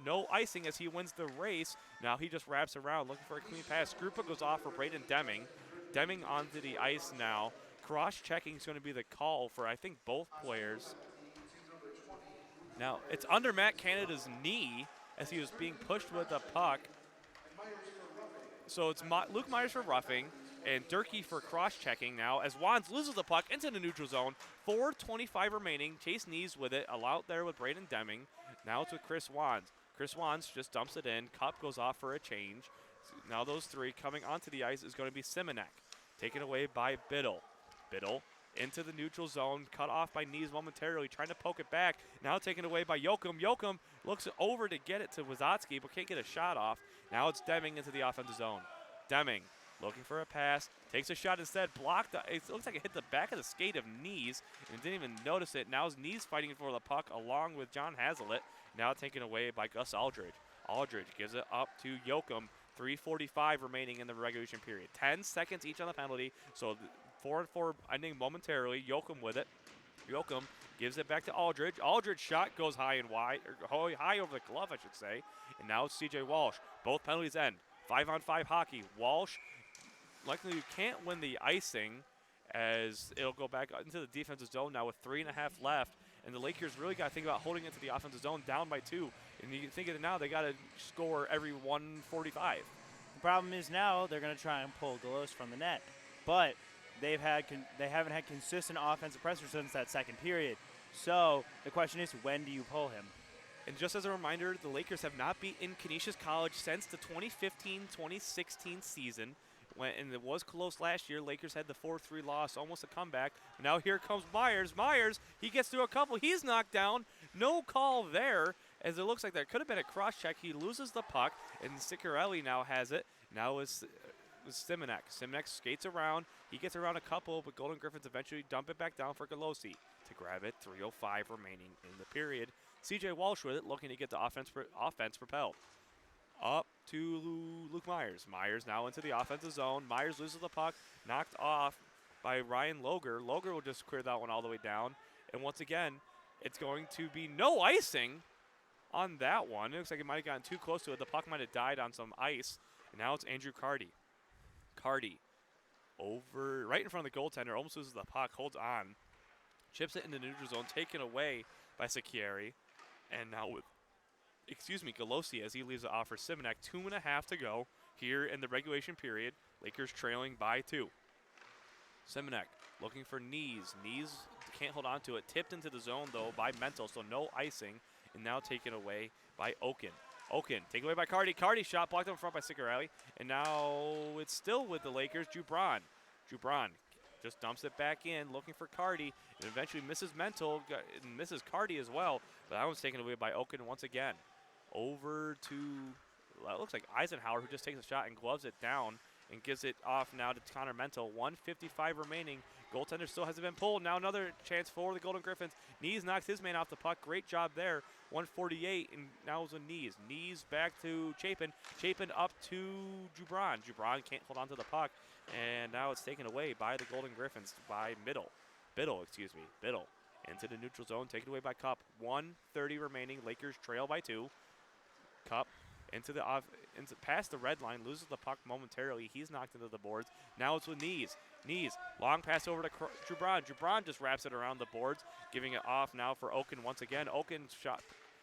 No icing as he wins the race. Now he just wraps around looking for a clean pass. Skrupa goes off for Braden Deming. Deming onto the ice now. Cross-checking is going to be the call for, I think, both players. Now, it's under Matt Canada's knee as he was being pushed with the puck. So it's Luke Myers for roughing and Durkee for cross-checking now as Wands loses the puck into the neutral zone. 4:25 remaining. Chase Knees with it. Out there with Braden Deming. Now it's with Chris Wands. Chris Wands just dumps it in. Cup goes off for a change. Now those three coming onto the ice is going to be Simonek. Taken away by Biddle. Biddle into the neutral zone, cut off by Knees momentarily, trying to poke it back. Now taken away by Yoakum. Yoakum looks over to get it to Wazotsky, but can't get a shot off. Now it's Deming into the offensive zone. Deming looking for a pass, takes a shot instead, blocked. It looks like it hit the back of the skate of Knees and didn't even notice it. Now his Knees fighting for the puck along with John Hazlitt. Now taken away by Gus Aldridge. Aldridge gives it up to Yoakum. 3:45 remaining in the regulation period. 10 seconds each on the penalty, so 4-4 ending momentarily. Yoakum with it. Yoakum gives it back to Aldridge. Aldridge shot goes high and wide, or high over the glove, I should say. And now it's C.J. Walsh. Both penalties end. 5-on-5 hockey. Walsh likely can't win the icing as it'll go back into the defensive zone now with 3.5 left. And the Lakers really got to think about holding it to the offensive zone down by 2. And you can think of it now, they got to score every 145. The problem is now they're going to try and pull Galos from the net. But they haven't had consistent offensive pressure since that second period. So the question is, when do you pull him? And just as a reminder, the Lakers have not beaten Canisius College since the 2015-2016 season. And it was close last year. Lakers had the 4-3 loss, almost a comeback. Now here comes Myers. Myers, he gets through a couple. He's knocked down. No call there, as it looks like there could have been a cross-check. He loses the puck, and Ciccarelli now has it. Now is Simonek. Simonek skates around. He gets around a couple, but Golden Griffins eventually dump it back down for Galosi to grab it. 3:05 remaining in the period. C.J. Walsh with it, looking to get the offense propelled. Up to Luke Myers. Myers now into the offensive zone. Myers loses the puck, knocked off by Ryan Loger. Loger will just clear that one all the way down. And once again, it's going to be no icing on that one. It looks like it might have gotten too close to it. The puck might have died on some ice. And now it's Andrew Carty. Carty over right in front of the goaltender, almost loses the puck, holds on, chips it in the neutral zone, taken away by Sicchieri. And now with Galosi as he leaves it off for Simonek. 2.5 to go here in the regulation period. Lakers trailing by 2. Simonek looking for Knees. Knees can't hold on to it. Tipped into the zone, though, by Mental, so no icing. And now taken away by Oken. Oken taken away by Carty. Carty shot blocked up in front by Ciccarelli. And now it's still with the Lakers. Jubran just dumps it back in, looking for Carty, and eventually misses Mental, and misses Carty as well. But that one's taken away by Oken once again. Over to, it looks like Eisenhower, who just takes a shot and gloves it down and gives it off now to Connor Mental. 1:55 remaining. Goaltender still hasn't been pulled. Now another chance for the Golden Griffins. Knees knocks his man off the puck. Great job there. 1:48, and now it's with Knees. Knees back to Chapin. Chapin up to Jubran. Jubran can't hold on to the puck, and now it's taken away by the Golden Griffins by Biddle into the neutral zone, taken away by Cup. 1:30 remaining. Lakers trail by 2. Cup into past the red line, loses the puck momentarily. He's knocked into the boards. Now it's with Knees. Knees, long pass over to Jubran. Jubran just wraps it around the boards, giving it off now for Oken once again. Oken's shot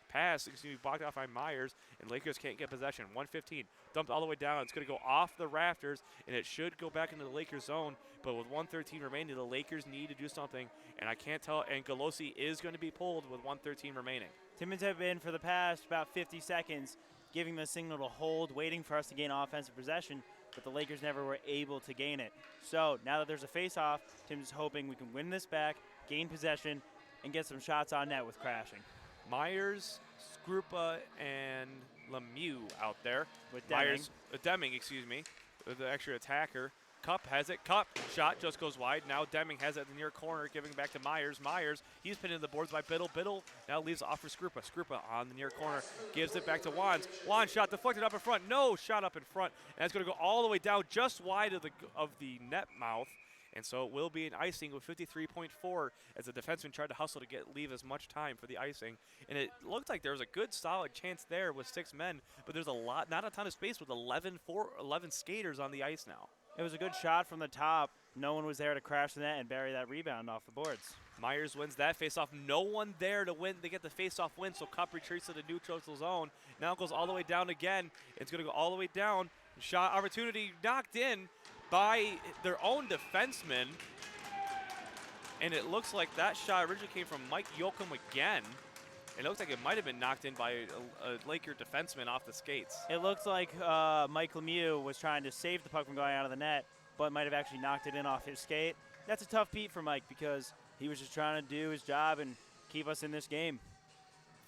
pass, blocked off by Myers, and Lakers can't get possession. 1:15, dumped all the way down. It's going to go off the rafters, and it should go back into the Lakers zone. But with 1:13 remaining, the Lakers need to do something, and I can't tell. And Galosi is going to be pulled with 1:13 remaining. Timmins have been, for the past about 50 seconds, giving the signal to hold, waiting for us to gain offensive possession, but the Lakers never were able to gain it. So now that there's a face-off, Timmins is hoping we can win this back, gain possession, and get some shots on net with crashing. Myers, Skrupa, and Lemieux out there. With Deming. Deming, the extra attacker. Cup has it. Cup shot just goes wide. Now Deming has it in the near corner, giving back to Myers. Myers, he's pinned in the boards by Biddle. Biddle now leaves it off for Skrupa. Skrupa on the near corner, gives it back to Wands. Wands shot deflected up in front. No shot up in front, and it's going to go all the way down just wide of the net mouth. And so it will be an icing with 53.4 as the defenseman tried to hustle to leave as much time for the icing. And it looked like there was a good solid chance there with 6 men, but there's not a ton of space with 11 skaters on the ice now. It was a good shot from the top. No one was there to crash the net and bury that rebound off the boards. Myers wins that faceoff. No one there to win. They get the faceoff win, so Cup retreats to the neutral zone. Now it goes all the way down again. It's going to go all the way down. Shot opportunity knocked in by their own defenseman. And it looks like that shot originally came from Mike Yoakum again. It looks like it might have been knocked in by a Laker defenseman off the skates. It looks like Mike Lemieux was trying to save the puck from going out of the net, but might have actually knocked it in off his skate. That's a tough beat for Mike because he was just trying to do his job and keep us in this game.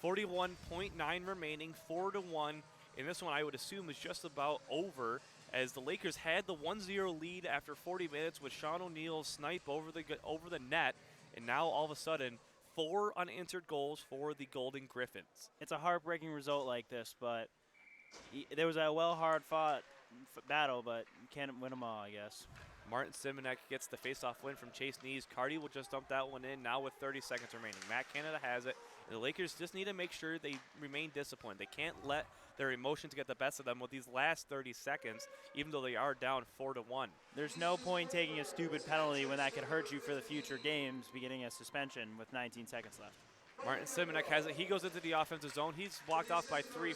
41.9 remaining, 4-1 And this one I would assume is just about over, as the Lakers had the 1-0 lead after 40 minutes with Sean O'Neal's snipe over the net, and now all of a sudden 4 unanswered goals for the Golden Griffins. It's a heartbreaking result like this, but there was a hard-fought battle, but you can't win them all, I guess. Martin Simonek gets the face-off win from Chase Nees. Cardi will just dump that one in now with 30 seconds remaining. Matt Canada has it. And the Lakers just need to make sure they remain disciplined. They can't let their emotions get the best of them with these last 30 seconds, even though they are down 4-1. There's no point taking a stupid penalty when that could hurt you for the future games, beginning a suspension with 19 seconds left. Martin Simonek has it. He goes into the offensive zone. He's blocked off by 3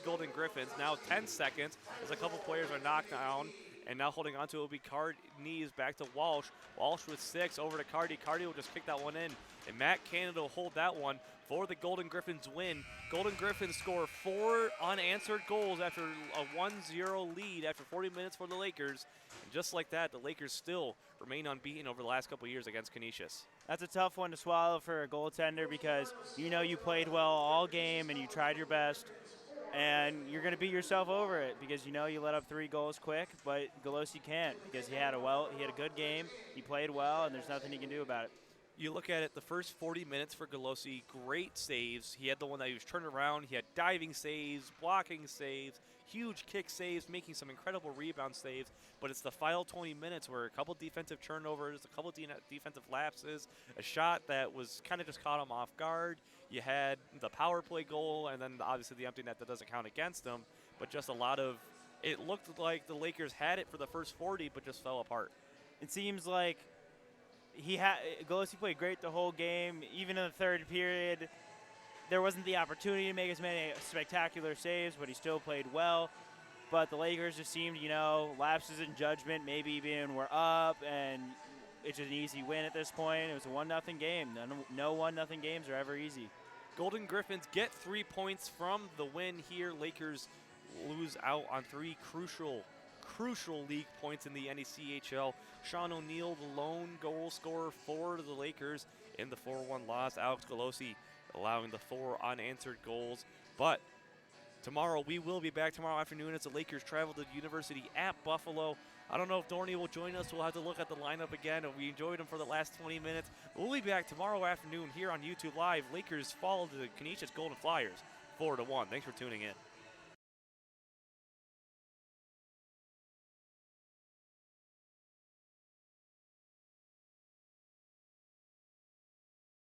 Golden Griffins. Now 10 seconds as a couple players are knocked down. And now holding on to it will be Knees back to Walsh. Walsh with 6 over to Cardi. Cardi will just kick that one in. And Matt Canada will hold that one for the Golden Griffins win. Golden Griffins score 4 unanswered goals after a 1-0 lead after 40 minutes for the Lakers. And just like that, the Lakers still remain unbeaten over the last couple of years against Canisius. That's a tough one to swallow for a goaltender because you know you played well all game and you tried your best. And you're going to beat yourself over it because you know you let up 3 goals quick, but Golosi can't because he had a good game, he played well, and there's nothing he can do about it. You look at it, the first 40 minutes for Golosi, great saves. He had the one that he was turning around. He had diving saves, blocking saves, huge kick saves, making some incredible rebound saves. But it's the final 20 minutes where a couple defensive turnovers, a couple defensive lapses, a shot that was kind of just caught him off guard. You had the power play goal, and then obviously the empty net that doesn't count against him. But just a lot of – it looked like the Lakers had it for the first 40, but just fell apart. It seems like Golosi played great the whole game. Even in the third period, there wasn't the opportunity to make as many spectacular saves, but he still played well. But the Lakers just seemed, lapses in judgment, maybe even we're up, and it's an easy win at this point. It was a 1-0 game. No 1-0 games are ever easy. Golden Griffins get 3 points from the win here. Lakers lose out on 3 crucial league points in the NECHL. Sean O'Neal, the lone goal scorer for the Lakers in the 4-1 loss. Alex Golosi allowing the 4 unanswered goals. But tomorrow, we will be back tomorrow afternoon as the Lakers travel to the University at Buffalo. I don't know if Dorney will join us. We'll have to look at the lineup again. We enjoyed him for the last 20 minutes. We'll be back tomorrow afternoon here on YouTube Live. Lakers fall to the Canisius Golden Flyers 4-1. Thanks for tuning in.